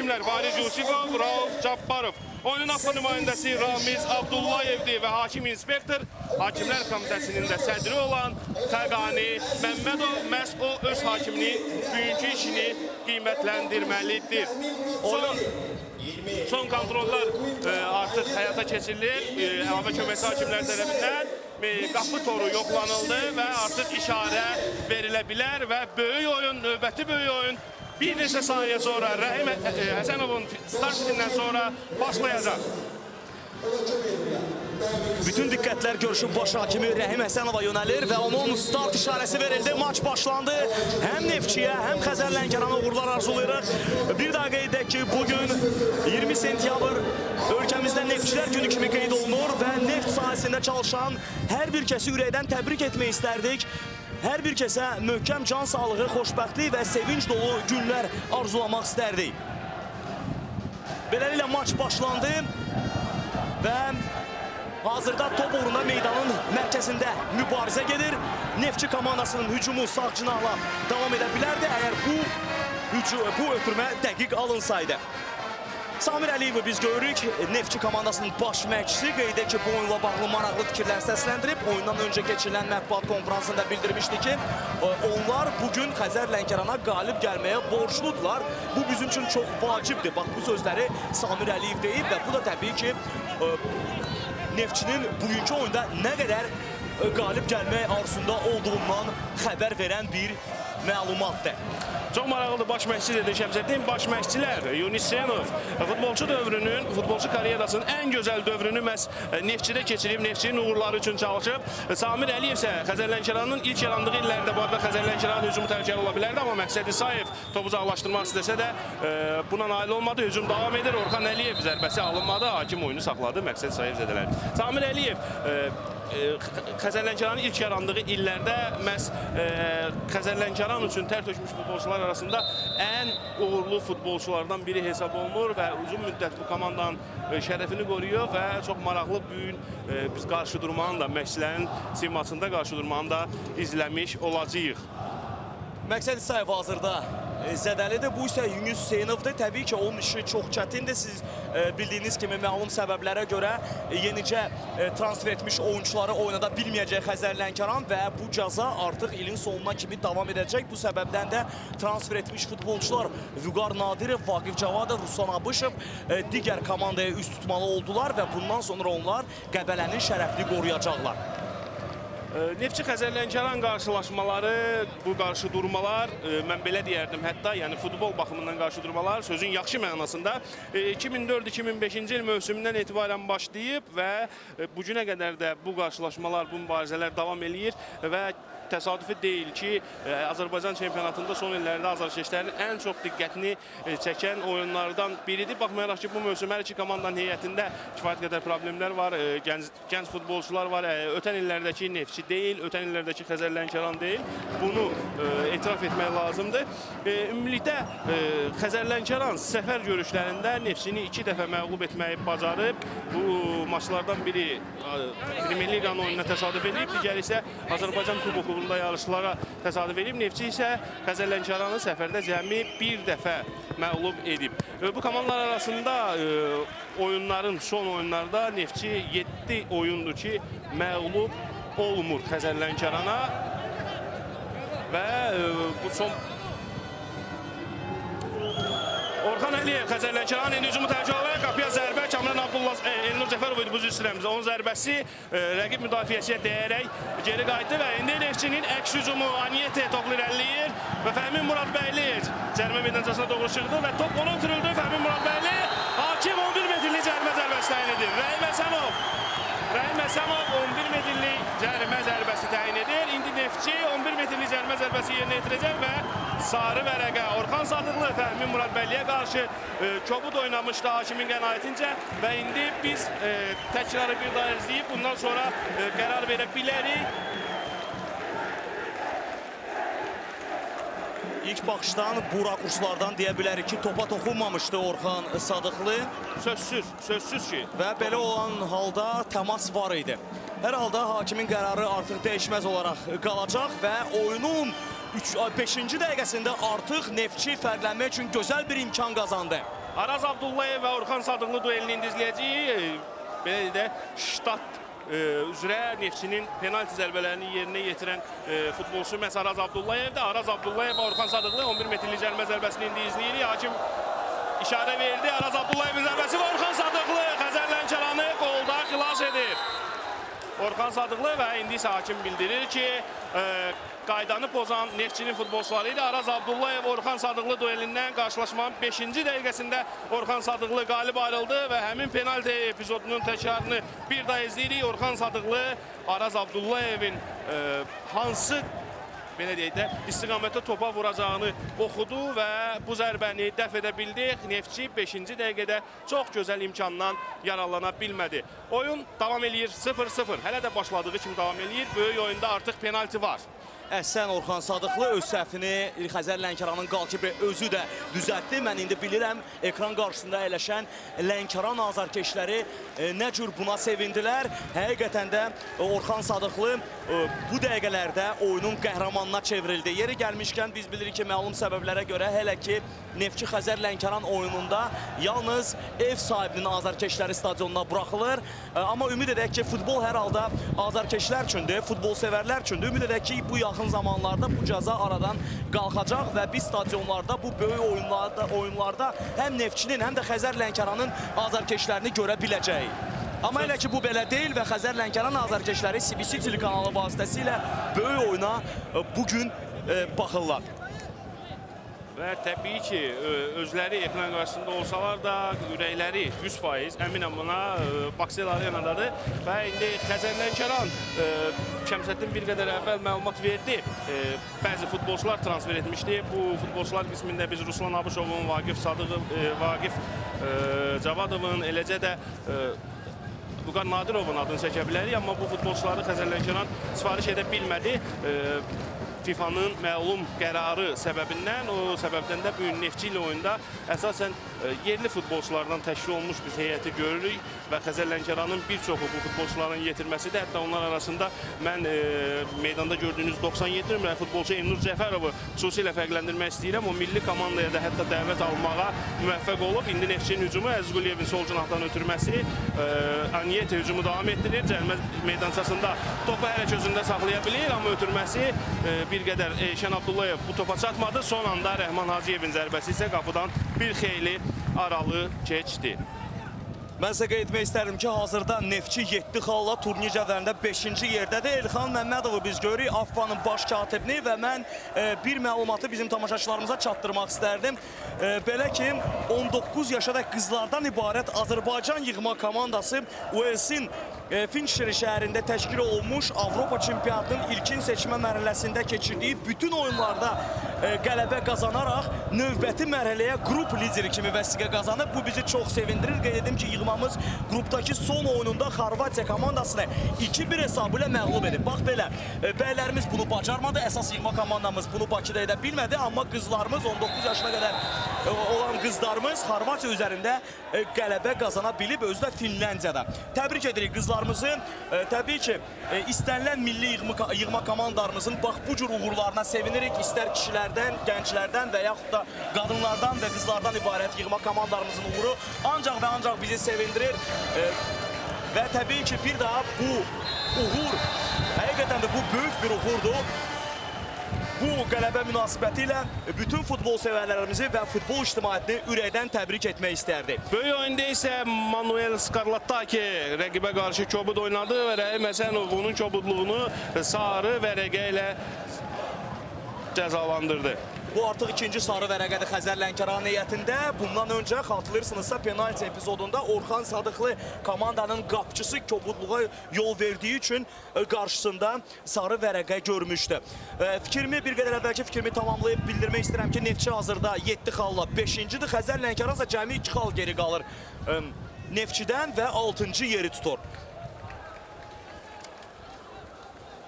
hakimlər Farid Yusifov, Rauf Cabbarov. Oyunun AFFA nümayəndəsi Ramiz Abdullayevdir və hakim inspektor Hakimlər Komitəsinin də sədri olan Xəqani Məmmədov məhz o öz hakiminin bugünkü işini qiymətləndirməlidir. Son kontrollar artıq həyata keçirilir. Əlavə köməkçi hakimlər tərəfindən qapı toru yoxlanıldı və artıq işarə verilə bilər və böyük oyun, növbəti böyük oyun bir neçə saniyə sonra Rəhim Həsənovun start fitindən sonra başlayacaq. Bütün diqqətlər görüşün baş hakimi Rəhim Həsənova yönəlir və onun start işarəsi verildi. Maç başlandı. Həm Neftçiyə, həm Xəzər Lənkərana uğurlar arzulayırıq. Bir daha qeyd edək ki, bugün 20 sentyabr ölkəmizdə Neftçilər günü kimi qeyd olunur və neft sahəsində çalışan hər bir kəsi ürəkdən təbrik etmək istərdik. Hər bir kəsə möhkəm can sağlığı, xoşbəxtlik və sevinç dolu günlər arzulamaq istərdik. Beləliklə maç başlandı və hazırda top uğrunda meydanın mərkəzində mübarizə gedir. Neftçi komandasının hücumu sağ cinahla davam edə bilərdi, əgər bu ötürmə dəqiq alınsaydı. Samir Əliyevi biz görürük, Neftçi komandasının baş məşqçisi qeyd edək ki, bu oyunla bağlı maraqlı fikirlər səsləndirib. Oyundan öncə keçirilən mətbuat konferansında bildirmişdi ki, onlar bugün Xəzər Lənkərana qalib gəlməyə borcludular. Bu bizim üçün çox vacibdir. Bax, bu sözləri Samir Əliyev deyib və bu da təbii ki, Neftçinin bugünkü oyunda nə qədər qalib gəlmək arzusunda olduğundan xəbər verən bir məlumatdır. Çox maraqlıdır baş məşqçi dedi Şəmsəddin. Baş məşqçilər Yunis Hüseynov futbolçu dövrünün, futbolçu karyerasının ən gözəl dövrünü məhz Neftçidə keçirib, Neftçinin uğurları üçün çalışıb. Samir Əliyev isə Xəzər Lənkəranın ilk yarandığı illərdə bu arada Xəzər Lənkəranın hücumu təhlükəli ola bilərdi, amma Məqsəd İsayev topu uzaqlaşdırmaq istəsə də buna nail olmadı. Hücum davam edir. Orxan Əliyev zərbəsi alınmadı. Hakim oyunu saxladı. Məqsəd İsayev zədələdi. Samir Əliyev Xəzər Lənkəranın ilk yarandığı illərdə məhz Xəzər Lənkəran üçün tər tökmüş futbolçular arasında ən uğurlu futbolçulardan biri hesab olunur və uzun müddət bu komandanın şərəfini qoruyur və çox maraqlı bugün biz qarşı durmanın da, məşqçilərin simasında qarşı durmanı da izləmiş olacağıq. Məqsəd İsayev hazırda zədəlidir. Bu isə Yunis Hüseynovdur. Təbii ki, onun işi çox çətindir. Siz bildiyiniz kimi məlum səbəblərə görə yenicə transfer etmiş oyuncuları oynada bilməyəcək Xəzər Lənkəran və bu cəza artıq ilin sonuna kimi davam edəcək. Bu səbəbdən də transfer etmiş futbolçular Vüqar Nadirov, Vaqif Cavadov, Ruslan Abışov digər komandaya üst tutmalı oldular və bundan sonra onlar Qəbələnin şərəfini qoruyacaqlar. Neftçi Xəzər Lənkəran qarşılaşmaları, bu qarşıdurmalar, mən belə deyərdim hətta, yəni futbol baxımından qarşıdurmalar sözün yaxşı mənasında 2004-2005-ci il mövsümündən etibarən başlayıb və bu günə qədər də bu qarşılaşmalar, bu mübarizələr davam eləyir və təsadüfi deyil ki, Azərbaycan çempionatında son illərdə azarkeşlərin ən çox diqqətini çəkən oyunlardan biridir. Baxmayaraq ki, bu mövsüm hər iki komandanın heyətində kifayət qədər problemlər var, gənc futbolçular var. Ötən illərdəki Neftçi deyil, ötən illərdəki Xəzər Lənkəran deyil. Bunu etiraf etmək lazımdır. Ümumilikdə Xəzər Lənkəran səfər görüşlərində Neftçini 2 dəfə məğlub etməyi bacarıb. Bu maçlardan biri Premyer Liqanın oyununa təsadüf edib, digəri isə Azərbaycan Kubokunda yarışlara təsadüf edib. Neftçi isə Xəzər Lənkəranı səfərdə cəmi 1 dəfə məğlub edib. Bu komandalar arasında oyunların, son oyunlarda Neftçi 7 oyundur ki, məğlub olmur Xəzər Lənkərana və bu son... Orxan Əliyev Xəzər Lənkəranın indi hücumu təhlükə olaraq qapıya zərbə. Kamran Abdullah, Elnur Cəfərov idi bu üzrəmizdə. Onun zərbəsi rəqib müdafiəçiyə dəyərək geri qayıtdı və indi Neftçinin əks hücumu Aniyete toplu irəliləyir və Fəhmin Muradbəyli cərimə meydançasına doğru çıxdı və top ona ötürüldü. Fəhmin Muradbəyli hakim 11 metrlik cərimə zərbəsi təyin edir. Rəhim Həsənov 11 metrlik cərimə zərbəsi təyin edir. İndi Neftçi 11 metrlik cərimə zərbəsi yerinə yetirəcək və sarı vərəqə Orxan Sadıqlı Fəhmin Muradbəyliyə qarşı kobud oynamışdı hakimin qənaətincə və indi biz təkrarı bir daha izləyib bundan sonra qərar verə bilərik. İlk baxışdan bu rakurslardan deyə bilərik ki, topa toxunmamışdı Orxan Sadıqlı. Sözsüz ki. Və belə olan halda təmas var idi. Hər halda hakimin qərarı artıq dəyişməz olaraq qalacaq və oyunun 5-ci dəqiqəsində artıq Neftçi fərqlənmək üçün gözəl bir imkan qazandı. Araz Abdullayev və Orxan Sadıqlı duelini indi izləyəcəyik. Belə də ştat üzrə Neftçinin penalti zərbələrini yerinə yetirən futbolçu məhz Araz Abdullayevdir. Araz Abdullayev və Orxan Sadıqlı 11 metrlik cərimə zərbəsini indi izləyirik. Hakim işarə verdi. Araz Abdullayevin zərbəsi və Orxan Sadıqlı Xəzər Lənkəranı qolda xilas edir. Orxan Sadıqlı və indi isə hakim bildirir ki, qaydanı pozan Neftçinin futbolçuları idi. Araz Abdullayev Orxan Sadıqlı duelindən qarşılaşmanın 5-ci dəqiqəsində Orxan Sadıqlı qalib ayrıldı və həmin penalti epizodunun təkrarını bir daha izləyirik. Orxan Sadıqlı Araz Abdullayevin hansı belə deyək də istiqamətdə topa vuracağını oxudu və bu zərbəni dəf edə bildik. Neftçi 5-ci dəqiqədə çox gözəl imkandan yararlana bilmədi. Oyun davam eləyir 0-0. Hələ də başladığı kimi davam eləyir. Böyük oyunda artıq penalti var. Əhsən Orxan Sadıqlı öz səhvini Xəzər Lənkəranın qalkibri özü də düzəltdi. Mən indi bilirəm, ekran qarşısında əyləşən Lənkəran azarkeşləri nə cür buna sevindilər. Həqiqətən də Orxan Sadıqlı bu dəqiqələrdə oyunun qəhrəmanına çevrildi. Yeri gəlmişkən biz bilirik ki, məlum səbəblərə görə hələ ki Neftçi Xəzər Lənkəran oyununda yalnız ev sahibinin azarkeşləri stadionuna buraxılır. Amma ümid edək ki, futbol hər halda azarkeşlər üçündür, futbol sevərlər üçündür. Ümid edək ki, bu yaxın zamanlarda bu cəza aradan qalxacaq və biz stadionlarda bu böyük oyunlarda həm Neftçinin, həm də Xəzər Lənkəranın azarkeşlərini görə biləcəyik. Amma elə ki bu belə deyil və Xəzər Lənkəran azarkeşləri CBC telekanalı vasitəsilə böyük oyuna bugün baxırlar. Və təbii ki, özləri ekran qarşısında olsalar da ürəkləri 100% əminəm buna Baksel Arenadadır. Və indi Xəzər Lənkəran Şəmsəddin bir qədər əvvəl məlumat verdi. Bəzi futbolçular transfer etmişdi. Bu futbolçular qismində biz Ruslan Abışovun, Vaqif Cavadovun, eləcə də Vüqar Nadirovun adını çəkə bilərik. Amma bu futbolçuları Xəzər Lənkəran sifariş edə bilmədi. FIFA'nın məlum qərarı səbəbindən, o səbəbdən də bu gün Neftçi ilə oyunda əsasən yerli futbolçulardan təşkil olmuş biz heyəti görürük və Xəzər Lənkəranın bir çoxu bu futbolçuların yetirməsidir. Hətta onlar arasında mən meydanda gördüyünüz 97 nömrəli futbolçu Elnur Cəfərovu xüsusilə fərqləndirmək istəyirəm. O milli komandaya da hətta dəvət almağa müvəffəq olub. İndi Neftçinin hücumu Əziz Quliyevin sol cinahdan ötürməsi, Aniyete hücumu davam etdirir. Cərimə meydançasında topu hələ közündə saxlaya bilir, amma ötürməsi bir qədər Şən Abdullayev bu topa çatmadı. Son anda Rəhman Hacıyevin zərbəsi isə qapıdan bir xeyli aralı keçdi. Mən sizə qeyd etmək istərdim ki, hazırda Neftçi 7 xalla turnir cədvəlində 5-ci yerdədir. Elxan Məmmədovu biz görürük, AFFA-nın baş katibini və mən bir məlumatı bizim tamaşaçılarımıza çatdırmaq istərdim. Belə ki, 19 yaşadək qızlardan ibarət Azərbaycan yığma komandası Uelsin Fincheri şəhərində təşkil olunmuş Avropa çempionatının ilkin seçmə mərhələsində keçirdiyi bütün oyunlarda qələbə qazanaraq növbəti mərhələyə qrup lideri kimi vəsiqə qazanıb. Bu bizi çox sevindirir. Qeyd edim ki, yığmamız qrupdakı son oyununda Xorvatiya komandasını 2-1 hesabı ilə məğlub edib. Bax belə, bəylərimiz bunu bacarmadı. Əsas yığma komandamız bunu Bakıda edə bilmədi. Amma qızlarımız, 19 yaşına qədər olan qızlarımız Xorvatiya üzərində qələbə qazana bilib, özü də Finlandiyada. Təbrik edirik qızlarımızı. Təbii ki, istənilən milli yığma komandalarımızın bax bu cür uğurlarına sevinirik. İstər kişilərdən, gənclərdən və yaxud da qadınlardan və qızlardan ibarət yığma komandalarımızın uğuru ancaq və ancaq bizi sevindirir. Və təbii ki, bir daha bu uğur, həqiqətən də bu böyük bir uğurdur. Bu qələbə münasibəti ilə bütün futbol sevərlərimizi və futbol ictimaiyyətini ürəkdən təbrik etmək istərdi. Böyük oyunda isə Manuel Skarlattaki rəqibə qarşı kobud oynadı və Rəhim Həsənov onun kobudluğunu sarı vərəqə ilə cəzalandırdı. Bu artıq ikinci sarı vərəqədir Xəzər Lənkəran heyətində. Bundan öncə xatırlayırsınızsa penalti epizodunda Orxan Sadıqlı komandanın qapçısı kobudluğa yol verdiyi üçün qarşısında sarı vərəqə görmüşdü. Fikrimi bir qədər əvvəlki fikrimi tamamlayıb bildirmək istəyirəm ki, Neftçi hazırda 7 xalla 5-cidir. Xəzər Lənkəran isə cəmi 2 xal geri qalır Neftçidən və 6-cı yeri tutur.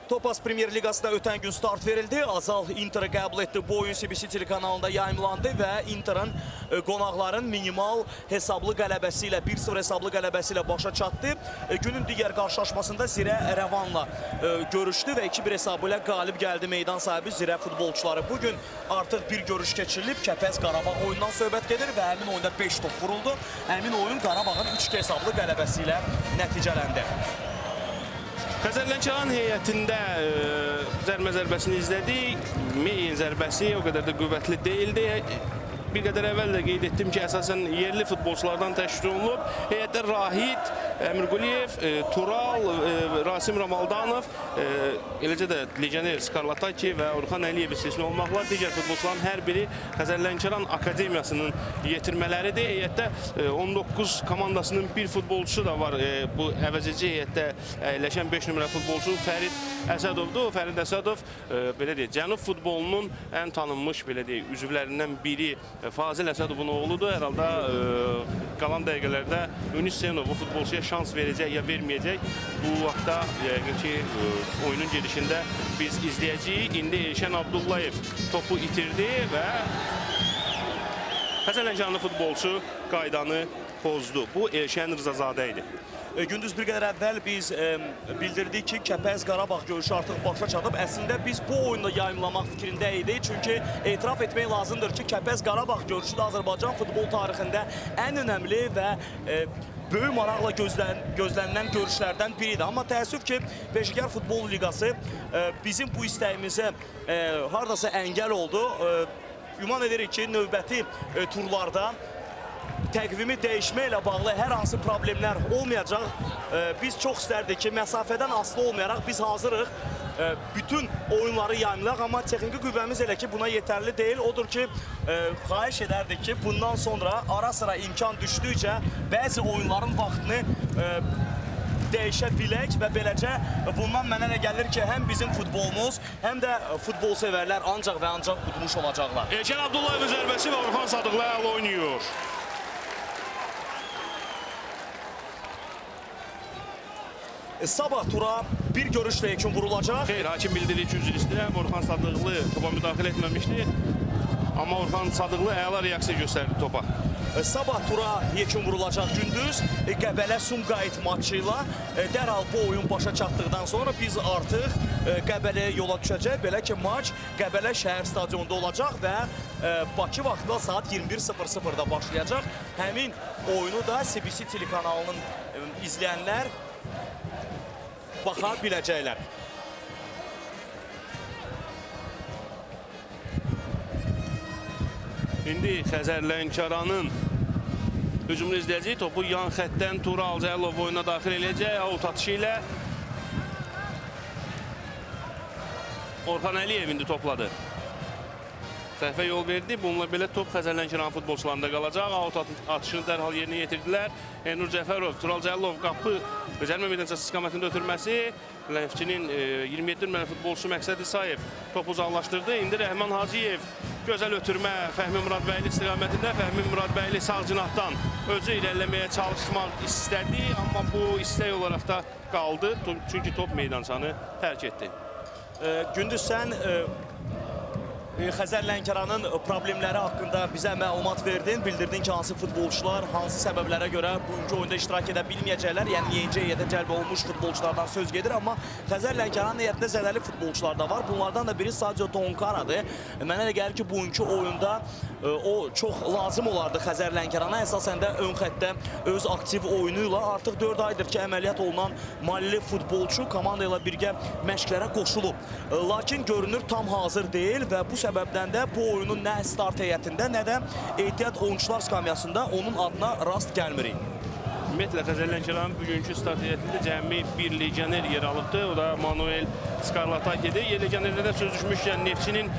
Topaz Premyer Liqasında ötən gün start verildi. Azal Inter'i qəbul etdi. Bu oyun CBC telekanalında yayımlandı və Inter'ın qonaqların minimal hesablı qələbəsi ilə 1-0 hesablı qələbəsi ilə başa çatdı. Günün digər qarşılaşmasında Zirə Rəvanla görüşdü və 2-1 hesabı ilə qalib gəldi meydan sahibi Zirə futbolçuları. Bugün artıq bir görüş keçirilib. Kəpəz Qarabağ oyundan söhbət gedir və həmin oyunda 5 top vuruldu. Həmin oyun Qarabağın 3-2 hesablı qələbəsi ilə nəticələndi. Xəzər Lənkəran heyətində zərmə zərbəsini izlədik. Meyin zərbəsi o qədər də qüvvətli deyildi. Bir qədər əvvəl də qeyd etdim ki, əsasən yerli futbolçulardan təşkil olunub. Heyətdə Rahid, Əmirquliyev, Tural, Rasim Ramaldanov, eləcə də legioner Skarlataki və Orxan Əliyev istisna olmaqla digər futbolçuların hər biri Xəzər Lənkəran Akademiyasının yetirmələridir. Heyətdə 19 komandasının bir futbolçusu da var. Bu əvəzedici heyətdə əyləşən 5 nömrə futbolçu Fərid Əsədovdur. Fərid Əsədov belə deyək, Cənub futbolunun ən tanınmış belə deyək, üzvlərindən biri Fazil Əsədovun oğludur. Hər halda qalan dəqiqələrdə Ünüs Senov bu futbolçuya şans verəcək ya verməyəcək. Bu vaxtda yəqin ki, oyunun gedişində biz izləyəcəyik. İndi Elşən Abdullayev topu itirdi və Xəzər Lənkəranlı futbolçu qaydanı pozdu. Bu Elşən Rızazadə idi. Gündüz bir qədər əvvəl biz bildirdik ki, Kəpəz Qarabağ görüşü artıq başa çatıb. Əslində biz bu oyunda yayımlamaq fikrində idik. Çünki etiraf etmək lazımdır ki, Kəpəz Qarabağ görüşü də Azərbaycan futbol tarixində ən önəmli və böyük maraqla gözlənilən görüşlərdən biridir. Amma təəssüf ki, Peşəkar Futbol Liqası bizim bu istəyimizə haradasa əngəl oldu. Güman edirik ki, növbəti turlarda təqvimi dəyişməklə bağlı hər hansı problemlər olmayacaq. Biz çox istərdik ki, məsafədən asılı olmayaraq biz hazırıq bütün oyunları yayımlayaq, amma texniki qüvvəmiz elə ki, buna yetərli deyil. Odur ki, xahiş edərdik ki, bundan sonra ara sıra imkan düşdükcə bəzi oyunların vaxtını dəyişə bilək və beləcə bundan mənə elə gəlir ki, həm bizim futbolumuz, həm də futbol sevərlər ancaq və ancaq udmuş olacaqlar. Elşən Abdullayevin zərbəsi və Orxan Sadıqlı əl oynayır. Sabah tura bir görüşlə yekun vurulacaq. Xeyr, hakim bildirir ki, üzr istəyirəm. Orxan Sadıqlı topa müdaxilə etməmişdi. Amma Orxan Sadıqlı əla reaksiya göstərdi topa. Sabah tura yekun vurulacaq gündüz. Qəbələ-Sumqayıt maçı ilə dərhal bu oyun başa çatdıqdan sonra biz artıq Qəbələyə yola düşəcək. Belə ki, maç Qəbələ şəhər stadionunda olacaq və Bakı vaxtında saat 21:00-da başlayacaq. Həmin oyunu da CBC telekanalının izləyənlər baxa biləcəklər. İndi Xəzər Lənkəranın hücumunu izləyəcək. Topu yan xəttdən Tural Cəlilov oyuna daxil edəcək. Out atışı ilə Orxan Əliyev indi topladı. Səhvə yol verdi. Bununla belə top Xəzər Lənkəran futbolçularında qalacaq. Out atışını dərhal yerinə yetirdilər. Enur Cəfərov, Tural Cəlilov qapı cərimə meydançası istiqamətində ötürməsi. Ləfçinin 27 nömrəli futbolçusu Məqsəd İsayev topu uzaqlaşdırdı. İndi Rəhman Hacıyev gözəl ötürmə Fəhmi Muradbəyli istiqamətində. Fəhmi Muradbəyli sağ cinahdan özü irəliləməyə çalışmaq istədi. Amma bu istək olaraq da qaldı. Çünki top meydançanı tərk etdi. Gündüz sən Xəzər Lənkəranın problemləri haqqında bizə məlumat verdin. Bildirdin ki, hansı futbolçular, hansı səbəblərə görə bugünkü oyunda iştirak edə bilməyəcəklər. Yəni, yenici heyətə cəlb olunmuş futbolçulardan söz gedir. Amma Xəzər Lənkəranın heyətində zədəli futbolçular da var. Bunlardan da biri Sadio Tonkaradır. Mənə elə gəlir ki, bugünkü oyunda o çox lazım olardı Xəzər Lənkərana. Əsasən də ön xəttdə öz aktiv oyunu ilə artıq 4 aydır ki, əməliyyat olunan malli futbolçu komanda ilə birgə məşqlərə qoşulub. Lakin görünür tam hazır deyil və bu səbəbdən də bu oyunun nə start heyətində, nə də ehtiyat oyuncular skamyasında onun adına rast gəlmirik. Ümumiyyətlə, Xəzər Lənkəranın bugünkü start heyətində cəmi bir legioner yer alıbdır. O da Manuel Skarlataki'dir. Legionerlərdən söz düşmüşkən Neftçinin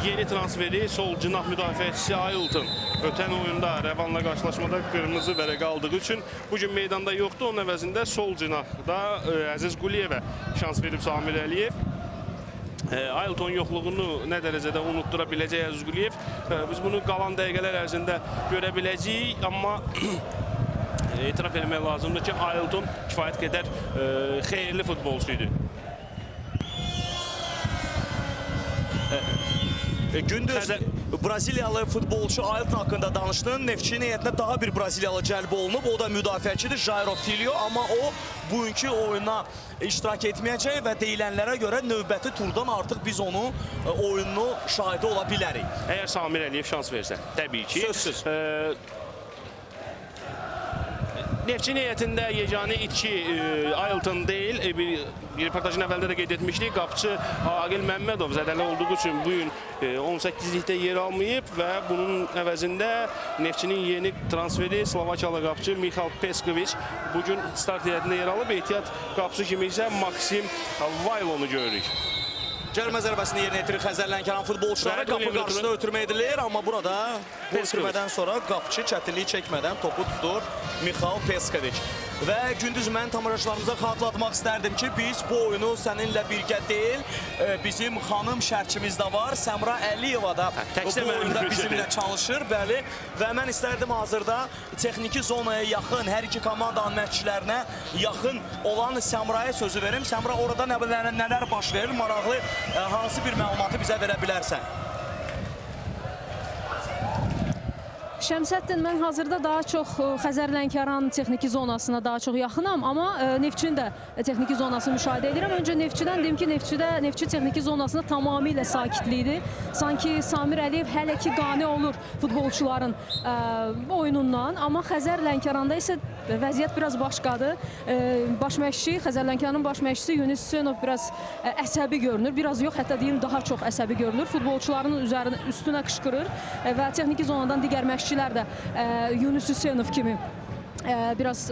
yeni transferi sol cinah müdafiəçisi Aylton. Ötən oyunda Rəvanla qarşılaşmada qırmızı vərəq aldığı üçün bugün meydanda yoxdur. Onun əvəzində sol cinahda Əziz Quliyevə şans verib Samir Əliyev. Aylton yoxluğunu nə dərəcədə unutdura biləcək Əziz Quliyev. Biz bunu qalan dəqiqələr ərzində görə biləcəyik, amma etiraf etmək lazımdır ki, Aylton kifayət qədər xeyirli futbolçu idi. Gündüz Braziliyalı futbolçu Ailton haqqında danışdın. Neftçinin heyətinə daha bir Braziliyalı cəlb olunub. O da müdafiəçidir Jairo Filho. Amma o bugünkü oyuna iştirak etməyəcək və deyilənlərə görə növbəti turdan artıq biz onun oyununu şahidi ola bilərik. Əgər Samir Əliyev şans versə, təbii ki. Sözsüz. Neftçinin heyətində yeganə itki Ailton deyil. Bir reportajın əvvəldə də qeyd etmişdik. Qapıcı Aqil Məmmədov zədəli olduğu üçün bu gün 18-likdə yer almayıb və bunun əvəzində Neftçinin yeni transferi Slovakiyalı qapıcı Michal Peskovic bugün start heyətində yer alıb. Ehtiyat qapıcı kimi isə Maksim Vaylonu görürük. Cərimə zərbəsini yerinə yetirir Xəzər Lənkəran futbolçuları. Qapı qarşısında ötürmə edilir, amma burada bu ötürmədən sonra qapıcı çətinlik çəkmədən topu tutur Michal Peskovic. Və Gündüz, mən tamaşaçılarımıza xatırlatmaq istərdim ki, biz bu oyunu səninlə birgə deyil, bizim xanım şərçimiz də var, Səmra Əliyeva da bu oyunda bizimlə çalışır, bəli. Və mən istərdim hazırda texniki zonaya yaxın, hər iki komandanın məşqçilərinə yaxın olan Səmraya sözü verim. Səmra, orada nələr baş verir, maraqlı hansı bir məlumatı bizə verə bilərsən? Şəmsəddin, mən hazırda daha çox Xəzər Lənkəran texniki zonasına daha çox yaxınam, amma Neftçinin də texniki zonasını müşahidə edirəm. Öncə Neftçidən deyim ki, Neftçi texniki zonasında tamamilə sakitlikdir. Sanki Samir Əliyev hələ ki qane olur futbolçuların oyunundan, amma Xəzər Lənkəranda isə vəziyyət biraz başqadır. Baş məşqçi, Xəzər Lənkəranın baş məşqçisi Yunus Hüseynov biraz əsəbi görünür. Biraz yox, hətta deyim daha çox əsəbi görünür. Futbolçuların üstünə qışqırır və texniki zonadan digər məşqçilər də Yunus Hüseynov kimi biraz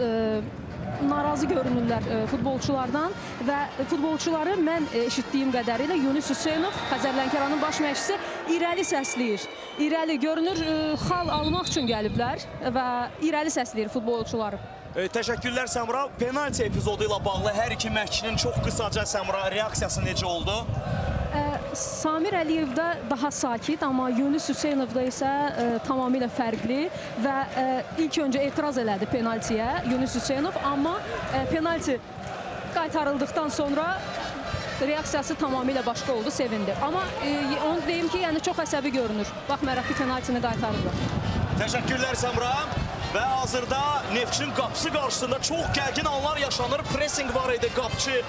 narazı görünürlər futbolçulardan və futbolçuları mən eşitdiyim qədərilə Yunus Hüseynov, Xəzər Lənkəranın baş məşqçisi irəli səsləyir. İrəli görünür, xal almaq üçün gəliblər və irəli səsləyir futbolçuları. Təşəkkürlər Səmra. Penalti epizodu ilə bağlı hər iki məşqçinin çox qısaca Səmra reaksiyası necə oldu? Samir Əliyevdə daha sakit, amma Yunus Hüseynovda isə tamamilə fərqli və ilk öncə etiraz elədi penaltiyə Yunus Hüseynov, amma penalti qaytarıldıqdan sonra reaksiyası tamamilə başqa oldu, sevindi. Amma onu deyim ki, yəni çox əsəbi görünür. Baxmayaraq ki, penaltini qaytarırlar. Təşəkkürlər Səmra. Və hazırda Neftçinin qapısı qarşısında çox gərgin anlar yaşanır. Pressing var idi qapıcı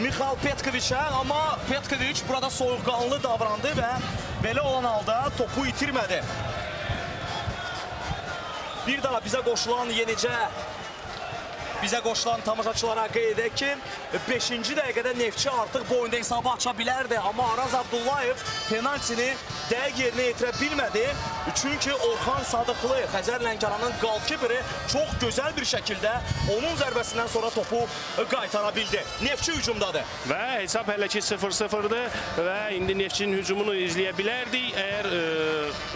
Michal Petkoviçə, amma Petkoviç burada soyuqqanlı davrandı və belə olan halda topu itirmədi. Bir daha bizə qoşulan tamaşaçılara qeyd edək ki, 5-ci dəqiqədə Neftçi artıq bu oyunda hesabı aça bilərdi, amma Araz Abdullayev penaltini dəqiq yerinə yetirə bilmədi. Çünki Orxan Sadıqlı, Xəzər Lənkəranın qalkibiri çox gözəl bir şəkildə onun zərbəsindən sonra topu qaytara bildi. Neftçi hücumdadır. Və hesab hələ ki 0-0'dır və indi Neftçinin hücumunu izləyə bilərdik. Əgər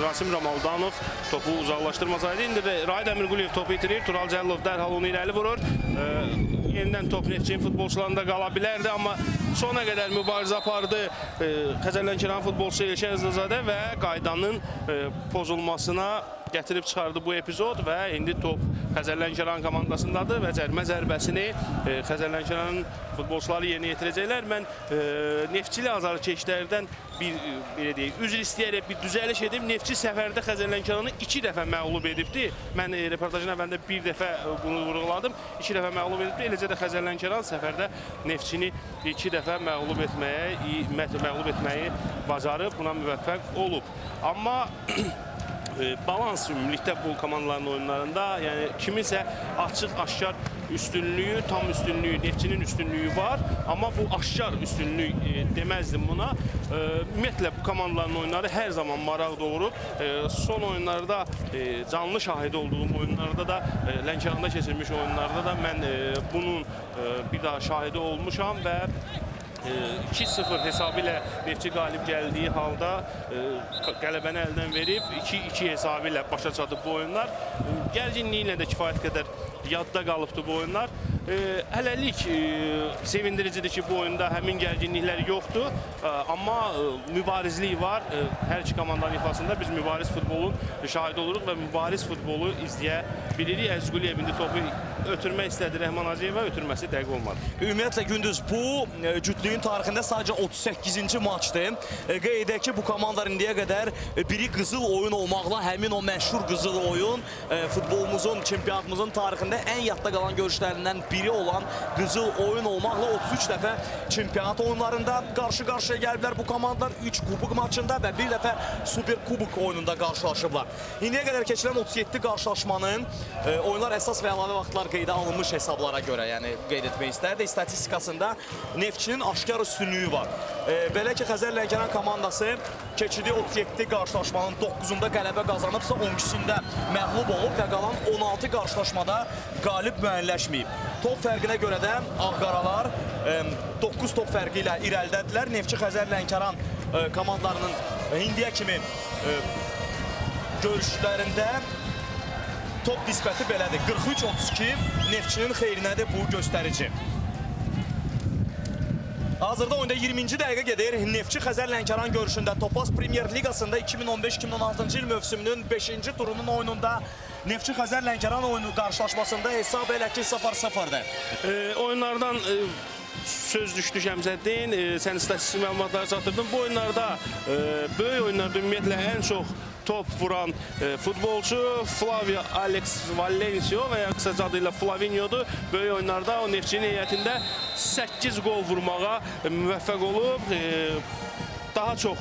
Rasim Ramaldanov topu uzaqlaşdırmasaydı, indi də Rahid Əmirquliyev topu itirir, Tural Cəllov dərhal onu irəli vurur. Yenidən top Neftçinin futbolçularında qala bilərdi, amma sona qədər mübarizə apardı Xəzər Lənkəran futbolçusu Elşən Zəzadə və qaydanın pozulmasına gətirib çıxardı bu epizod və indi top Xəzər Lənkəran komandasındadır və cərimə zərbəsini Xəzər Lənkəranın futbolçuları yerinə yetirəcəklər. Mən Neftçili azarkeşlərdən belə deyək, üzr istəyərək bir düzəliş edib. Neftçi səfərdə Xəzər Lənkəranı 2 dəfə məğlub edibdi. Mən reportajın əvvəlində bir dəfə bunu vurğuladım. 2 dəfə məğlub edibdi. Eləcə də Xəzər Lənkəran səfərdə Neftçini 2 dəfə məğlub etməyi bacarıb, buna müvəffəq olub. Amma balans ümumilikdə bu komandaların oyunlarında, yəni kiminsə açıq-aşkar üstünlüyü, tam üstünlüyü, Neftçinin üstünlüyü var. Amma bu aşkar üstünlük deməzdim buna. Ümumiyyətlə bu komandaların oyunları hər zaman maraq doğurub. Son oyunlarda canlı şahidi olduğum oyunlarda da, Lənkəranda keçirilmiş oyunlarda da mən bunun bir daha şahidi olmuşam və 2-0 hesabı ilə Neftçi qalib gəldiyi halda qələbəni əldən verib 2-2 hesabı ilə başa çatıb bu oyunlar. Gərginliyi ilə də kifayət qədər yadda qalıbdı bu oyunlar. hələlik sevindiricidir ki, bu oyunda həmin gərginliklər yoxdur. Amma mübarizlik var. Hər iki komandanın ifasında biz mübariz futbolun şahid oluruq və mübariz futbolu izləyə bilirik. Əziz Quliyev indi topu ötürmək istədi Rəhman Hacıyeva, ötürməsi dəqiq olmadı. Ümumiyyətlə Gündüz, bu cütlüyün tarixində sadəcə 38-ci maçdır. Qeyd edək ki, bu komandalar indiyə qədər biri qızıl oyun olmaqla həmin o məşhur qızıl oyun futbolumuzun, çempionatımızın tarixində ən yadda qalan görüşlərindən biri olan qızıl oyun olmaqla 33 dəfə çempionat oyunlarında qarşı-qarşıya gəliblər bu komandalar. 3 kubok maçında və bir dəfə Super Kubok oyununda qarşılaşıblar. İndiyə qədər keçirilən 37 qarşılaşmanın oyunlar əsas və əlavə vaxtlar qeydə alınmış hesablara görə, yəni qeyd etmək istərdi. Statistikasında Neftçinin aşkar üstünlüyü var. Belə ki, Xəzər Lənkəran komandası keçidiyi 37 qarşılaşmanın 9-unda qələbə qazanıbsa, 12-sində məğlub olub və qalan 16 qarşılaşmada qalib müəyyənləşməyib. Top fərqinə görə də Ağqaralar 9 top fərqi ilə irəlidədirlər. Neftçi Xəzər Lənkəran komandalarının indiyə kimi görüşlərində top nisbəti belədir. 43-32 Neftçinin xeyrinədir bu göstərici. Hazırda oyunda 20-ci dəqiqə gedir. Neftçi Xəzər Lənkəran görüşündə Topaz Premyer Liqasında 2015-2016-cı il mövsümünün 5-ci turunun oyununda Neftçi Xəzər Lənkəran oyunu qarşılaşmasında hesab elə ki 0-0'dır. Oyunlardan söz düşdü Şəmsəddin, sən statistik məlumatları çatdırdın. Bu oyunlarda, böyük oyunlarda ümumiyyətlə ən çox top vuran futbolçu Flavio Alex Valencia və ya qısaca adıyla Flavinho'dur. Böyük oyunlarda o Neftçinin heyətində 8 gol vurmağa müvəffəq olub. Daha çox,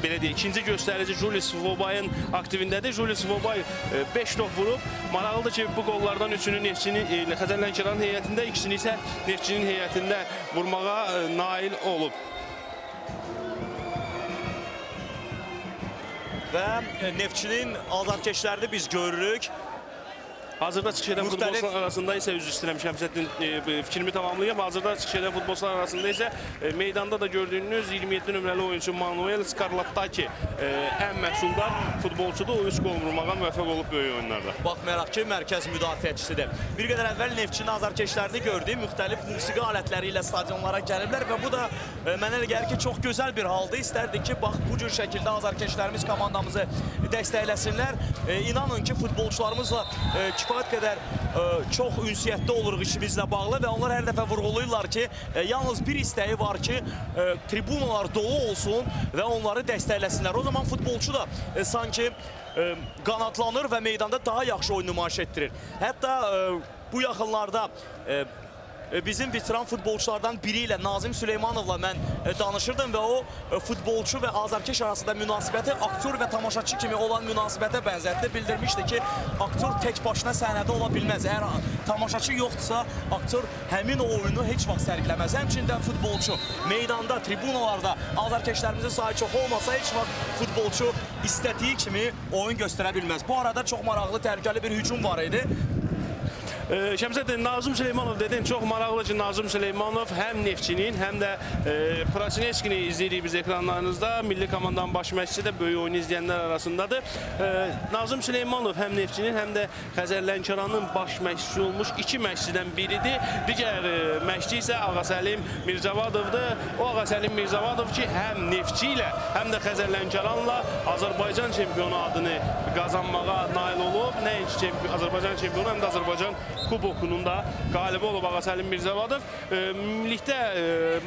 belə deyək, ikinci göstərici Julius Svobay'ın aktivindədir. Julius Svobay 5 top vurub. Maraqlıdır ki, bu qollardan 3'ünü Neftçinin, Xəzər Lənkəranın heyətində, ikisini isə Neftçinin heyətində vurmağa nail olub. Və Neftçinin azarkeşlərini biz görürük. Hazırda çıxış edən futbolçular arasında isə, üzr istəyirəm Şəmsəddin, fikrimi tamamlayayım. Hazırda çıxış edən futbolçular arasında isə meydanda da gördüyünüz 27 nömrəli oyuncu Manuel Scarlattaki ən məhsuldar futbolçudur. O 3 gol vurmağa müvəffəq olub böyük oyunlarda. Baxmayaraq ki, mərkəz müdafiəçisidir. Bir qədər əvvəl Neftçinin azarkeşlərini gördük. Müxtəlif musiqi alətləri ilə stadionlara gəliblər və bu da mənə elə gəlir ki, çox gözəl bir haldır. İstərdik ki, bax, bu cür şəkildə azarkeşlərimiz komandamızı dəstəkləsinlər. İnanın ki, futbolçularımızla kifayət qədər çox ünsiyyətdə oluruq işimizlə bağlı və onlar hər dəfə vurğulayırlar ki, yalnız bir istəyi var ki, tribunalar dolu olsun və onları dəstəkləsinlər. O zaman futbolçu da sanki qanatlanır və meydanda daha yaxşı oyun nümayiş etdirir. Hətta bu yaxınlarda bizim veteran futbolçulardan biri ilə Nazim Süleymanovla mən danışırdım və o futbolçu və azarkeş arasında münasibəti aktyor və tamaşaçı kimi olan münasibətə bənzətdi. Bildirmişdi ki, aktyor tək başına səhnədə ola bilməz. Əgər tamaşaçı yoxdursa, aktyor həmin o oyunu heç vaxt sərgiləməz. Həmçində futbolçu meydanda, tribunalarda azarkeşlərimizin sayı çox olmasa, heç vaxt futbolçu istədiyi kimi oyun göstərə bilməz. Bu arada çox maraqlı, təhlükəli bir hücum var idi. Şəmsəddin, Nazım Süleymanov dedin, çox maraqlı ki, Nazım Süleymanov həm Neftçinin, həm də Prasineskini izləyirik biz ekranlarınızda. Milli komandanın baş məşqçisi də böyük oyunu izləyənlər arasındadır. Nazım Süleymanov həm Neftçinin, həm də Xəzər Lənkəranın baş məşqçisi olmuş iki məşqçidən biridir. Digər məşqçi isə Ağasəlim Mirzavadovdur. O Ağasəlim Mirzavadov ki, həm Neftçi ilə, həm də Xəzər Lənkəranla Azərbaycan çempionu adını qazanmağa nail olub. Nəinki Azərbaycan çempionu, həm də Azərbaycan kubokunun da qalibi olub Ağasəlim Mirzavadov. Ümumilikdə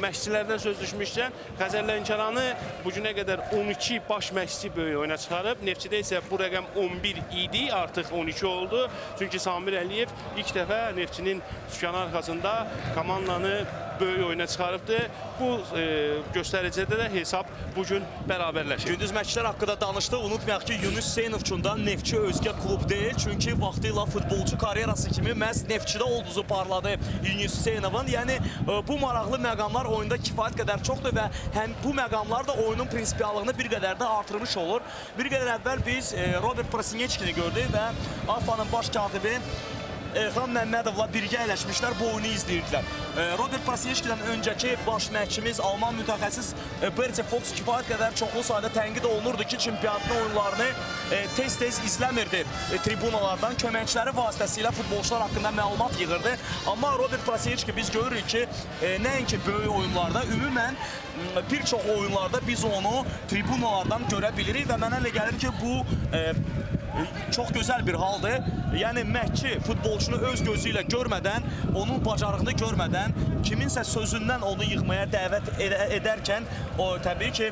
məşqçilərdən söz düşmüşkən, Xəzər Lənkəranı bugünə qədər 12 baş məşqçi böyük oyuna çıxarıb. Neftçidə isə bu rəqəm 11 idi, artıq 12 oldu. Çünki Samir Əliyev ilk dəfə Neftçinin sükanı arxasında komandanı böyük oyuna çıxarıbdır. Bu göstəricidə də hesab bugün bərabərləşir. Gündüz məşqçilər haqqında danışdıq. Unutmayaq ki, Yunus Hüseynov üçün də Neftçi özgə klub deyil. Çünki vaxtıyla futbolçu karyerası kimi məhz Neftçidə olduğu parladı Yunus Hüseynovun. Yəni, bu maraqlı məqamlar oyunda kifayət qədər çoxdur və həm bu məqamlar da oyunun prinsipiallığını bir qədər də artırmış olur. Bir qədər əvvəl biz Robert Prasineskini gördük və AFFA'nın baş katibi Elxan Məmmədovla birgə əyləşmişlər, bu oyunu izləyirdilər. Robert Prasieçkidən öncəki baş məşqçimiz Alman mütəxəssis Berti Fox kifayət qədər çoxlu sayda tənqid olunurdu ki, çempionatın oyunlarını tez-tez izləmirdi tribunalardan. Köməkçiləri vasitəsilə futbolçular haqqında məlumat yığırdı. Amma Robert Prasieçki biz görürük ki, nəinki böyük oyunlarda, ümumən bir çox oyunlarda biz onu tribunalardan görə bilirik və mənə elə gəlir ki, bu çox gözəl bir haldır. Yəni məşqçi futbolçunu öz gözü ilə görmədən, onun bacarığını görmədən, kiminsə sözündən onu yığmaya dəvət edərkən o təbii ki,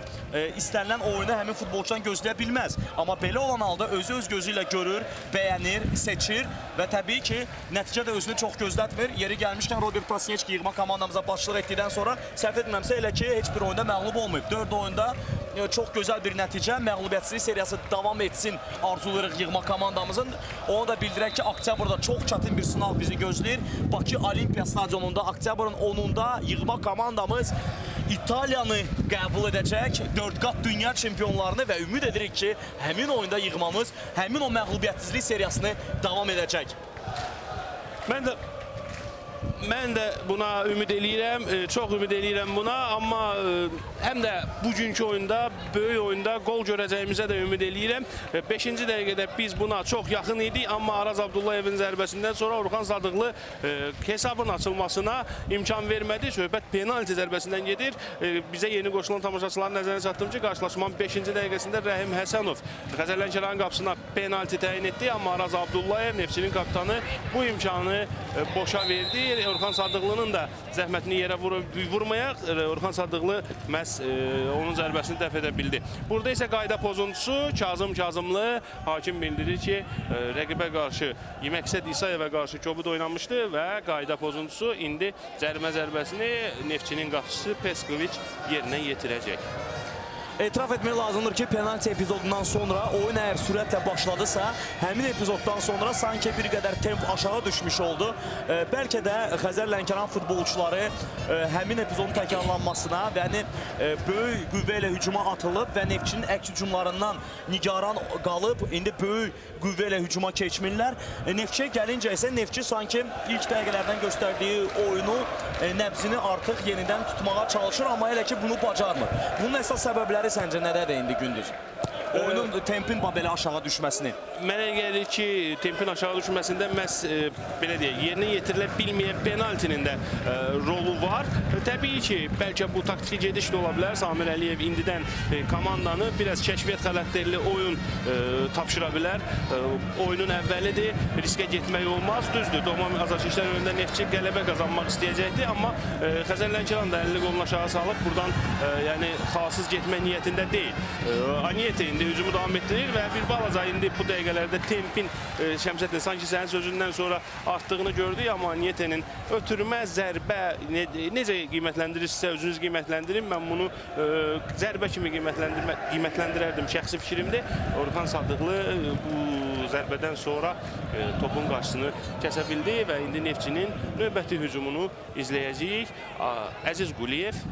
istənilən oyunu həmin futbolçudan gözləyə bilməz. Amma belə olan halda özü öz gözü ilə görür, bəyənir, seçir və təbii ki, nəticə də özünü çox gözlətmir. Yeri gəlmişkən Robert Prasieçki yığma komandamıza başçılıq etdikdən sonra səhv etmirəmsə elə ki, heç bir oyunda məğlub olmayıb. 4 oyunda çox gözəl bir nəticə, məğlubiyyətsizlik seriyası davam etsin arzulayırıq yığma komandamızın. Onu da bildirək ki, oktyabrda çox çətin bir sınaq bizi gözləyir. Bakı Olimpiya stadionunda oktyabrın 10-unda yığma komandamız İtaliyanı qəbul edəcək, 4 qat dünya çempionlarını və ümid edirik ki, həmin oyunda yığmamız, həmin o məğlubiyyətsizlik seriyasını davam edəcək. Mən də buna ümid eləyirəm, çox ümid eləyirəm buna, amma həm də bugünkü oyunda, böyük oyunda qol görəcəyimizə də ümid eləyirəm. 5-ci dəqiqədə biz buna çox yaxın idik, amma Araz Abdullayevin zərbəsindən sonra Orxan Sadıqlı hesabın açılmasına imkan vermədi. Söhbət penalti zərbəsindən gedir. Bizə yeni qoşulan tamaşaçıların nəzərinə çatdım ki, qarşılaşmanın 5-ci dəqiqəsində Rəhim Həsənov Xəzər Lənkəranın qapısına penalti təyin etdi, amma Araz Abdullayev, Neftçinin kapitanı bu imkanı boşa verdi. Orxan Sadıqlının da zəhmətini yerə vurmayaq. Orxan Sadıqlı məhz onun zərbəsini dəf edə bildi. Burada isə qayda pozuntusu Kazım Kazımlı hakim bildirir ki, rəqibə qarşı Məqsəd İsayevə qarşı kobud oynamışdı və qayda pozuntusu indi cərimə zərbəsini Neftçinin qapıçısı Peskoviç yerinə yetirəcək. Etiraf etmək lazımdır ki, penalti epizodundan sonra oyun əgər sürətlə başladısa, həmin epizoddan sonra sanki bir qədər temp aşağı düşmüş oldu. Bəlkə də Xəzər Lənkəran futbolçuları həmin epizodun təkrarlanmasına və böyük qüvvə ilə hücuma atılıb və Neftçinin əks hücumlarından nigaran qalıb, indi böyük qüvvə ilə hücuma keçmirlər. Neftçiyə gəlincə isə Neftçi sanki ilk dəqiqələrdən göstərdiyi oyunu, nəbzini artıq yenidən tutmağa çalışır, amma elə ki, bunu bacarmır. Bunun əsas səbəbləri səncə nədədir indi gündüz? Oyunun tempin belə aşağı düşməsini. Mənə gəlir ki, tempin aşağı düşməsində məhz belə deyək, yerinə yetirilə bilməyən penaltinin də rolu var. Təbii ki, bəlkə bu taktiki gediş də ola bilər. Samir Əliyev indidən komandanı biraz kəşfiyyat xarakterli oyun tapşıra bilər. Oyunun əvvəlidir, riskə getmək olmaz. Düzdür, Doğma Azərkeşlər önündə Neftçi qələbə qazanmaq istəyəcəkdir, amma Xəzər Lənkəran da əlini qolunu aşağı salıb buradan yəni xalsız getmək niyyətində deyil. Anyete indi hücumu davam etdirir və bir balaca indi bu dəqiqələrdə tempin Şəmsəddin sanki sənin sözündən sonra artdığını gördük, amma Anyete'nin ötürmə, zərbə necə qiymətləndirirsə özünüz qiymətləndirin. Mən bunu zərbə kimi qiymətləndirərdim, şəxsi fikrimdir. Orxan Sadıqlı bu zərbədən sonra topun qarşısını kəsə bildi və indi Neftçinin növbəti hücumunu izləyəcəyik. Əziz Quliyev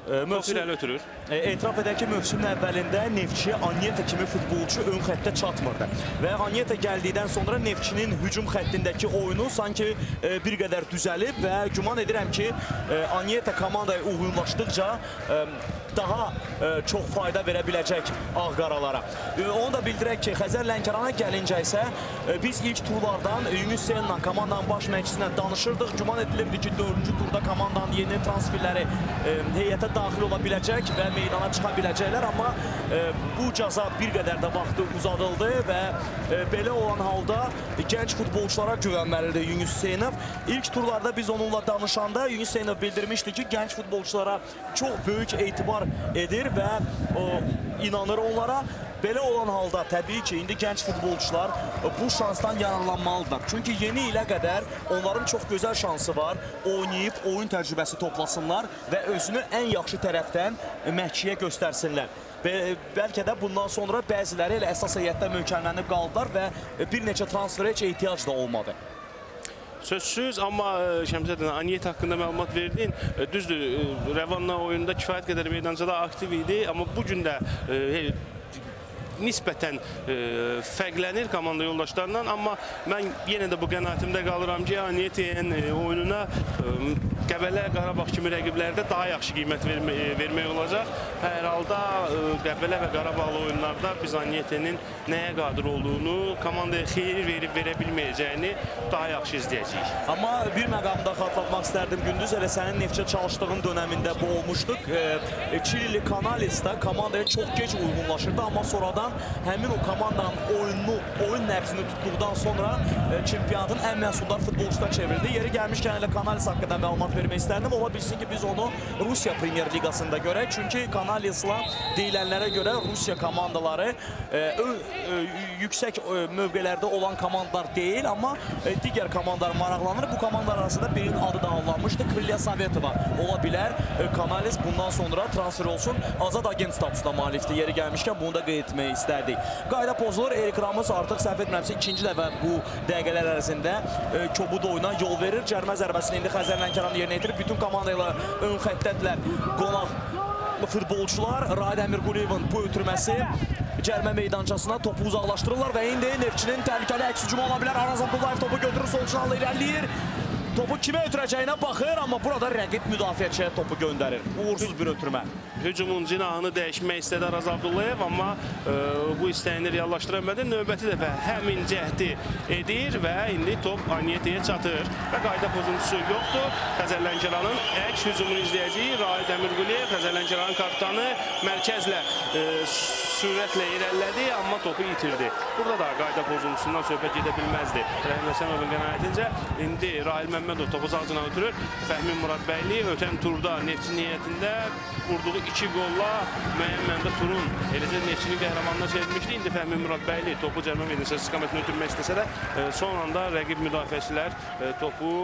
Mövsüm ötürür. Etiraf edək ki, mövsümün əvvəlində Neftçiyə Anyete kimi futbolçu ön xəttə çatmırdı. Və Anyete gəldikdən sonra Neftçinin hücum xəttindəki oyunu sanki bir qədər düzəlib və güman edirəm ki, Anyete komandaya uyğunlaşdıqca daha çox fayda verə biləcək ağqaralara. Onu da bildirək ki, Xəzər Lənkərana gəlincə isə biz ilk turlardan Yunus Senna komandanın baş məşqçisindən danışırdıq. Güman edilirdi ki, 4-cü turda komandanın yeni transferləri heyətə daxil ola biləcək və meydana çıxa biləcəklər, amma bu cəza bir qədər də vaxtı uzadıldı və belə olan halda gənc futbolçulara güvənməlidir Yunus Hüseynov. İlk turlarda biz onunla danışanda Yunus Hüseynov bildirmişdi ki, gənc futbolçulara çox böyük etibar edir və inanır onlara. Belə olan halda təbii ki, indi gənc futbolçular bu şansdan yararlanmalıdırlar. Çünki yeni ilə qədər onların çox gözəl şansı var. Oynayıb, oyun təcrübəsi toplasınlar və özünü ən yaxşı tərəfdən məşqçiyə göstərsinlər. Bəlkə də bundan sonra bəziləri elə əsas heyətdə möhkəmlənib qaldılar və bir neçə transferə heç ehtiyac da olmadı. Sözsüz, amma Şəmsəddin, Anyete haqqında məlumat verdin. Düzdür, Rəvanla oyunda kifayət qədər meydancada aktiv idi, amma bugün də nisbətən fərqlənir komanda yoldaşlarından, amma mən yenə də bu qənaətimdə qalıram ki, Aniyetin oyununa Qəbələ, Qarabağ kimi rəqiblərdə daha yaxşı qiymət vermək olacaq. Hər halda Qəbələ və Qarabağlı oyunlarda biz Aniyetin nəyə qadir olduğunu, komandaya xeyir verib verə bilməyəcəyini daha yaxşı izləyəcəyik. Amma bir məqamda xatırlatmaq istərdim, Gündüz, elə sənin Neftçə çalışdığın dönəmində bu olmuşduq. Çilili Canales da komandaya çox gec uyğunlaşırdı, amma sonradan həmin o komandanın oyun nəbzini tutduqdan sonra çempionatın ən məhsuldar futbolçusuna çevrildi. Yeri gəlmişkən elə Canales haqqında məlumat vermək istərdim. Ola bilsin ki, biz onu Rusiya Premier Liqasında görək. Çünki Canales'la deyilənlərə görə Rusiya komandaları yüksək mövqelərdə olan komandalar deyil, amma digər komandalar maraqlanır. Bu komandalar arasında birinin adı da anlanmışdı. Krılya Sovetova ola bilər. Canales bundan sonra transfer olsun. Azad agent statusuna malikdir. Yeri gəlmişkən bunu da qeyd etmək istərdik. Qayda pozulur. Erik Ramos artıq səhv etmirəmsə ikinci dəfə bu dəqiqələr ərzində Kobud oyuna yol verir. Cərmə zərbəsini indi Xəzər Lənkəran yerinə yetirib. Bütün komanda ilə ön xəttədilər qonaq futbolçular. Raid Əmirquliyevin bu ötürməsi cərmə meydançasına topu uzaqlaşdırırlar və indi Neftçinin təhlükəli əks hücumu ola bilər. Araz Abdullayev topu götürür, sol cinahla irəliləyir. Topu kimə ötürəcəyinə baxır, amma burada rəqib müdafiəçiyə topu göndərir. Uğursuz bir ötürmə. Hücumun cinahını dəyişmək istədi Araz Abdullayev, amma bu istəyini reallaşdıra bilmədi. Növbəti dəfə həmin cəhdi edir və indi top Aniyetiyə çatır və qayda pozuntusu yoxdur. Xəzər Lənkəranın əks hücumunu izləyəcəyik. Raid Əmirquliyev, Xəzər Lənkəranın kapitanı mərkəzlə sürətlə irəlilədi, amma topu itirdi. Burada da qayda pozuntusundan söhbət gedə bilməzdi. Rəhim Həsənovun qənaətincə indi Rahil Məmmədov topu sağcına ötürür. Fəhmi Muradbəyli ötən turda Neftçi niyyətində vurduğu 2 qolla müəyyən məndə turun eləcə Neftçinin qəhrəmanına çevrilmişdi. İndi Fəhmi Muradbəyli topu cərmə meydançası istikamətinə ötürmək istəsə də son anda rəqib müdafiəçilər topu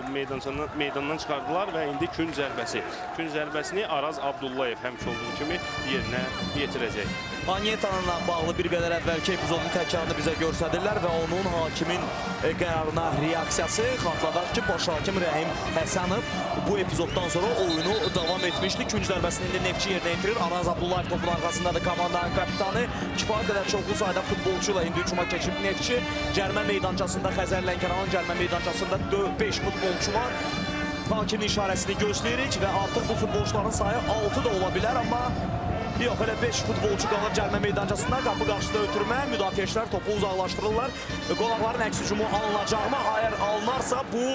meydandan çıxardılar və indi gün zərbəsi. Gün zərbəsini Araz Abdullayev həmçə olduğu kimi yerinə yetirəcək. Anyetanla bağlı bir qədər əvvəlki epizodun təkrarını bizə göstərirlər və onun hakimin qərarına reaksiyası. Xatırladaq ki, baş hakim Rəhim Həsənov bu epizoddan sonra oyunu davam etmişdi. Günc zərbəsini indi Neftçi yerinə yetirir. Araz Abdullayev topun arxasındadır komandanın kapitanı. Kifayət qədər çoxlu sayda futbolçu ilə indi hücuma keçib Neftçi. Cərmə meydançasında Xəzər Lənkəranın cərmə meydançasında 5 futbolçu var. Hakimin işarəsini gözləyirik və artıq bu futbolçuların sayı 6 da ola bilər, amma yox, elə 5 futbolçu qalır cərmə meydançasında. Qapı qarşısında ötürmə, müdafiəçilər topu uzaqlaşdırırlar. Qonaqların əks hücumu alınacaqmı? Əgər alınarsa bu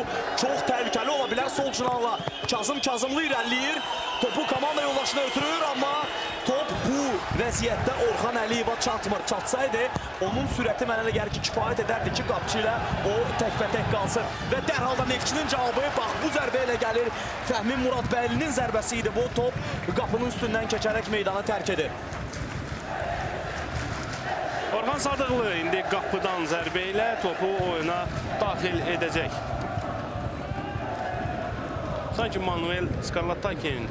çox təhlükəli ola bilər. Sol cinahla Kazımlı irəliləyir. Topu komanda yoldaşına ötürür, amma top bu vəziyyətdə Orxan Əliyeva çatmır. Çatsaydı, onun sürəti mənə gəlir ki, kifayət edərdi ki, qapçı ilə o təkbətək qalsın. Və dərhal da Neftçinin cavabı, bax, bu zərbə ilə gəlir. Fəhmi Muradbəylinin zərbəsi idi bu. Top qapının üstündən keçərək meydanı tərk edir. Orxan Sadıqlı indi qapıdan zərbə ilə topu oyuna daxil edəcək. Sanki Manuel Skarlatake'nin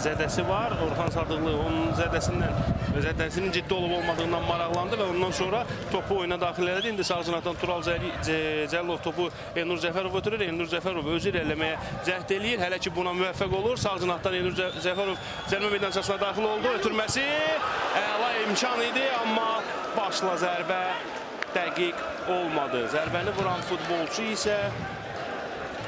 zədəsi var. Orxan Sadıqlı onun zədəsinin ciddi olub olmadığından maraqlandı və ondan sonra topu oyuna daxil elədi. İndi sağ cinahdan Tural Cəllov topu Elnur Cəfərov ötürür. Elnur Cəfərov özü irəliləməyə cəhd eləyir. Hələ ki buna müvəffəq olur. Sağ cinahdan Elnur Cəfərov cərmə meydançasına daxil oldu. Ötürməsi əla imkan idi, amma başla zərbə dəqiq olmadı. Zərbəni vuran futbolçu isə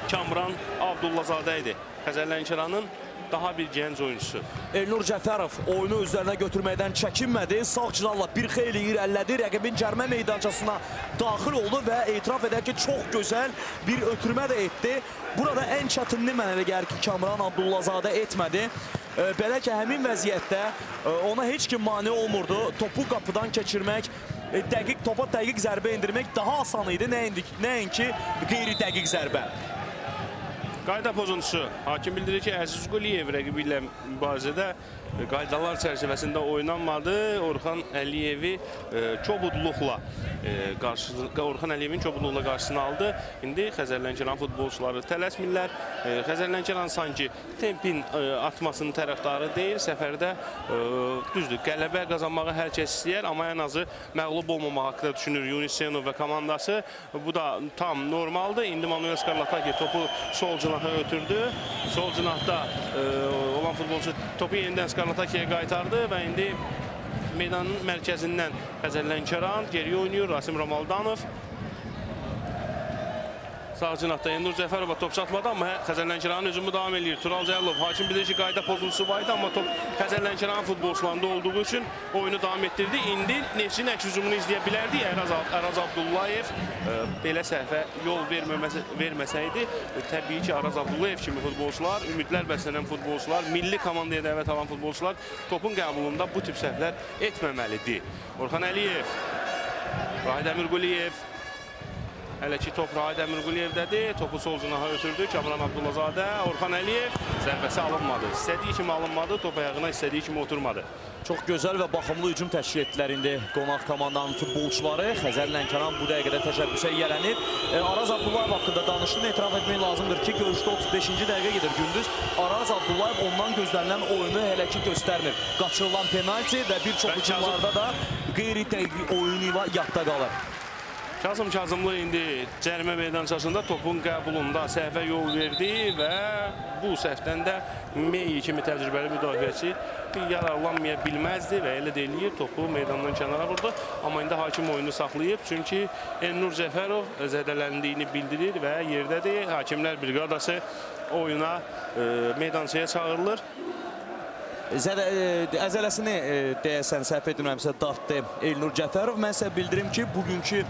Kamran Abdullazadə idi. Xəzər Lənkəranın daha bir gənc oyuncusu. Elnur Cəfərov oyunu özlərinə götürməkdən çəkinmədi. Sağ cinahla bir xeyli irəlilədi. Rəqibin cərmə meydançasına daxil oldu və etiraf edək ki, çox gözəl bir ötürmə də etdi. Burada ən çətinli mənə elə gəlir ki, Kamran Abdullazadə etmədi. Belə ki, həmin vəziyyətdə ona heç kim mane olmurdu. Topu qapıdan keçirmək, topa dəqiq zərbə indirmək daha asan idi. Nəinki qeyri-dəqiq zərbə. Qayda pozuntusu. Hakim bildirir ki, Əziz Quliyev rəqibi ilə mübarizədə qaydalar çərçivəsində oynanmadı. Orxan Əliyevin çobudluqla qarşısını aldı. İndi Xəzər Lənkəran futbolçuları tələsmirlər. Xəzər Lənkəran sanki tempin atmasının tərəfdarı deyil. Səfərdə düzdür, qələbə qazanmağı hər kəs istəyər, amma ən azı məğlub olmamaq haqqında düşünür Yunis Senov və komandası. Bu da tam normaldır. İndi Manuel Skarlataki topu sol cinaha ötürdü. Sol cinahda olan futbolçu topu yenidən Skarlataki'yə qaytardı və indi meydanın mərkəzindən Xəzər Lənkəran geriyə oynayır. Rasim Ramaldanov. Sağ cinahda Elnur Cəfərova top çatmadı, amma Xəzər Lənkəranın hücumu davam edir. Tural Cəlilov, hakim bilir ki, qayda pozuntusu var idi, amma top Xəzər Lənkəranın futbolçularında olduğu üçün oyunu davam etdirdi. İndi Neftçinin əks hücumunu izləyə bilərdik. Araz Abdullayev belə səhvə yol verməsəydi, təbii ki, Araz Abdullayev kimi futbolçular, ümidlər bəslənən futbolçular, milli komandaya dəvət alan futbolçular topun qəbulunda bu tip səhvlər etməməlidir. Orxan Əliyev, Rahid Əmirquliyev. Hələ ki, top Rahid Əmirquliyevdədir. Topu sol cinaha ötürdü. Kamran Abdullazadə, Orxan Əliyev zərbəsi alınmadı. İstədiyi kimi alınmadı, top ayağına istədiyi kimi oturmadı. Çox gözəl və baxımlı hücum təşkil etdilər indi qonaq komandanın futbolçuları. Xəzər Lənkəran bu dəqiqədə təşəbbüsə yiyələnib. Araz Abdullayev haqqında danışdığını etiraf etmək lazımdır ki, görüşdə 35-ci dəqiqə gedir gündüz. Araz Abdullayev ondan gözlənilən oyunu hələ ki göstərmir. Qaçırılan penalti və bir çox hücumlarda da qeyri-təbii oyunu ilə yadda qalır. Kazım Kazımlı indi cərimə meydançasında topun qəbulunda səhvə yol verdi və bu səhvdən də Meyi kimi təcrübəli müdafiəçi yararlanmaya bilməzdi və elə deyiləyir, topu meydandan kənara vurdu. Amma indi hakim oyunu saxlayıb, çünki Elnur Cəfərov zədələndiyini bildirir və yerdədir. Hakimlər briqadası oyuna meydançaya çağırılır. Əzələsini deyəsən səhv etmirəmsə dartdı Elnur Cəfərov. Mən sizə bildirim ki, bugünkü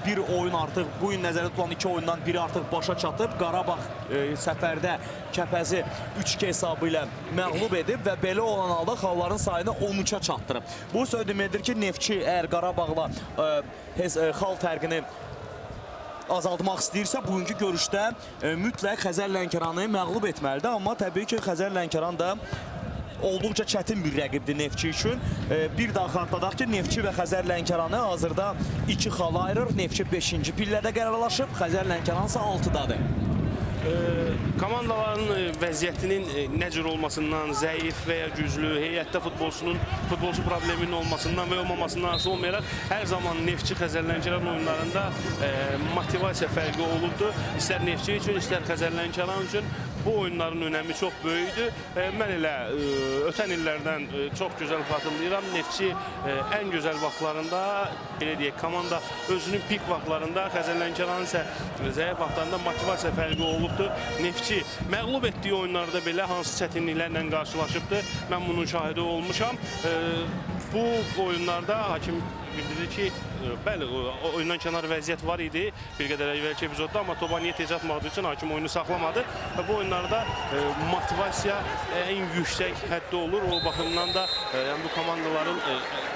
bir oyun artıq, bu gün nəzərdə tutulan 2 oyundan biri artıq başa çatıb. Qarabağ səfərdə Kəpəzi 3-2 hesabı ilə məğlub edib və belə olan halda xalların sayını 13-ə çatdırıb. Bu söz deməkdir ki, Neftçi əgər Qarabağla xal fərqini azaltmaq istəyirsə, bugünkü görüşdə mütləq Xəzər Lənkəranı məğlub etməlidir. Amma təbii ki, Xəzər Lənkəran da olduqca çətin bir rəqibdir Neftçi üçün. Bir daha xatırladaq ki, Neftçi və Xəzər Lənkəranı hazırda 2 xal ayırır. Neftçi 5-ci pillədə qərarlaşıb, Xəzər Lənkəran isə 6-dadır. Komandaların vəziyyətinin nə cür olmasından, zəif və ya güclü, heyətdə futbolçu probleminin olmasından və olmamasından asılı olmayaraq hər zaman Neftçi Xəzər Lənkəran oyunlarında motivasiya fərqi olubdur. İstər Neftçi üçün, istər Xəzər Lənkəran üçün bu oyunların önəmi çox böyükdür. Mən elə ötən illərdən çox gözəl xatırlayıram. Neftçi ən gözəl vaxtlarında, belə deyək, komanda özünün pik vaxtlarında, Xəzər Lənkəranın isə zəif vaxtlarında motivasiya fərqi olubdur. Neftçi məğlub etdiyi oyunlarda belə hansı çətinliklərlə qarşılaşıbdır. Mən bunun şahidi olmuşam. Bu oyunlarda hakim bildirir ki, bəli, oyundan kənar vəziyyət var idi bir qədər əvvəlki epizodda, amma topa niyyət tez atmadığı üçün hakim oyunu saxlamadı. Və bu oyunlarda motivasiya ən yüksək həddə olur. O baxımdan da bu komandaların,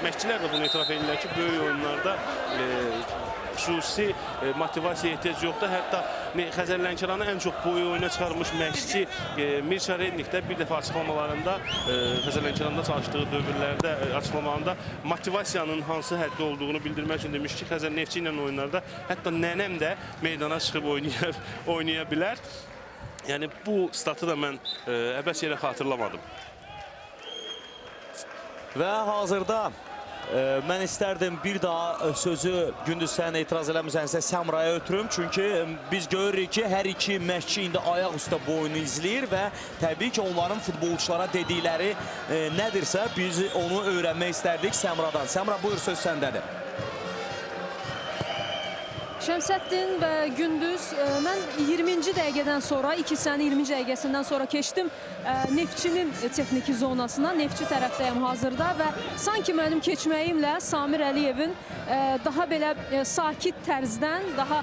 məşqçilər də bunu etiraf edirlər ki, böyük oyunlarda xüsusi motivasiyaya ehtiyac yoxdur. Hətta Xəzər Lənkəranı ən çox boyu oyuna çıxarmış məşqçi Mirça Rednik də bir dəfə açıqlamalarında, Xəzər Lənkəranda çalışdığı dövrlərdə açıqlamalarında motivasiyanın hansı həddə olduğunu bildirmək üçün demiş ki, Xəzər Neftçi ilə oyunlarda hətta nənəm də meydana çıxıb oynaya bilər. Yəni bu statı da mən əbəs yerə xatırlamadım. Və hazırda mən istərdim bir daha sözü Gündüz sən etiraz eləmirsənsə Səmraya ötürüm. Çünki biz görürük ki, hər iki məşqçi indi ayaq üstə bu oyunu izləyir və təbii ki, onların futbolçulara dedikləri nədirsə biz onu öyrənmək istərdik Səmradan. Səmra, buyur, söz səndədir. Şəmsəddin və Gündüz, mən 20-ci dəqiqədən sonra, 2 hissənin 20 dəqiqəsindən sonra keçdim Neftçinin texniki zonasına. Neftçi tərəfdəyəm hazırda və sanki mənim keçməyimlə Samir Əliyevin daha belə sakit tərzdən, daha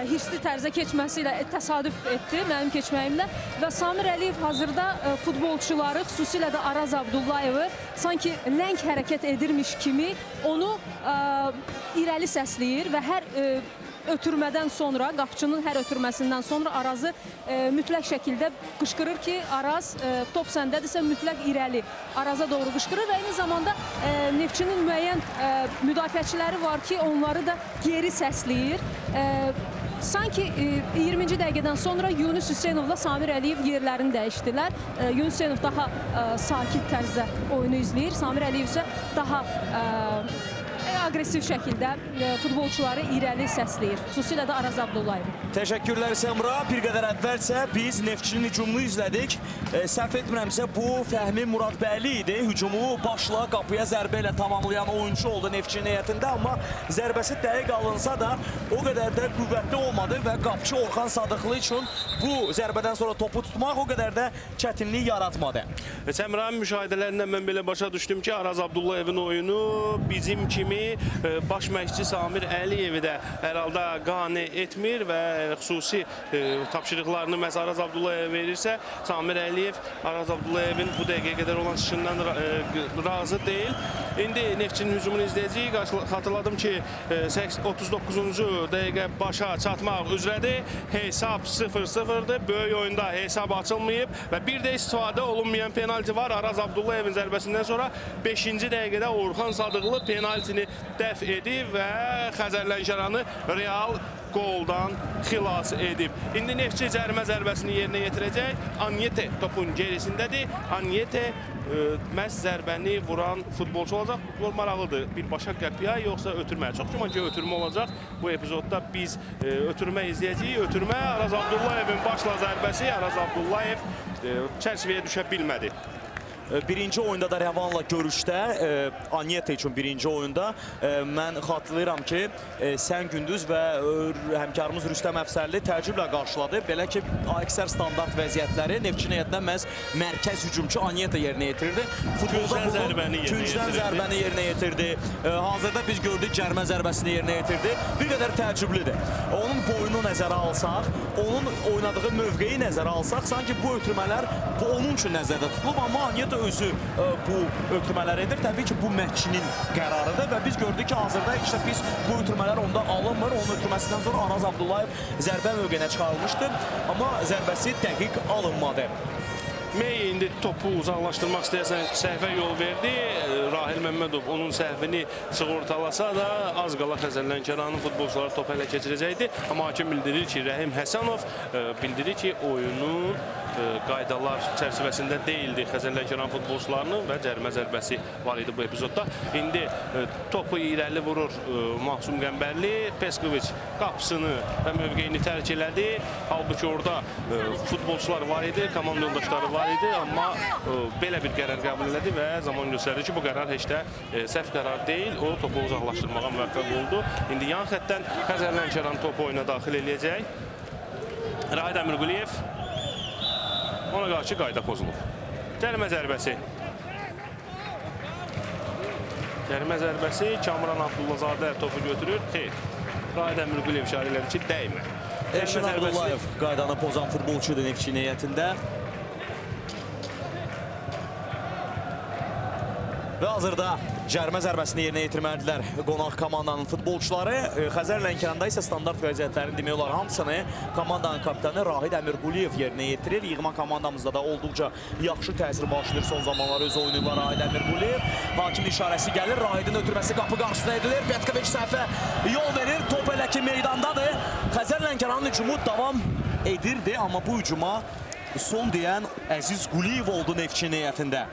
hirsli tərzə keçməsi ilə təsadüf etdi mənim keçməyimlə. Və Samir Əliyev hazırda futbolçuları, xüsusilə də Araz Abdullayevi sanki ləng hərəkət edirmiş kimi onu irəli səsləyir və hər ötürmədən sonra, qapıçının hər ötürməsindən sonra Arazı mütləq şəkildə qışqırır ki, Araz top səndədirsə mütləq irəli Araza doğru qışqırır və eyni zamanda Neftçinin müəyyən müdafiəçiləri var ki, onları da geri səsləyir. Sanki 20-ci dəqiqədən sonra Yunus Hüseynovla Samir Əliyev yerlərini dəyişdilər. Yunus Hüseynov daha sakit tərzdə oyunu izləyir. Samir Əliyev isə daha aqressiv şəkildə futbolçuları irəli səsləyir. Xüsusilə də Araz Abdullayev. Təşəkkürlər Səmra. Bir qədər əvvəlsə biz Neftçinin hücumunu izlədik. Səhv etmirəmsə bu Fəhmi Muradbəyli idi. Hücumu başla qapıya zərbə ilə tamamlayan oyuncu oldu Neftçinin heyətində, amma zərbəsi dəqiq alınsa da o qədər də qüvvətli olmadı və qapıcı Orxan Sadıqlı üçün bu zərbədən sonra topu tutmaq o qədər də çətinlik yaratmadı. Səmra'nın müşahidələrindən mən belə başa düşdüm ki, Araz Abdullayevin oyunu bizim kimi baş məşqçi Samir Əliyevi də hər halda qane etmir və xüsusi tapşırıqlarını məhz Araz Abdullayevə verirsə, Samir Əliyev Araz Abdullayevin bu dəqiqəyə qədər olan çıxışından razı deyil. İndi Neftçinin hücumunu izləyəcəyik. Xatırladım ki, 39-cu dəqiqə başa çatmaq üzrədir. Hesab 0-0'dır. Böyük oyunda hesab açılmayıb və bir də istifadə olunmayan penalti var. Araz Abdullayevin zərbəsindən sonra 5-ci dəqiqədə Orxan Sadıqlı penaltini dəf edib və Xəzər Lənkəranı real qoldan xilas edib. İndi Neftçi cərimə zərbəsini yerinə yetirəcək. Anyete topun gerisindədir. Anyete məhz zərbəni vuran futbolçu olacaq. Futbol maraqlıdır. Birbaşa qəpiyə yoxsa ötürməyə? Çox güman ki, ötürmə olacaq. Bu epizodda biz ötürmə izləyəcəyik. Ötürmə Araz Abdullayevin başla zərbəsi. Araz Abdullayev çərçivəyə düşə bilmədi. Birinci oyunda da Rəvanla görüşdə, Anyete üçün birinci oyunda mən xatırlayıram ki, Sən Gündüz və həmkarımız Rüstəm Əfsərli təəccüblə qarşıladı. Belə ki, əksər standart vəziyyətləri Neftçinin heyətindən məhz mərkəz hücumçu Anyete yerinə yetirirdi. Futbolda küncdən zərbəni yerinə yetirdi. Hazırda biz gördük cərimə zərbəsini yerinə yetirdi. Bir qədər təəccüblüdür. Onun boyunu nəzərə alsaq, onun oynadığı mövqeyi nəzərə alsaq, sanki bu ötürmələr onun üçün nəzərdə tutulub, amma Anyete özü bu ötürmələr edir. Təbii ki, bu məşqçinin qərarıdır və biz gördük ki, hazırda heç də pis bu ötürmələr onda alınmır. Onun ötürməsindən sonra Araz Abdullayev zərbə mövqeyinə çıxarılmışdı, amma zərbəsi dəqiq alınmadı. Mey indi topu uzaqlaşdırmaq istəyəsən səhvə yol verdi. Rahil Məmmədov onun səhvini sığortalasa da az qala Xəzər Lənkəranın futbolçuları topu ələ keçirəcəkdi. Amma hakim bildirir ki, Rəhim Həsənov bildirir ki, oyunun qaydalar çərçivəsində deyildi Xəzər Lənkəran futbolçularının və cərimə zərbəsi var idi bu epizodda. İndi topu irəli vurur Mahsum Qəmbərli. Peskoviç qapısını və mövqeyini tərk elədi. Halbuki orada futbolçular var idi, komanda yoldaşları var idi, amma belə bir qərar qəbul elədi və zaman göstərir ki, bu qərar heç də səhv qərar deyil. O topu uzaqlaşdırmağa müvəffəq oldu. İndi yan xəttdən Xəzər Lənkəran topu oyuna daxil eləyəcək. Rahid Əmirquliyev. Ona qarşı qayda pozulub. Cərimə zərbəsi. Cərimə zərbəsi. Kamran Abdullazadə topu götürür. Xeyr. Rahid Əmirquliyev işarə elədi ki, dəymə. Eşin Abdullayev qaydanı pozan futbolçudur Neftçinin heyətində. Və hazırda cərimə zərbəsini yerinə yetirməlidirlər qonaq komandanın futbolçuları. Xəzər Lənkəranda isə standart vəziyyətlərin demək olar hamısını komandanın kapitanı Rahid Əmirquliyev yerinə yetirir. Yığma komandamızda da olduqca yaxşı təsir bağışlayır son zamanlar öz oyunuyla Rahid Əmirquliyev. Hakim işarəsi gəlir. Rahidin ötürməsi qapı qarşısında edilir. Petkoviç səhvə yol verir. Top elə ki meydandadır. Xəzər Lənkəranın hücumu davam edirdi, amma bu hücuma son deyən Əziz Quliyev oldu Neftçinin heyətində.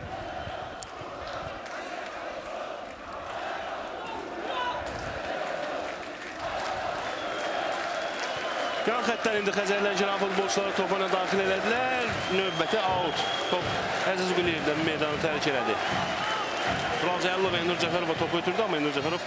Yan xəttdən indi Xəzər Lənkəran futbolçuları topuna daxil elədilər. Növbəti out. Top Əziz Quliyevdən meydanı tərk elədi. Tural Cəlilov və Enur Cəfərova topu ötürdü, amma Enur Cəfərov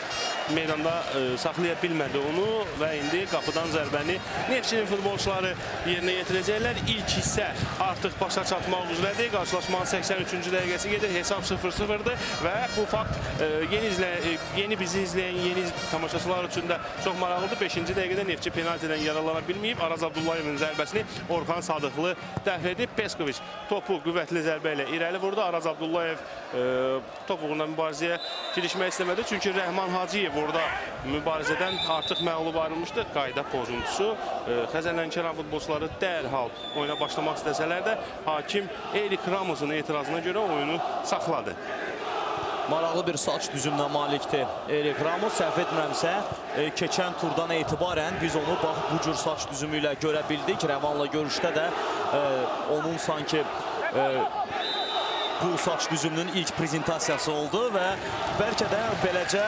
meydanda saxlaya bilmədi onu və indi qapıdan zərbəni Neftçinin futbolçuları yerinə yetirəcəklər. İlk hissə artıq başa çatmaq üzrədir. Qarşılaşmanın 83-cü dəqiqəsi gedir. Hesab 0-0'dır və bu fakt yeni bizi izləyən yeni tamaşaçılar üçün də çox maraqlıdır. 5-ci dəqiqədə Neftçi penaltidən yaralana bilməyib. Araz Abdullayevin zərbəsini Orxan Sadıqlı dəf edib. Peskoviç topu qüvvətli zərbə ilə irəli vurdu. Araz Abdullayev top uğruna mübarizəyə girişmək istəmədi. Çünki Rəhman Hacıyev orada mübarizədən artıq məğlub ayrılmışdı. Qayda pozuntusu. Xəzər Lənkəran futbolçuları dərhal oyuna başlamaq istəsələr də hakim Erik Ramos'un etirazına görə oyunu saxladı. Maraqlı bir saç düzümünə malikdir Erik Ramos. Səhv etmirəmsə, keçən turdan etibarən biz onu bax bu cür saç düzümü ilə görə bildik. Rəvanla görüşdə də onun sanki bu saç düzümünün ilk prezentasiyası oldu və bəlkə də beləcə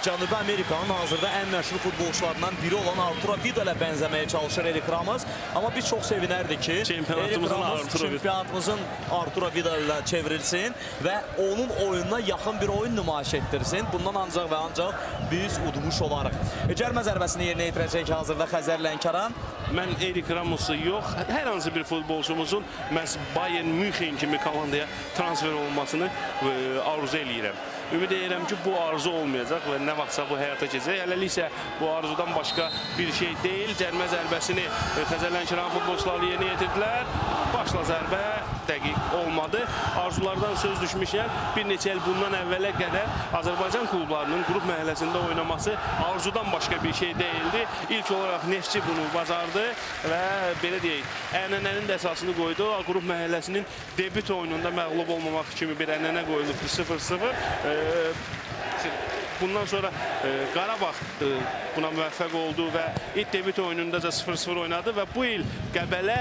Cənubi Amerikanın hazırda ən məşhur futbolçularından biri olan Arturo Vidal'a bənzəməyə çalışır Erik Ramos. Amma biz çox sevinərdik ki, çempionatımızın Arturo Vidal ilə çevrilsin və onun oyununa yaxın bir oyun nümayiş etdirsin. Bundan ancaq və ancaq biz udmuş olarıq. Cərmə zərbəsini yerinə yetirəcək hazırda Xəzər Lənkəran. Mən Erik Ramos'u yox, hər hansı bir futbolçumuzun məhz Bayern München kimi komandaya transfer olmasını arzu eləyirəm. Ümid edirəm ki, bu arzu olmayacaq və nə vaxtsa bu həyata keçəcək. Hələlik isə bu arzudan başqa bir şey deyil. Cərmə zərbəsini Xəzər Lənkəran futbolçuları yerinə yetirdilər. Başla zərbə dəqiq olmadı. Arzulardan söz düşmüşkən bir neçə il bundan əvvələ qədər Azərbaycan klublarının qrup mərhələsində oynaması arzudan başqa bir şey deyildi. İlk olaraq Neftçi bunu bacardı və belə deyək, ənənənin də əsasını qoydu. Qrup mərhələsinin debüt oyununda məğlub olmamaq kimi bir ənənə qoyulubdu 0-0. Bundan sonra Qarabağ buna müvəffəq oldu və ilk debüt oyununda da 0-0 oynadı və bu il Qəbələ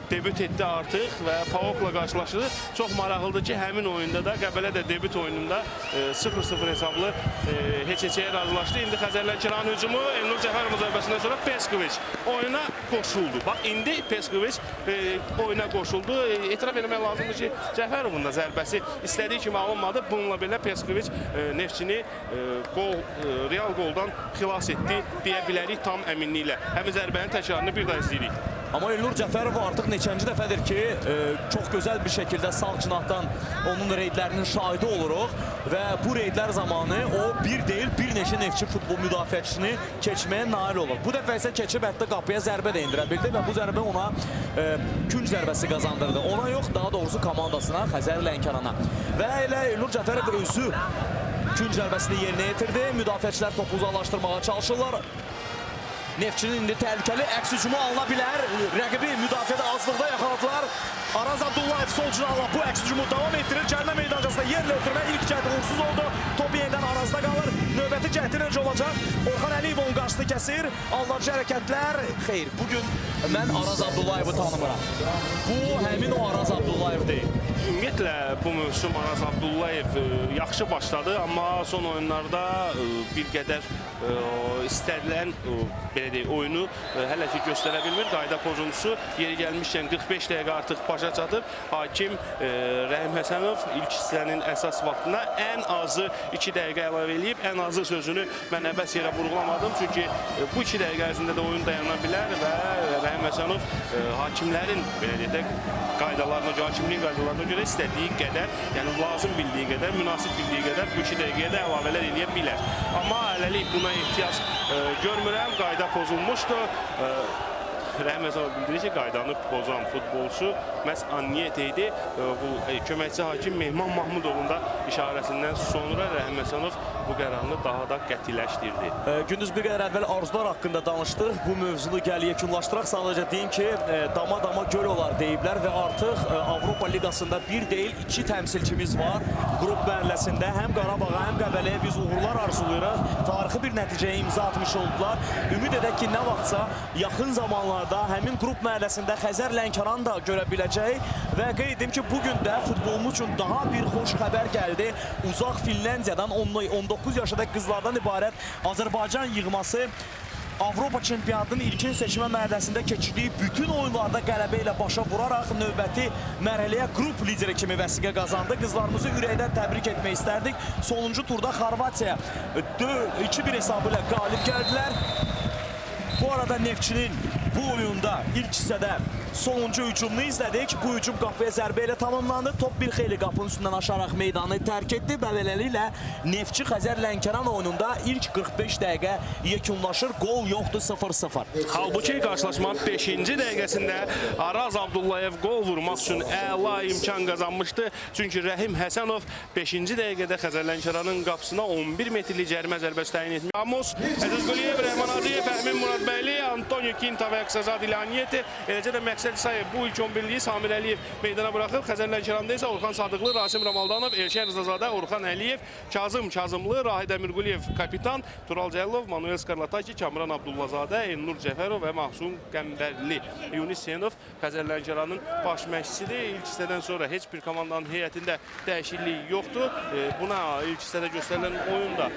debüt etdi artıq və PAOK-la qarşılaşdı. Çox maraqlıdır ki, həmin oyunda da Qəbələ də debüt oyununda 0-0 hesablı heç-heçəyə razılaşdı. İndi Xəzər Lənkəran hücumu Elnur Cəfərovun zərbəsindən sonra Peskoviç oyuna qoşuldu. Bax, indi Peskoviç oyuna qoşuldu. Etiraf etmək lazımdır ki, Cəfərovun da zərbəsi istədiyi kimi alınmadı. Bununla belə Peskoviç Neftçini real qoldan xilas etdi deyə bilərik tam əminliklə. Həmin zərbənin təkrarını bir daha izləyirik. Amma Elnur Cəfərov artıq neçənci dəfədir ki, çox gözəl bir şəkildə sağ cinahdan onun reydlərinin şahidi oluruq və bu reydlər zamanı o bir deyil, bir neçə Neftçi futbol müdafiəçisini keçməyə nail olur. Bu dəfə isə keçib hətta qapıya zərbə də indirə bildi və bu zərbə ona künc zərbəsi qazandırdı. Ona yox, daha doğrusu komandasına, Xəzər Lənkərana. Və elə Elnur Cəfərov özü künc zərbəsini yerinə yetirdi. Müdafiəçilər topu uzaqlaşdırmağa çalışırlar. Neftçinin indi təhlükəli əks hücumu alına bilər. Rəqibi müdafiədə azlıqda yaxaladılar. Araz Abdullayev sol cinahla bu əks hücumu davam etdirir. Cərimə meydancasında yerlə ötürmə ilk cəhdi uğursuz oldu. Top yenidən Arazda qalır. Növbəti cəhdi necə olacaq? Orxan Əliyevin qarşısını kəsir. Aldıcı hərəkətlər. Xeyr, bugün mən Araz Abdullayevi tanımıram. Bu həmin o Araz Abdullayev deyil. Ümumiyyətlə, bu mövsüm Araz Abdullayev yaxşı başladı, amma son oyunlarda bir qədər istədilən belə deyək, oyunu hələ ki göstərə bilmir. Qayda pozuntusu yeri gəlmişkən 45 dəqiqə artıq başa çatıb. Hakim Rəhim Həsənov ilk hissənin əsas vaxtına ən azı 2 dəqiqə əlavə eləyib. Ən azı sözünü mən əbəs yerə vurğulamadım. Çünki bu 2 dəqiqə ərzində də oyun dayana bilər və Rəhim Həsənov hakimlərin belə deyək, qaydalarına görə, hakimliyin qaydalarına görə istədiyi qədər, yəni lazım bildiyi qədər, münasib bildiyi qədər bu 2 dəqiqəyə də əlavələr eləyə bilər. Amma hələlik buna ehtiyac görmürəm, qayda pozulmuşdur. Rəhim Həsənov bildirir ki, qaydanı pozan futbolçu məhz Anyet idi. Bu köməkçi hakim Mehman Mahmudovun da işarəsindən sonra Rəhim Həsənov bu qərarını daha da qətiləşdirdi. Gündüz bir qədər əvvəl arzular haqqında danışdıq. Bu mövzunu gəl yekunlaşdıraq. Sadəcə deyim ki, dama-dama göl olar deyiblər və artıq Avropa Liqasında bir deyil, 2 təmsilçimiz var. Qrup mərhələsində həm Qarabağa, həm Qəbələyə biz uğurlar arzulayırıq. Tarixi bir nəticəyə imza atmış oldular. Ümid edək ki, nə vaxtsa yaxın zamanlarda həmin qrup mərhələsində Xəzər Lənkəran da görə biləcək və qeyd edim ki, bugün də futbolumuz üçün daha bir xoş xəbər gəldi. Uzaq Finlandiyadan 19 yaşında qızlardan ibarət Azərbaycan yığması Avropa çempionatının ilkin seçmə mərhələsində keçirdiyi bütün oyunlarda qələbə ilə başa vuraraq növbəti mərhələyə qrup lideri kimi vəsiqə qazandı. Qızlarımızı ürəkdən təbrik etmək istərdik. Sonuncu turda Xorvatiya 2-1 hesabı ilə qalib gəldilər. Bu arada Neftçinin bu oyunda ilk hissədə sonuncu hücumunu izlədik. Bu hücum qapıya zərbə ilə tamamlandı. Top bir xeyli qapının üstündən aşaraq meydanı tərk etdi və beləliklə Neftçi Xəzər Lənkəran oyununda ilk 45 dəqiqə yekunlaşır. Gol yoxdur, 0-0. Halbuki qarşılaşmanın 5-ci dəqiqəsində Araz Abdullayev gol vurmaq üçün əla imkan qazanmışdı. Çünki Rəhim Həsənov 5-ci dəqiqədə Xəzər Lənkəranın qapısına 11 metrlik cərimə zərbəsi təyin etmiş. Ramos, Əziz Quliyev, Rəhman Hacıyev, Fəhmin Murad Qəmbərli, Antonio Quinta və Qısazad ilə Anyeti. Eləcə də Məqsəd İsayev bu ilk 11-liyi Samir Əliyev meydana buraxıb. Xəzər Lənkəranda isə Orxan Sadıqlı, Rasim Ramaldanov, Elşən Rızazadə, Orxan Əliyev, Kazım Kazımlı, Rahid Əmirquliyev kapitan, Tural Cəlilov, Manuel Skarlataki, Kamran Abdullazadə, Elnur Cəfərov və Mahsun Qəmbərli. Yunis Senov Xəzər Lənkəranın baş məşqçisidir. İlk hissədən sonra heç bir komandanın heyətində dəyişiklik yoxdur. Buna ilk hissədə göstərilən oyunda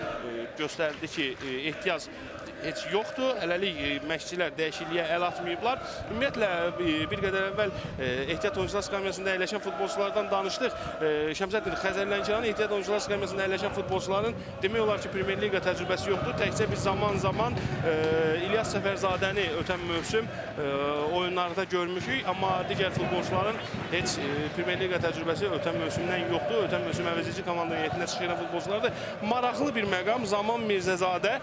göstərdi ki, ehtiyac heç yoxdur. Hələlik məşqçilər dəyişikliyə əl atmayıblar. Ümumiyyətlə, bir qədər əvvəl ehtiyat oyuncular skamyasında əyləşən futbolçulardan danışdıq. Şəmsəddin, Xəzər Lənkəranın ehtiyat oyuncular skamyasında əyləşən futbolçuların demək olar ki, Premyer Liqa təcrübəsi yoxdur. Təkcə biz zaman-zaman İlyas Səfərzadəni ötən mövsüm oyunlarda görmüşük. Amma digər futbolçuların heç Premyer Liqa təcrübəsi ötən mövsümdən yoxdur. Ötən mövsüm əvəzici komandanın heyətində çıxan futbolçulardır. Maraqlı bir məqam Zaman Mirzəzadə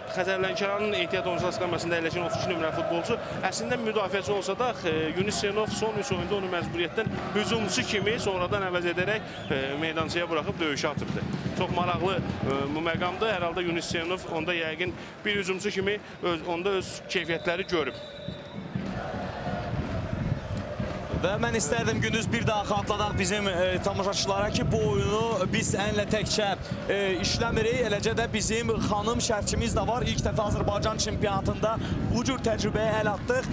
Xəzər Lənkəranın ehtiyat oyuncular skamyasında əyləşən 32 nömrəli futbolçu əslində müdafiəçi olsa da Yunis Senov son 3 oyunda onu məcburiyyətdən hücumçu kimi sonradan əvəz edərək meydançaya buraxıb döyüşə atıbdı. Çox maraqlı bu məqamdır. Hər halda Yunis Senov onda yəqin bir hücumçu kimi onda öz keyfiyyətləri görüb. Və mən istərdim gündüz bir daha xatladaq bizim tamaşaçılara ki, bu oyunu biz ənlə təkcə işləmirik. Eləcə də bizim xanım şərhçimiz də var. İlk dəfə Azərbaycan çempionatında bu cür təcrübəyə əl atdıq.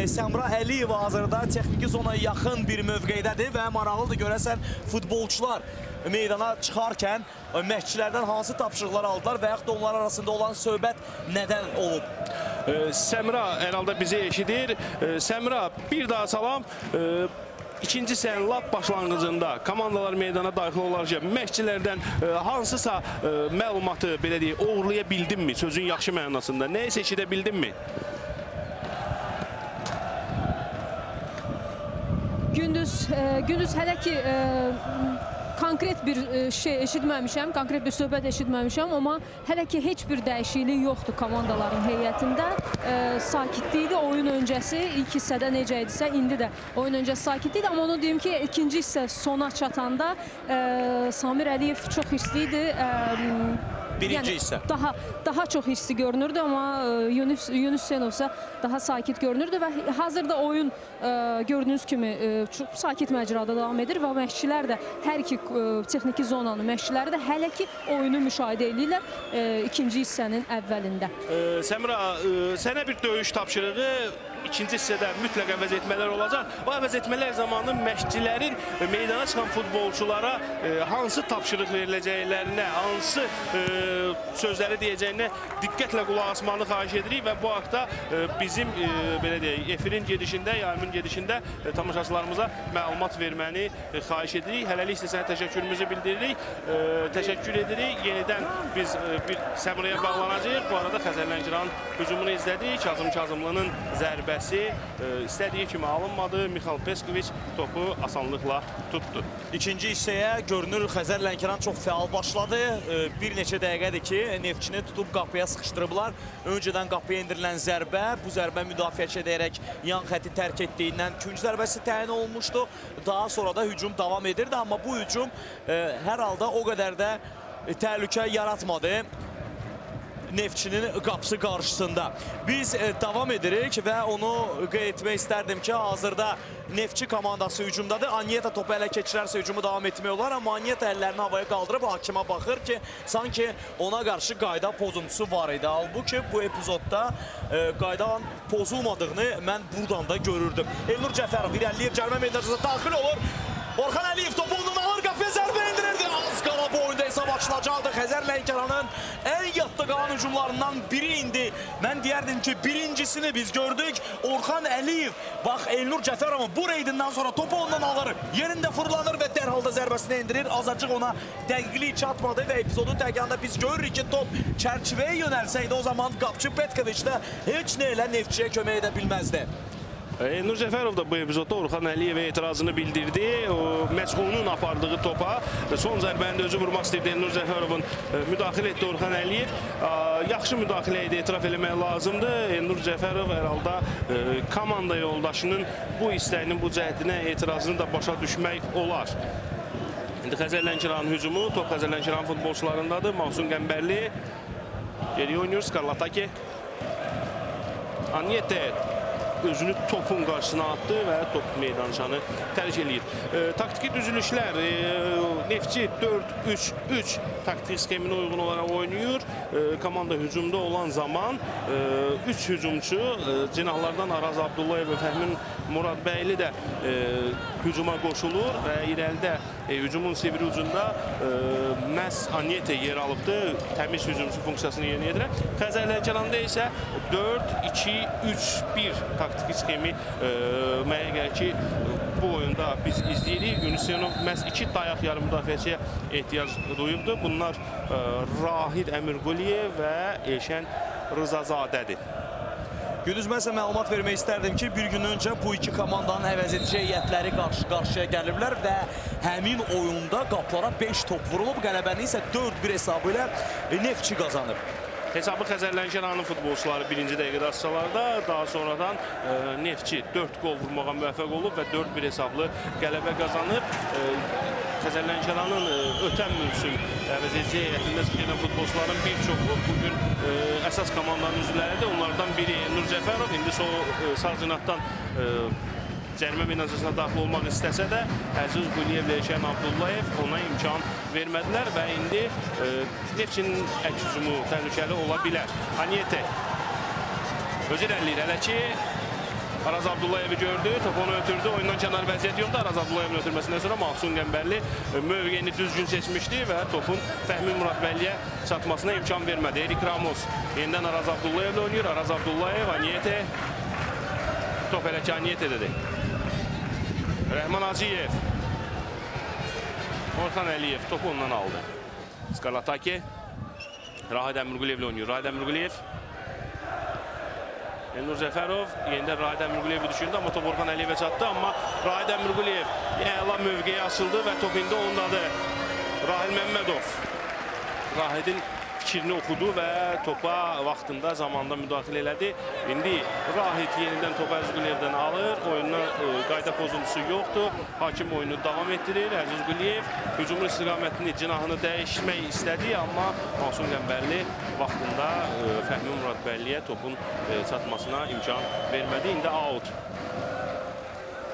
Səmra Əliyeva hazırda texniki zonaya yaxın bir mövqeydədir və maraqlıdır görəsən futbolçular meydana çıxarkən məşqçilərdən hansı tapşırıqlar aldılar və yaxud da onlar arasında olan söhbət nədən olub? Səmra hər halda bizi eşidir. Səmra, bir daha salam. İkinci hissənin lap başlanğıcında komandalar meydana daxil olarkən məşqçilərdən hansısa məlumatı belə deyək, uğurlaya bildinmi sözün yaxşı mənasında? Nəyisə eşidə bildinmi? Gündüz hələ ki konkret bir şey eşitməmişəm, konkret bir söhbət eşitməmişəm, amma hələ ki heç bir dəyişiklik yoxdur komandaların heyətində. Sakitlikdir oyun öncəsi, ilk hissədə necə idisə, indi də oyun öncəsi sakitlikdir, amma onu deyim ki, ikinci hissə sona çatanda Samir Əliyev çox hirsliydi. Birinci hissə. Daha çox hissi görünürdü, amma Yunis Senovsa daha sakit görünürdü və hazırda oyun gördüyünüz kimi çox sakit məcrada davam edir və məşqçilər də hər iki texniki zonanın məşqçiləri də hələ ki oyunu müşahidə edirlər ikinci hissənin əvvəlində. Səmra, sənə bir döyüş tapşırığı ikinci hissədə mütləq əvəz etmələr olacaq. Bu əvəz etmələr zamanı məşqçilərin meydana çıxan futbolçulara hansı tapşırıq veriləcəklərinə, hansı sözləri deyəcəyinə diqqətlə qulaq asmanı xahiş edirik və bu haqda bizim belə deyək, efirin gedişində, yayımın gedişində tamaşaçılarımıza məlumat verməni xahiş edirik. Hələlik isə sənə təşəkkürümüzü bildiririk. Təşəkkür edirik. Yenidən biz bir Səmraya bağlanacağıq. Bu arada Xəzər Lənkəranın hücumunu izlədik. Kazım Kazımlının zərbəsi istədiyi kimi alınmadı. Mixail Peskoviç topu asanlıqla tutdu. İkinci hissəyə görünür Xəzər Lənkəran çox fəal başladı. Bir neçə dəqiqədir ki, Neftçini tutub qapıya sıxışdırıblar. Öncədən qapıya endirilən zərbə, bu zərbə müdafiəçi edərək yan xətti tərk etdiyindən künc zərbəsi təyin olunmuşdu. Daha sonra da hücum davam edirdi, amma bu hücum hər halda o qədər də təhlükə yaratmadı Neftçinin qapısı qarşısında. Biz davam edirik və onu qeyd etmək istərdim ki, hazırda Neftçi komandası hücumdadır. Anyeta topu ələ keçirərsə hücumu davam etmək olar, amma Anyeta əllərini havaya qaldırıb hakimə baxır ki, sanki ona qarşı qayda pozuntusu var idi. Halbuki bu epizodda qaydanın pozulmadığını mən buradan da görürdüm. Elnur Cəfərov irəliləyir, cərimə meydançasına daxil olur. Orxan Əliyev topu ondan alır, qapıya zərbə endirirdi. Az qala bu oyunda hesab açılacaqdı. Xəzər Lənkəranın ən yadda qalan hücumlarından biri indi. Mən deyərdim ki, birincisini biz gördük. Orxan Əliyev, bax Elnur Cəfərovun bu reydindən sonra topu ondan alır. Yerində fırlanır və dərhalda zərbəsini endirir. Azacıq ona dəqiqlik çatmadı və epizodun təqyanında biz görürük ki, top çərçivəyə yönəlsəydi o zaman qapçı Petkoviç də heç nə ilə Neftçiyə kömək edə bilməzdi. Elnur Cəfərov da bu epizodda Orxan Əliyevə etirazını bildirdi. Məhz onun apardığı topa son zərbəni də özü vurmaq istəyirdi. Elnur Cəfərovun müdaxilə etdi Orxan Əliyev. Yaxşı müdaxilə idi, etiraf eləmək lazımdır. Elnur Cəfərov hər halda komanda yoldaşının bu istəyinin, bu cəhdinə etirazını da başa düşmək olar. İndi Xəzər Lənkəranın hücumu, top Xəzər Lənkəranın futbolçularındadır. Mahsun Qəmbərli geriyə oynayır, Skarlataki. Anyete özünü topun qarşısına atdı və top meydançanı tərk eləyir. Taktiki düzülüşlər Neftçi 4-3-3 taktik skeminə uyğun olaraq oynayır. Komanda hücumda olan zaman 3 hücumçu cinahlardan Araz Abdullayev və Fəhmin Muradbəyli də hücuma qoşulur və irəlidə hücumun sivri ucunda məhz Anyete yer alıbdır. Təmiz hücumçu funksiyasını yerinə yetirər. Xəzər Lənkəranda isə 4-2-3-1 taktiki skemi mənə gəlir ki, bu oyunda biz izləyirik. Yunusyanov məhz 2 dayaq yarım müdafiəçiyə ehtiyac duyubdur. Bunlar Rahid Əmirquliyev və Elşən Rızazadədir. Gündüz, mən sizə məlumat vermək istərdim ki, bir gün öncə bu iki komandanın əvəz edici heyətləri qarşı-qarşıya gəliblər və həmin oyunda qaplara 5 top vurulub, qələbəni isə 4-1 hesabı ilə Neftçi qazanıb. Hesabı Xəzər Lənkəranın futbolçuları birinci dəqiqədə açsalar da, daha sonradan Neftçi 4 qol vurmağa müvəffəq olub və 4-1 hesablı qələbə qazanıb. Xəzər Lənkəranın ötən mövsüm əvəz edici heyətində çıxan futbolçuların bir çoxu bugün əsas komandanın üzvləridir. Onlardan biri Nur Cəfərov, indi sağ cinahdan cərimə meydançasına daxil olmaq istəsə də Əziz Quliyev və Elşən Abdullayev ona imkan vermədilər və indi Neftçinin əks hücumu təhlükəli ola bilər. Anyete özü irəliləyir hələ ki, Araz Abdullayevi gördü, topu onu ötürdü, oyundan kənar vəziyyət yoxdur. Araz Abdullayevin ötürməsindən sonra Mahsun Qəmbərli mövqeyini düzgün seçmişdi və topun Fəhmi Muradbəlliyə çatmasına imkan vermədi. Erik Ramos yenidən Araz Abdullayevlə oynayır. Araz Abdullayev, Anyete, top hələ ki Anyete'dədir. Rəhman Hacıyev, Orxan Əliyev topu ondan aldı. Skalataki, Rahid Əmirquliyevlə oynayır. Rahid Əmirquliyev, Nur Cəfərov yenidən Rahid Əmirquliyevi düşündü, amma top Orxan Əliyevə çatdı. Amma Rahid Əmirquliyev əla mövqeyə açıldı və top indi ondadır. Rahil Məmmədov Rahidin fikrini oxudu və topa vaxtında, zamanda müdaxilə elədi. İndi Rahid yenidən topu Əziz Quliyevdən alır. Oyununa qayda pozuntusu yoxdur. Hakim oyunu davam etdirir. Əziz Quliyev hücumun istiqamətini, cinahını dəyişmək istədi, amma Mahsun Qəmbərli vaxtında Fəhmi Muradbəlliyə topun çatmasına imkan vermədi. İndi out.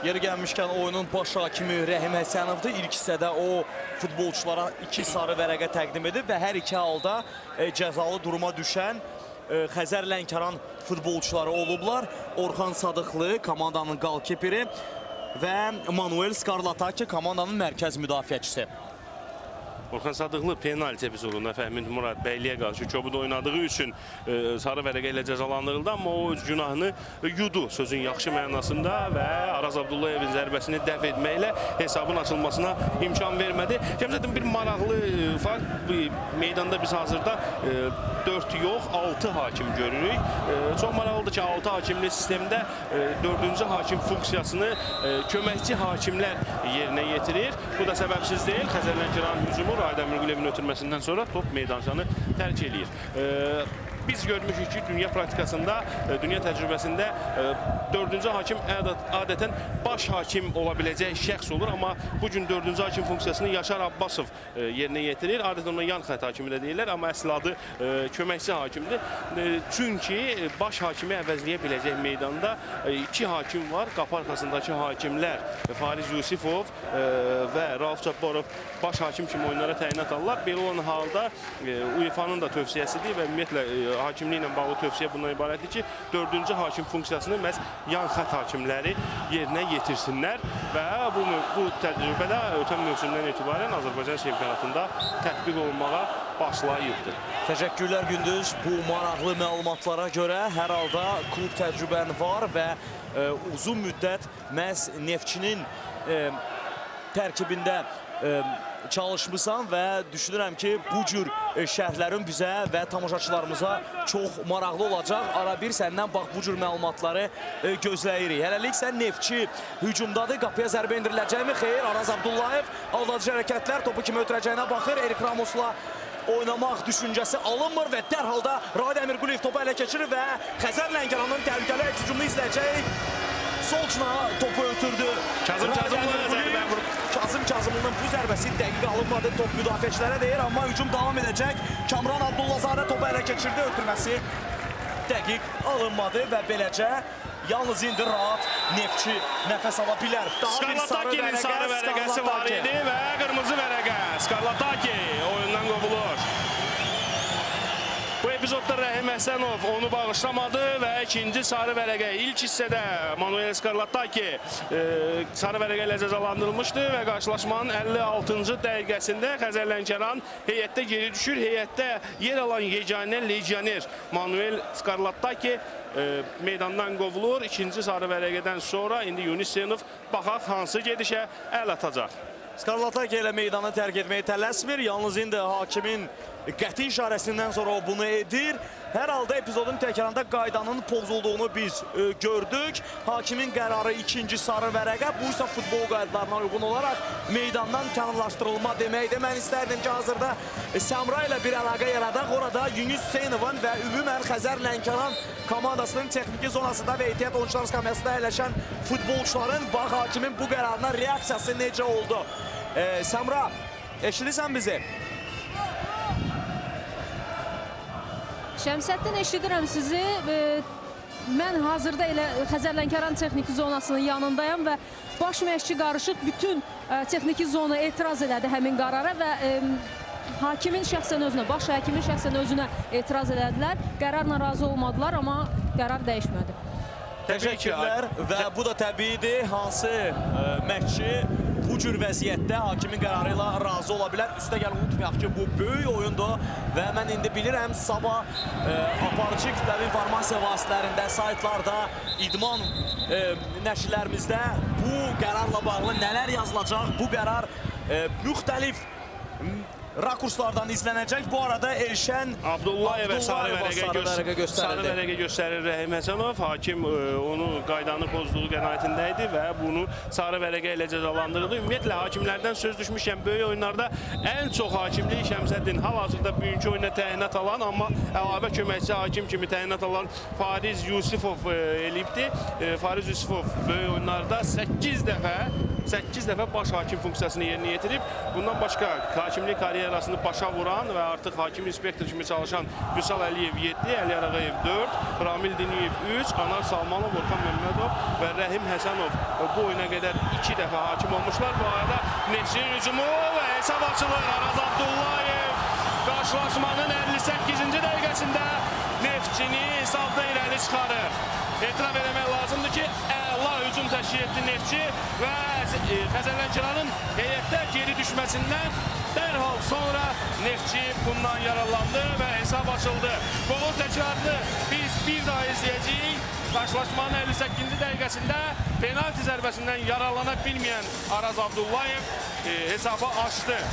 Yeri gəlmişkən oyunun baş hakimi Rəhim Həsənovdur. İlk hissədə o futbolçulara 2 sarı vərəqə təqdim edib və hər iki halda cəzalı duruma düşən Xəzər Lənkəran futbolçuları olublar. Orxan Sadıqlı komandanın qalkiperi və Manuel Skarlataki komandanın mərkəz müdafiəçisi. Orxan Sadıqlı penalti epizodunda Fəhmin Muradbəyliyə qarşı kobud oynadığı üçün sarı vərəqə ilə cəzalandırıldı, amma o öz günahını yudu sözün yaxşı mənasında və Araz Abdullayevin zərbəsini dəf etməklə hesabın açılmasına imkan vermədi. Cəmşədin bir maraqlı fakt, meydanda biz hazırda 4 yox, 6 hakim görürük. Çox maraqlıdır ki, 6 hakimli sistemdə 4-cü hakim funksiyasını köməkçi hakimlər yerinə yetirir. Bu da səbəbsiz deyil. Xəzər Lənkəran hücumu Rahid Əmirquliyevin ötürməsindən sonra top meydançanı tərk eləyir. Biz görmüşük ki, dünya praktikasında, dünya təcrübəsində 4-cü hakim adətən baş hakim ola biləcək şəxs olur, amma bugün 4-cü hakim funksiyasını Yaşar Abbasov yerinə yetirir. Adətən ona yan xətt hakimi də deyirlər, amma əsl adı köməkçi hakimdir. Çünki baş hakimi əvəzləyə biləcək meydanda 2 hakim var. Qapı arxasındakı hakimlər Fariz Yusifov və Rauf Cabbarov baş hakim kimi oyunlara təyinat alırlar. Belə olan halda UEFA-nın da tövsiyəsidir və ümumiyyətlə hakimliklə bağlı tövsiyə bundan ibarətdir ki, 4-cü hakim funksiyasını məhz yan xətt hakimləri yerinə yetirsinlər və bu təcrübədə ötən mövsümdən etibarən Azərbaycan çempionatında tətbiq olunmağa başlayıbdır. Təşəkkürlər Gündüz. Bu maraqlı məlumatlara görə hər halda klub təcrübən var və uzun müddət məhz Neftçinin tərkibində çalışmışsan və düşünürəm ki, bu cür şərhlərin bizə və tamaşaçılarımıza çox maraqlı olacaq. Ara bir səndən bax bu cür məlumatları gözləyirik. Hələlik sən Neftçi hücumdadır. Qapıya zərbə indiriləcəkmi? Xeyr, Araz Abdullayev aldadıcı hərəkətlər, topu kimi ötürəcəyinə baxır. Erik Ramosla oynamaq düşüncəsi alınmır və dərhal da Rahid Əmirquliyev topu ələ keçirir və Xəzər Lənkəranın təhlükəli hücumunu izləyəcək. Sol cinaha topu ötürdü. Kazım Kazımlının bu zərbəsi dəqiq alınmadı. Top müdafiəçilərə deyir, amma hücum davam edəcək. Kamran Abdullazadə topu ələ keçirdi, ötürməsi dəqiq alınmadı və beləcə yalnız indi rahat Neftçi nəfəs ala bilər. Skarlatakinin sarı vərəqəsi var idi və qırmızı vərəqə. Skarlataki oyundan qovulur. Bu epizodda Rəhim Həsənov onu bağışlamadı və ikinci sarı vərəqə ilk hissədə Manuel Skarlataki sarı vərəqə ilə cəzalandırılmışdı və qarşılaşmanın 56-cı dəqiqəsində Xəzər Lənkəran heyətdə geri düşür. Heyətdə yer alan yeganə legioner Manuel Skarlataki meydandan qovulur. İkinci sarı vərəqədən sonra indi Yunus Hüseynov baxaq hansı gedişə əl atacaq. Skarlataki ilə meydanı tərk etməyi tələsmir. Yalnız indi hakimin qəti işarəsindən sonra o bunu edir. Hər halda epizodun təkrarında qaydanın pozulduğunu biz gördük. Hakimin qərarı ikinci sarı vərəqə. Bu isə futbol qaydalarına uyğun olaraq meydandan kənarlaşdırılma deməkdir. Mən istərdim ki, hazırda Səmra ilə bir əlaqə yaradaq. Orada Yunus Hüseynovun və ümumən Xəzər Lənkəran komandasının texniki zonasında və ehtiyat oyuncular skamyasında əyləşən futbolçuların bax hakimin bu qərarına reaksiyası necə oldu? Səmra, eşidirsən bizi? Şəmsəddin, eşidirəm sizi. Mən hazırda elə Xəzər Lənkəran texniki zonasının yanındayam və baş məşqçi qarışıq bütün texniki zona etiraz elədi həmin qərara və hakimin şəxsən özünə, baş hakimin şəxsən özünə etiraz elədilər. Qərarla razı olmadılar, amma qərar dəyişmədi. Təşəkkürlər və bu da təbiidir. Hansı məşqçi bu cür vəziyyətdə hakimin qərarı ilə razı ola bilər. Üstəgəl unutmayaq ki, bu böyük oyundur və mən indi bilirəm sabah aparıcı kütləvi informasiya vasitələrində, saytlarda, idman nəşrlərimizdə bu qərarla bağlı nələr yazılacaq, bu qərar müxtəlif rakurslardan izlənəcək. Bu arada Elşən Abdullayevə sarı vərəqə göstərir Rəhim Həsənov. Hakim onu qaydanı pozduğu qənaətində idi və bunu sarı vərəqə ilə cəzalandırdı. Ümumiyyətlə, hakimlərdən söz düşmüşkən böyük oyunlarda ən çox hakimlik Şəmsəddin hal-hazırda bugünkü oyunda təyinat alan, amma əlavə köməkçi hakim kimi təyinat alan Fariz Yusifov eləyibdi. Fariz Yusifov böyük oyunlarda 8 dəfə baş hakim funksiyasını yerinə yetirib. Bundan başqa hakimlik karyerasını başa vuran və artıq hakim inspektor kimi çalışan Vüsal Əliyev 7, Əli Arağayev 4, Ramil Diniyev 3, Anar Salmanov, Orxan Məmmədov və Rəhim Həsənov bu oyuna qədər 2 dəfə hakim olmuşlar. Bu arada Neftçinin hücumu və hesab açılır. Araz Abdullayev qarşılaşmanın 58-ci dəqiqəsində Neftçini hesabda irəli çıxarır. Etiraf eləmək lazımdır ki, əla hücum təşkil etdi Neftçi və Xəzər Lənkəranın heyətdə geri düşməsindən dərhal sonra Neftçi bundan yararlandı və hesab açıldı. Qolun təkrarını biz bir daha izləyəcəyik. Qarşılaşmanın 58-ci dəqiqəsində penalti zərbəsindən yararlana bilməyən Araz Abdullayev hesabı açdı.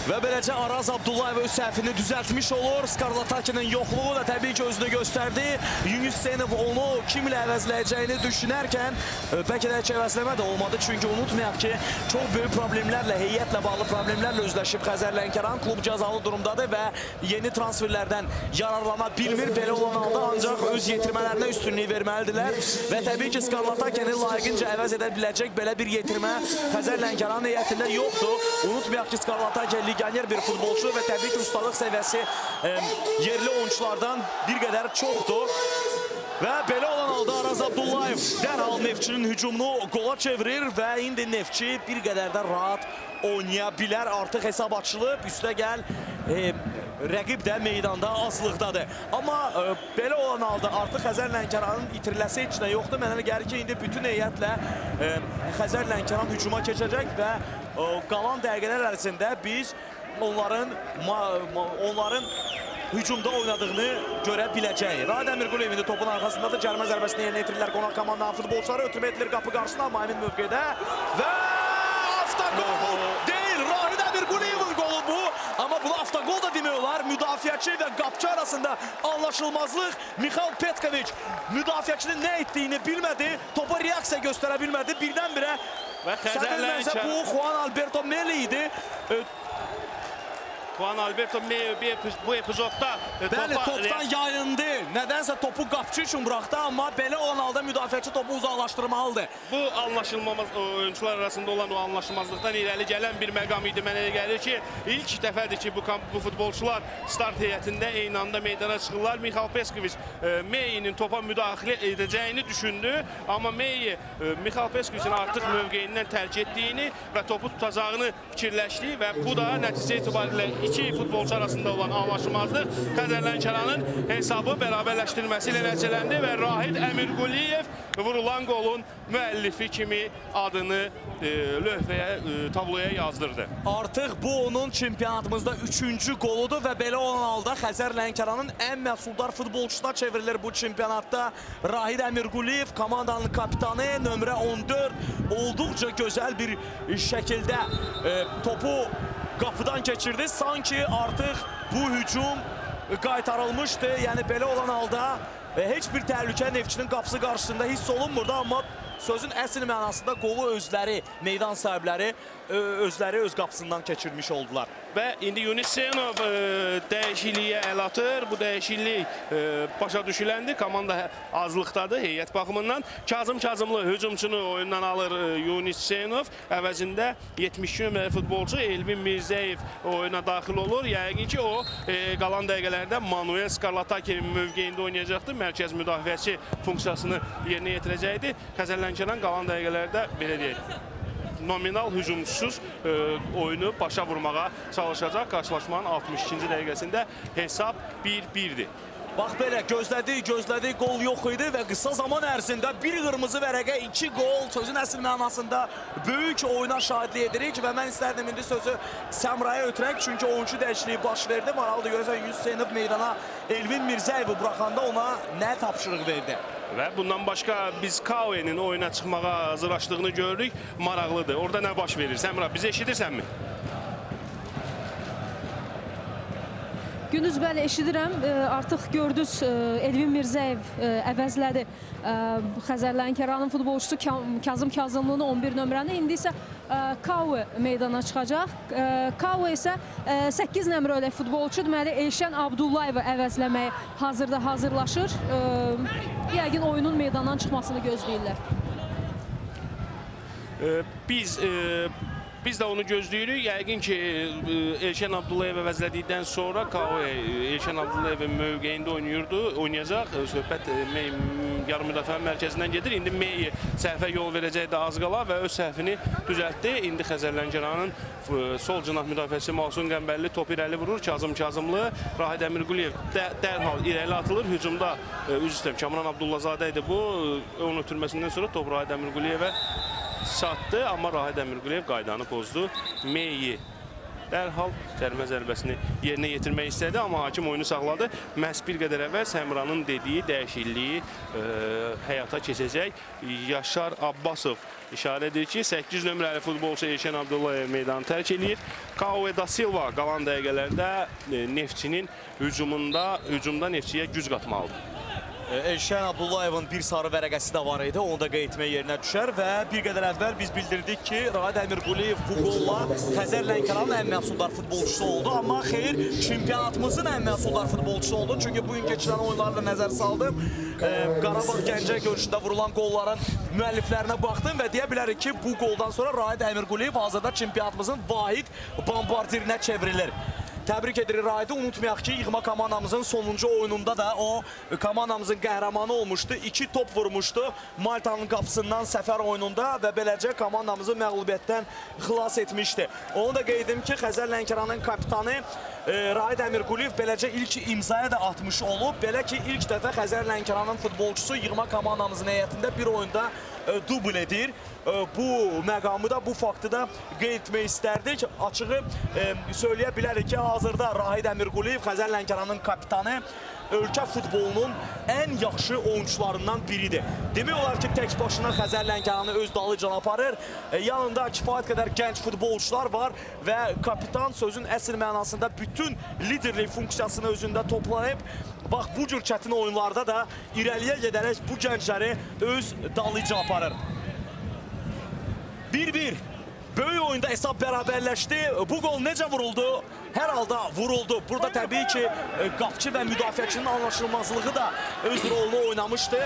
Və beləcə Araz Abdullayev öz səhvini düzəltmiş olur. Skarlatakinin yoxluğu da təbii ki özünü göstərdi. Yunus Hüseynov onu kimlə əvəzləyəcəyini düşünərkən bəlkə də heç əvəzləmə də olmadı. Çünki unutmayaq ki, çox böyük problemlərlə, heyətlə bağlı problemlərlə üzləşib Xəzər Lənkəran. Klub cəzalı durumdadır və yeni transferlərdən yararlana bilmir. Belə olan halda ancaq öz yetirmələrinə üstünlük verməlidirlər. Və təbii ki, Skarlatakini layiqincə əvəz edə biləcək belə bir yetirmə Xəzər Lənkəran heyətində yoxdur. Unutmayaq ki, Skarlataki legioner bir futbolçu və təbii ki, ustalıq səviyyəsi yerli oyunculardan bir qədər çoxdur. Və belə olan halda Araz Abdullayev dərhal Neftçinin hücumunu qola çevirir və indi Neftçi bir qədər də rahat oynaya bilər. Artıq hesab açılıb, üstəgəl rəqib də meydanda azlıqdadır. Amma belə olan halda artıq Xəzər Lənkəranın itiriləsi heç nə yoxdur. Mənə gəlir ki, indi bütün heyətlə Xəzər Lənkəran hücuma keçəcək və qalan dəqiqələr ərzində biz onların hücumda oynadığını görə biləcəyik. Raid Əmirqulov indi topun arxasındadır. Cərimə zərbəsini yerinə yetirirlər qonaq komandanın futbolçuları. Ötürmə edilir qapı qarşısına Mamin mövqedə və avtogol deyil. Raid Əmirqulovun qolu bu. Amma bunu avtogol da demək olar. Müdafiəçi və qapçı arasında anlaşılmazlıq. Mixail Petkoviç müdafiəçinin nə etdiyini bilmədi. Topa reaksiya göstərə bilmədi. Birdən-birə və Xəzər Lənkəran bu Juan Alberto Meli idi. Juan Alberto Meo bu epizodda Bəli, topdan yayındı. Nədənsə topu qapçı üçün buraxdı, amma belə olan halda müdafiəçi topu uzaqlaşdırmalıdır. Bu anlaşılmamaz oyuncular arasında olan o anlaşılmazlıqdan irəli gələn bir məqam idi. Mənə elə gəlir ki, ilk dəfədir ki, bu futbolçular start heyətində eyni anda meydana çıxırlar. Michal Peskovic Meyinin topa müdaxilə edəcəyini düşündü, amma Meyi Michal Peskovicin artıq mövqeyindən tərk etdiyini və topu tutacağını fikirləşdi və bu da nəticə itibarilə iki futbolçu arasında olan anlaşılmazlıq Xəzər Lənkəranın hesabı bərabərləşdirməsi ilə nəticələndi və Rahid Əmirquliyev vurulan qolun müəllifi kimi adını lövhəyə, tabloya yazdırdı. Artıq bu onun çempionatımızda 3-cü qoludur və belə olan halda Xəzər Lənkəranın ən məhsuldar futbolçusuna çevrilir bu çempionatda. Rahid Əmirquliyev komandanın kapitanı, nömrə 14 olduqca gözəl bir şəkildə topu qapıdan keçirdi. Sanki artıq bu hücum qaytarılmışdı. Yəni belə olan halda heç bir təhlükə Neftçinin qapısı qarşısında hiss olunmurdu, amma sözün əsl mənasında qolu özləri, meydan sahibləri özləri öz qapısından keçirmiş oldular. Və indi Yunis Hüseynov dəyişikliyə əl atır. Bu dəyişiklik başa düşüləndi. Komanda azlıqdadır heyət baxımından. Kazım Kazımlı hücumçunu oyundan alır Yunis Hüseynov. Əvəzində 72 nömrəli futbolçu Elvin Mirzəyev oyuna daxil olur. Yəqin ki, o qalan dəqiqələrdə Manuel Skarlatake'nin mövqeyində oynayacaqdır. Mərkəz müdafiəçi funksiyasını yerinə yetirəcəkdir. Xəzər Lənkəran qalan dəqiqələrdə belə deyək, nominal hücumsuz oyunu başa vurmağa çalışacaq. Qarşılaşmanın 62-ci dəqiqəsində hesab 1-1'dir. Bax belə, gözlədik, qol yox idi və qısa zaman ərzində bir qırmızı vərəqə, 2 qol, sözün əsl mənasında böyük oyuna şahidlik edirik və mən istərdim indi sözü Səmraya ötürək, çünki oyuncu dəyişikliyi baş verdi. Maraqlıdır, görürsən Yunis Hüseynov meydana Elvin Mirzəyevi buraxanda ona nə tapşırıq verdi? Və bundan başqa biz Kaue'nin oyuna çıxmağa hazırlaşdığını görürük. Maraqlıdır. Orada nə baş verir? Səmra, bizi eşidirsənmi? Gündüz, bəli, eşidirəm. Artıq gördünüz, Elvin Mirzəyev əvəzlədi Xəzər Lənkəranın futbolçusu Kazım Kazımlını 11 nömrəni. İndi isə Kaue meydana çıxacaq. Kaue isə 8 nömrəli futbolçu, deməli Elşən Abdullayevı əvəzləməyə hazırlaşır. Yəqin oyunun meydandan çıxmasını gözləyirlər. Biz də onu gözləyirik. Yəqin ki, Elşən Abdullayev əvəzlədikdən sonra Kaue Elşən Abdullayevin mövqeyində oynayacaq. Söhbət yarım müdafiə mərkəzindən gedir. İndi Meyi səhvə yol verəcək də az qala və öz səhvini düzəltdi. İndi Xəzər Lənkəranın sol cinah müdafiəçisi Mahsun Qəmbərli top irəli vurur. Kazım Kazımlı, Rahid Əmirquliyev dərhal irəli atılır. Hücumda üzr istəyirəm, Kamran Abdullazadə idi bu. Onun ötürməsindən sonra top Rahid Əmirquliyevə çatdı, amma Rahid Əmirquliyev qaydanı pozdu. Meyi dərhal cərimə zərbəsini yerinə yetirmək istədi, amma hakim oyunu saxladı. Məhz bir qədər əvvəl Səmranın dediyi dəyişikliyi həyata keçəcək. Yaşar Abbasov işarə edir ki, 8 nömrəli futbolçu Elşən Abdullayev meydanı tərk edir. Kaue da Silva qalan dəqiqələrdə Neftçinin hücumda Neftçiyə güc qatmalıdır. Elşən Abdullayevin bir sarı vərəqəsi də var idi. Onu da qeyd etmək yerinə düşər və bir qədər əvvəl biz bildirdik ki, Rahid Əmirquliyev bu qolla Xəzər Lənkəranın ən məhsuldar futbolçusu oldu. Amma xeyr, çempionatımızın ən məhsuldar futbolçusu oldu. Çünki bugün keçirilən oyunlarla nəzər saldım. Qarabağ Gəncə görüşündə vurulan qolların müəlliflərinə baxdım və deyə bilərik ki, bu qoldan sonra Rahid Əmirquliyev hazırda çempionatımızın vahid bombardirinə çevrilir. Təbrik edirik Rahidi. Unutmayaq ki, yığma komandamızın sonuncu oyununda da o komandamızın qəhrəmanı olmuşdu. 2 top vurmuşdu Maltanın qapısından səfər oyununda və beləcə komandamızı məğlubiyyətdən xilas etmişdi. Onu da qeyd edim ki, Xəzər Lənkəranın kapitanı Rahid Əmirquliyev beləcə ilk imzaya da atmış olub. Belə ki, ilk dəfə Xəzər Lənkəranın futbolçusu yığma komandamızın heyətində bir oyunda dubl edir. Bu məqamı da, bu faktı da qeyd etmək istərdik. Açığı söyləyə bilərik ki, hazırda Rahid Əmirquliyev Xəzər Lənkəranın kapitanı ölkə futbolunun ən yaxşı oyuncularından biridir. Demək olar ki, tək başına Xəzər Lənkəranı öz dalıcan aparır. Yanında kifayət qədər gənc futbolçular var və kapitan sözün əsl mənasında bütün liderlik funksiyasını özündə toplayıb. Bax, bu cür çətin oyunlarda da irəliyə gedərək bu gəncləri öz dalıca aparır. 1-1. Böyük oyunda hesab bərabərləşdi. Bu qol necə vuruldu? hər halda vuruldu. Burada təbii ki, qapçı və müdafiəçinin anlaşılmazlığı da öz rolunu oynamışdı.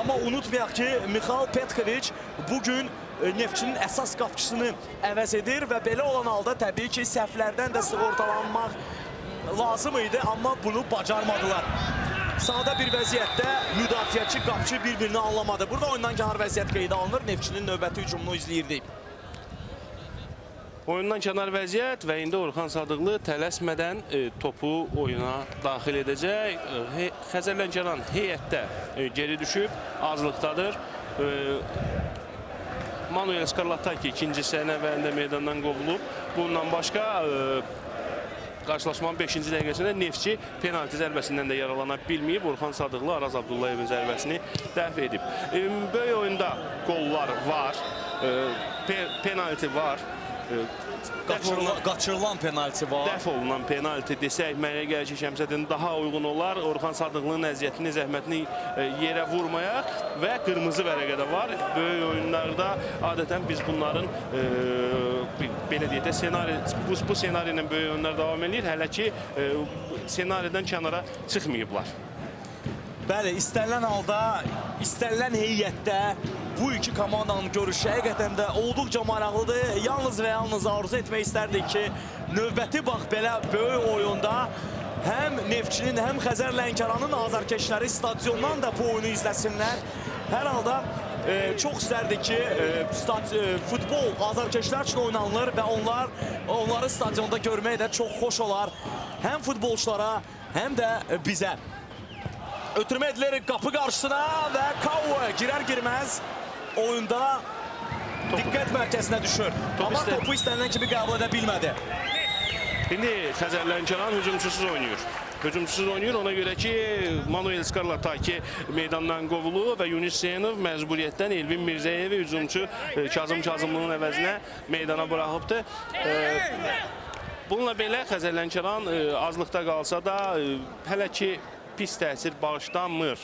Amma unutmayaq ki, Mixail Petkoviç bugün Neftçinin əsas qapçısını əvəz edir və belə olan halda təbii ki, səhvlərdən də sığortalanmaq lazım idi, amma bunu bacarmadılar. Sağda bir vəziyyətdə müdafiəçi, qapçı bir-birini anlamadı. Burada oyundan kənar vəziyyət qeydə alınır. Neftçinin növbəti hücumunu izləyirdik. Oyundan kənar vəziyyət və indi Orxan Sadıqlı tələsmədən topu oyuna daxil edəcək. Xəzər Lənkəran heyətdə geri düşüb, azlıqdadır. Manuel Skarlataki ikinci səhər əvvəlində meydandan qovulub. Bundan başqa qarşılaşmanın 5-ci dəqiqəsində Neftçi penalti zərbəsindən də yaralana bilməyib. Orxan Sadıqlı Araz Abdullayevin zərbəsini dəf edib. Böyük oyunda qollar var, penalti var. Qaçırılan penalti var. Dəf olunan penalti desək, mənə gəlir ki, Şəmsəddin daha uyğun olar. Orxan Sadıqlının əziyyətini, zəhmətini yerə vurmayaq və qırmızı vərəqə də var. Böyük oyunlarda adətən biz bunların belə deyək də, bu senari ilə böyük oyunlar davam edir. Hələ ki, senaridən kənara çıxmayıblar. Bəli, istənilən halda, istənilən heyətdə bu iki komandanın görüşü həqiqətən də olduqca maraqlıdır. Yalnız və yalnız arzu etmək istərdik ki, növbəti bax belə böyük oyunda həm Neftçinin, həm Xəzər Lənkəranın azarkeşləri stadiondan da bu oyunu izləsinlər. Hər halda çox istərdik ki, futbol azarkeşlər üçün oynanılır və onları stadionda görmək də çox xoş olar. Həm futbolçulara, həm də bizə. Ötürmə edilir qapı qarşısına və Kaue girər-girməz oyunda diqqət mərkəzinə düşür. Amma topu istənilən kimi qəbul edə bilmədi. İndi Xəzər Lənkəran hücumçusuz oynayır. Hücumçusuz oynayır, ona görə ki, Manuel Skarlataki meydandan qovulu və Yunus Hüseynov məcburiyyətdən Elvin Mirzəyevi hücumçu Kazım Kazımlının əvəzinə meydana buraxıbdır. Bununla belə Xəzər Lənkəran azlıqda qalsa da hələ ki pis təsir bağışlanmır.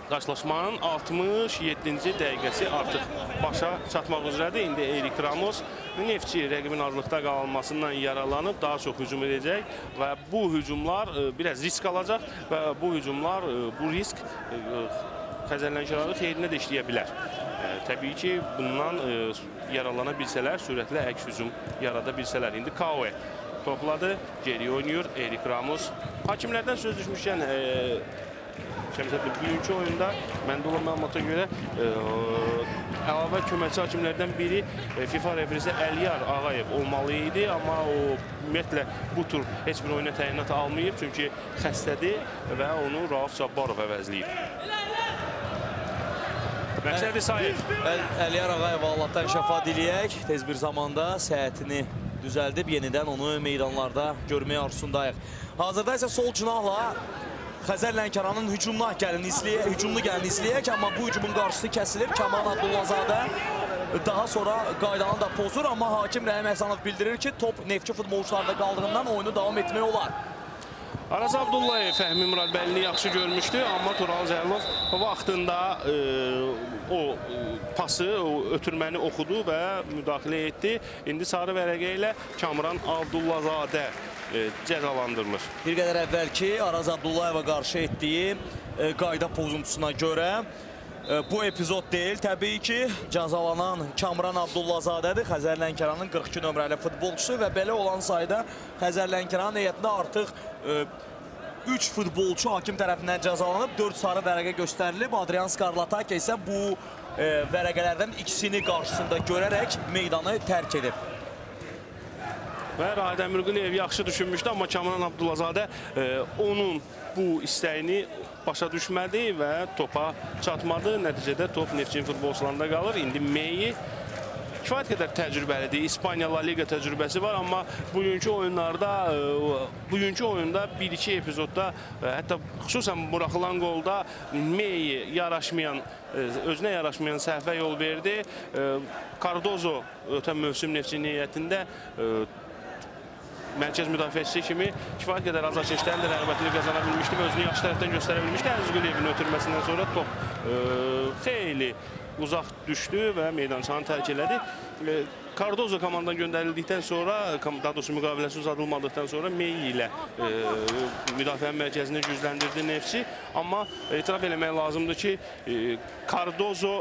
Qarşılaşmanın 67-ci dəqiqəsi artıq başa çatmaq üzrədir. İndi Erik Ramos Neftçi rəqibin azlıqda qalmasından yaralanıb, daha çox hücum edəcək və bu hücumlar biraz risk alacaq və bu hücumlar, bu risk Xəzər Lənkəranın xeyrinə də işləyə bilər. Təbii ki, bundan yaralana bilsələr, sürətli əks hücum yarada bilsələr. İndi Kaue topladı, geri oynayır Erik Ramos. Hakimlərdən söz düşmüşkən, Şəmsəddin, bugünkü oyunda məndə olan məlumata görə əlavə köməkçi hakimlərdən biri FIFA referisi Əliyar Ağayev olmalı idi, amma o ümumiyyətlə bu tur heç bir oyuna təyinat almayıb, çünki xəstədir və onu Rauf Cabbarov əvəzləyib. Məqsəd İsayev. Əliyar Ağayev Allahdan şəfa diləyək. Tez bir zamanda səhətini düzəldib, yenidən onu meydanlarda görməyə arzusundayıq. Hazırda isə sol cinahla Xəzər Lənkəranın hücumunu gəlin izləyək, amma bu hücumun qarşısı kəsilir. Kamal Abdullazadə daha sonra qaydanı da pozur, amma hakim Rəhim Həsənov bildirir ki, top Neftçi futbolçularda qaldığından oyunu davam etmək olar. Araz Abdullayev Fəhmi Muradbəlini yaxşı görmüşdü, amma Tural Zərlov vaxtında o pası, o ötürməni oxudu və müdaxilə etdi. İndi sarı vərəqə ilə Kamran Abdullazadə cəzalandırılır. Bir qədər əvvəlki Araz Abdullayeva qarşı etdiyi qayda pozuntusuna görə bu epizod deyil. Təbii ki, cəzalanan Kamran Abdullazadədir, Xəzər Lənkəranın 42 nömrəli futbolçusu və belə olan sayda Xəzər Lənkəranın heyətində artıq 3 futbolçu hakim tərəfindən cəzalanıb, 4 sarı vərəqə göstərilib. Adrian Skarlataki isə bu vərəqələrdən ikisini qarşısında görərək meydanı tərk edib. Və Rahid Əmirquliyev yaxşı düşünmüşdü, amma Kamran Abdullazadə onun bu istəyini başa düşmədi və topa çatmadı. Nəticədə top Neftçinin futbolçularında qalır. İndi Meyi kifayət qədər təcrübəlidir. İspaniya La Liga təcrübəsi var, amma bugünkü oyunda bir-iki epizodda, hətta xüsusən buraxılan qolda Meyi özünə yaraşmayan səhvə yol verdi. Cardozo ötən mövsüm Neftçinin heyətində mərkəz müdafiəçisi kimi kifayət qədər azarkeşlərin də rəğbətini qazana bilmişdi və özünü yaxşı tərəfdən göstərə bilmişdi. Əzquliyevin ötürməsindən sonra top xeyli uzaq düşdü və meydançanı tərk elədi. Cardozo komandadan göndərildikdən sonra, daha doğrusu müqaviləsi uzadılmadıqdan sonra Meyi ilə müdafiə mərkəzini gücləndirdi Neftçi. Amma etiraf eləmək lazımdır ki, Cardozo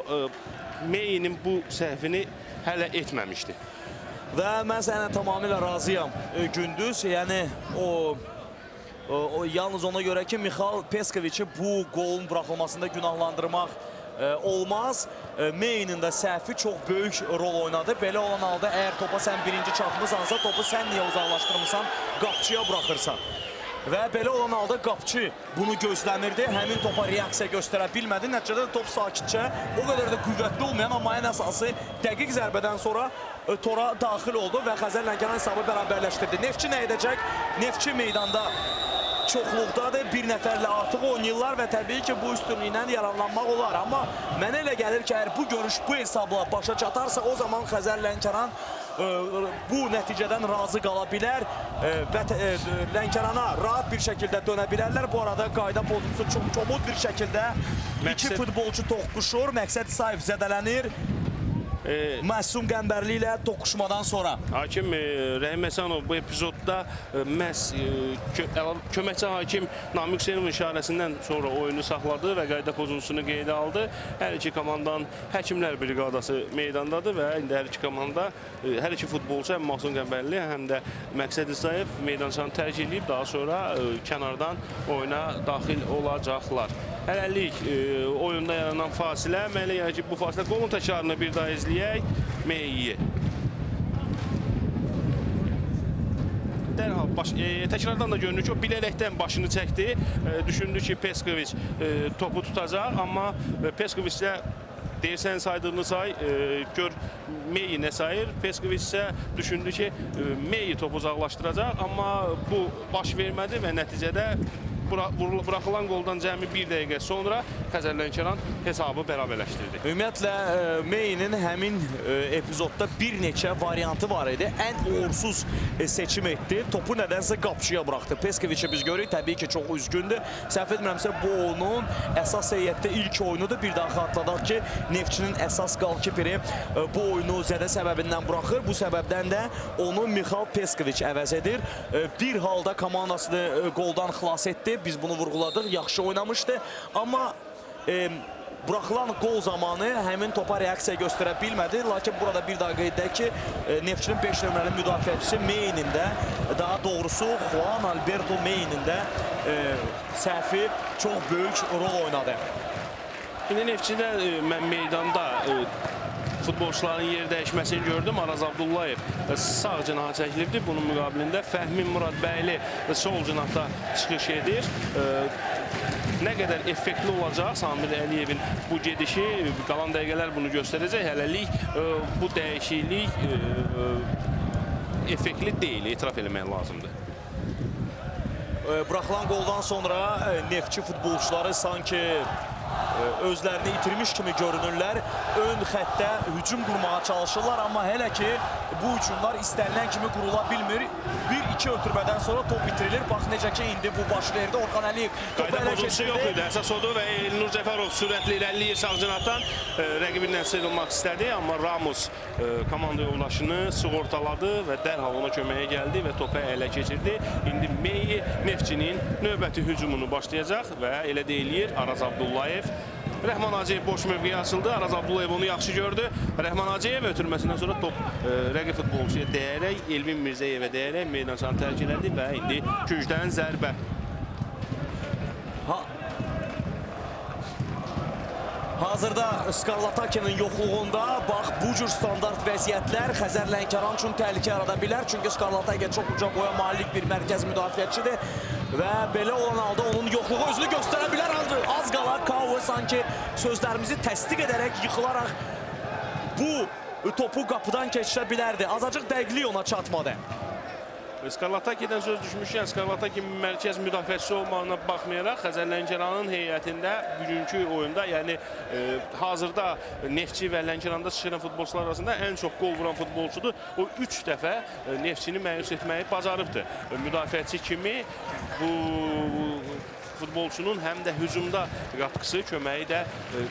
Meyinin bu səhvini hələ etməmişdi. Və mən sənə tamamilə razıyam Gündüz. Yəni yalnız ona görə ki, Mixail Peskoviçi bu qolun buraxılmasında günahlandırmaq olmaz. Meyinin də səhvi çox böyük rol oynadı. Belə olan halda əgər topa sən birinci çatmısansa, topu sən niyə uzaqlaşdırmırsan, qapçıya buraxırsan. Və belə olan halda qapçı bunu gözləmirdi. Həmin topa reaksiya göstərə bilmədi. Nəticədə top sakitcə, o qədər də qüvvətli olmayan, amma ən əsası dəqiq zərbədən sonra tora daxil oldu və Xəzər Lənkəran hesabı bərabərləşdirdi. Neftçi nə edəcək? Neftçi meydanda çoxluqdadır, bir nəfərlə artıq oynayırlar və təbii ki, bu üstünlükdən yararlanmaq olar. Amma mənə elə gəlir ki, əgər bu görüş bu hesabla başa çatarsa, o zaman Xəzər Lənkəran bu nəticədən razı qala bilər və Lənkərana rahat bir şəkildə dönə bilərlər. Bu arada qayda pozuntusu çox çomud bir şəkildə iki futbolçu toqquşur. Məqsəd İsayev zədələnir. Məsum Qəmbərli ilə toqquşmadan sonra. Hakim Rəhim Həsənov bu epizodda məhz köməkçi hakim Namiq Hüseynovun işarəsindən sonra oyunu saxladı və qayda pozuntusunu qeydə aldı. Hər iki komandanın həkimlər briqadası meydandadır və indi hər iki komanda, hər iki futbolçu həm Məsum Qəmbərli, həm də Məqsəd İsayev meydançanı tərk edib daha sonra kənardan oyuna daxil olacaqlar. Hələlik oyunda yaranan fasilə, mənə elə gəlir ki, bu fasilə qolun təkrarını bir daha izləyək. Meyi. Dərhal təkrardan da görünür ki, o bilərəkdən başını çəkdi. Düşündü ki, Peskoviç topu tutacaq, amma Peskoviç isə deyirsən saydığını say, gör Meyi nə sayır. Peskoviç isə düşündü ki, Meyi topu uzaqlaşdıracaq, amma bu baş vermədi və nəticədə buraxılan qoldan cəmi bir dəqiqə sonra Xəzər Lənkəran hesabı bərabərləşdirdi. Ümumiyyətlə, Meyinin həmin epizodda bir neçə variantı var idi. Ən uğursuz seçim etdi. Topu nədənsə qapçıya buraxdı. Peskoviçi biz görürük, təbii ki, çox üzgündür. Səhv etmirəmsə, bu onun əsas heyətdə ilk oyunudur. Bir daha xatırladaq ki, Neftçinin əsas qalkiperi bu oyunu zədə səbəbindən buraxır. Bu səbəbdən də onu Mixail Peskoviç əvəz edir. Bir halda komandasını qoldan xilas etdi. Biz bunu vurğuladıq, yaxşı oynamışdı. Amma buraxılan qol zamanı həmin topa reaksiya göstərə bilmədi. Lakin burada bir daha qeyd edək ki, Neftçinin 5 nömrəli müdafiəçisi Meyinin də, daha doğrusu Juan Alberto Meyinin də səhvi çox böyük rol oynadı. İndi Neftçidə mən meydanda futbolçuların yer dəyişməsini gördüm. Araz Abdullayev sağ cinaha çəkilibdir. Bunun müqabilində Fəhmi Muradbəyli sol cinahda çıxış edir. Nə qədər effektli olacaq Samir Əliyevin bu gedişi, qalan dəqiqələr bunu göstərəcək. Hələlik bu dəyişiklik effektli deyil, etiraf eləmək lazımdır. Buraxılan qoldan sonra Neftçi futbolçuları sanki özlərini itirmiş kimi görünürlər. Ön xəttə hücum qurmağa çalışırlar, amma hələ ki bu hücumlar istənilən kimi qurula bilmir. Bir-iki ötürmədən sonra top bitirilir. Bax necə ki, indi bu başlayırdı. Orxan Əliyev topu ələ keçirdi. Yox idi, əsas odur və Elnur Cəfərov sürətli irəliləyir sağ cinahdan. Rəqibindən sıyrılmaq istədi, amma Ramos komanda yoldaşını sığortaladı və dərhal ona köməyə gəldi və topu ələ keçirdi. İndi Meyi Neftçinin növbəti hücumunu başlayacaq və elə deyilir Araz Abdullayev. Rəhman Hacıyev boş mövqeyə açıldı. Araz Abdullayev onu yaxşı gördü. Rəhman Hacıyev ötürməsindən sonra top rəqib futbolçuya dəyərək, Elvin Mirzəyevə dəyərək meydançanı tərk elədi və indi gücdən zərbə. Hazırda Skarlatakinin yoxluğunda bax bu cür standart vəziyyətlər Xəzər Lənkəran üçün təhlükə yarada bilər. Çünki Skarlataki çox uca boya malik bir mərkəz müdafiəçidir və belə olan halda onun yoxluğu özünü göstərə bilər. Az qala Kauo sanki sözlərimizi təsdiq edərək, yıxılaraq bu topu qapıdan keçirə bilərdi. Azacıq dəqiqlik ona çatmadı. Skarlataki'dən söz düşmüşkən, Skarlataki mərkəz müdafiəçisi olmağına baxmayaraq Xəzər Lənkəranın heyətində bugünkü oyunda, yəni hazırda Neftçi və Lənkəranda çıxıran futbolçular arasında ən çox qol vuran futbolçudur. O 3 dəfə Neftçini məyus etməyi bacarıbdır. Müdafiəçi kimi bu futbolçunun həm də hücumda qatqısı, köməyi də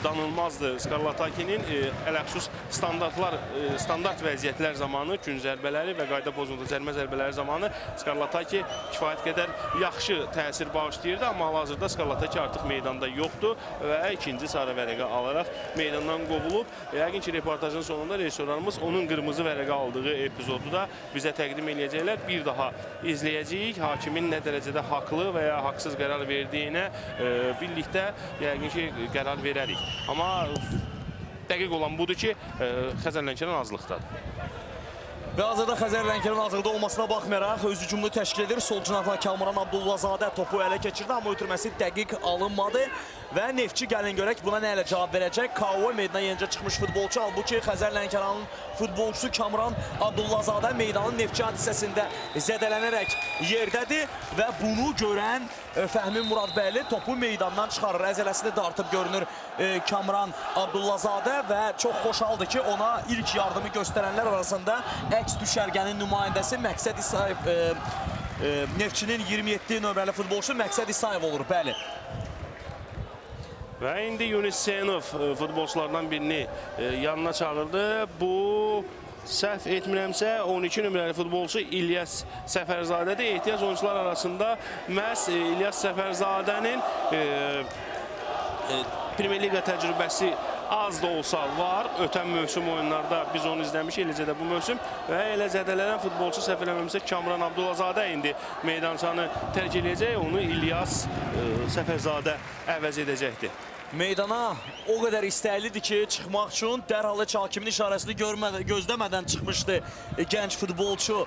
danılmazdır. Skarlatakinin ələxüsus standart vəziyyətlər zamanı gün zərbələri və qayda pozuntusu cərimə zərbələri zamanı Skarlataki kifayət qədər yaxşı təsir bağışlayırdı, amma hal-hazırda Skarlataki artıq meydanda yoxdur və ikinci sarı vərəqə alaraq meydandan qovulub. Yəqin ki, reportajın sonunda rejissorlarımız onun qırmızı vərəqə aldığı epizodu da bizə təqdim edəcəklər. Bir daha izləyəcəyik. Hakimin nə dərəcədə haqlı və ya haqsız qərar verdiyinə birlikdə yəqin ki, qərar verərik. Amma dəqiq olan budur ki, Xəzər Lənkəran azlıqdadır. Və hazırda Xəzər Lənkəran azlıqda olmasına baxmayaraq öz hücumunu təşkil edir. Sol cinahla Kamran Abdullazadə topu ələ keçirdi, amma ötürməsi dəqiq alınmadı. Və Neftçi gəlin görək buna nə ilə cavab verəcək. K.O. meydana yenicə çıxmış futbolçu. Halbuki Xəzər Lənkəranın futbolçusu Kamran Abdullazadə meydanın Neftçi hadisəsində zədələnərək yerdədir. Və bunu görən Fəhmi Muradbəyli topu meydandan çıxarır. Əzələsini dartıb görünür Kamran Abdullazadə və çox xoşaldır ki, ona ilk yardımı göstərənlər arasında əks düşərgənin nümayəndəsi Məqsəd İsayev, Neftçinin 27 nömrəli futbolçusu Məqsəd İsayev olur, bəli. Və indi Yunus Hüseynov futbolçulardan birini yanına çağırdı. Bu səhv etmirəmsə 12 nömrəli futbolçu İlyas Səfərzadədir. Ehtiyac oyuncular arasında məhz İlyas Səfərzadənin Premyer Liqa təcrübəsi az da olsa var. Ötən mövsüm oyunlarda biz onu izləmişik, eləcə də bu mövsüm. Və elə zədələnən futbolçu səhv eləməmsə Kamran Abdullazadə indi meydançanı tərk edəcək. Onu İlyas Səfərzadə əvəz edəcəkdir. Meydana o qədər istəklidir ki, çıxmaq üçün dərhal hakimin işarəsini gözləmədən çıxmışdı gənc futbolçu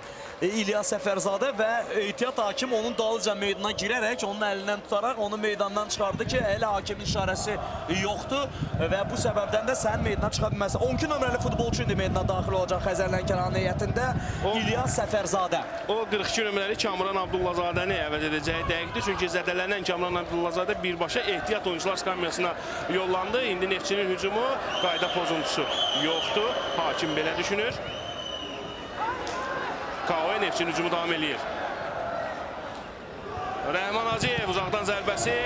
İlyas Səfərzadə və ehtiyat hakim onun dalıca meydana girərək, onun əlindən tutaraq onu meydandan çıxardı ki, elə hakimin işarəsi yoxdur və bu səbəbdən də sən meydana çıxa bilməzsən. 12 nömrəli futbolçu indi meydana daxil olacaq Xəzər Lənkəran heyətində İlyas Səfərzadə. O 42 nömrəli Kamran Abdullazadəni əvəz edəcəyi dəqiqdir. Çünki zədələnən Kamran Abdullazadə birbaşa ehtiyat oyuncular skamyasına yollandı. İndi Neftçinin hücumu, qayda pozuntusu yoxdur. Hakim belə düşünür. K.O. Neftçinin hücumu davam eləyir. Rəhman Hacıyev uzaqdan zərbəsi.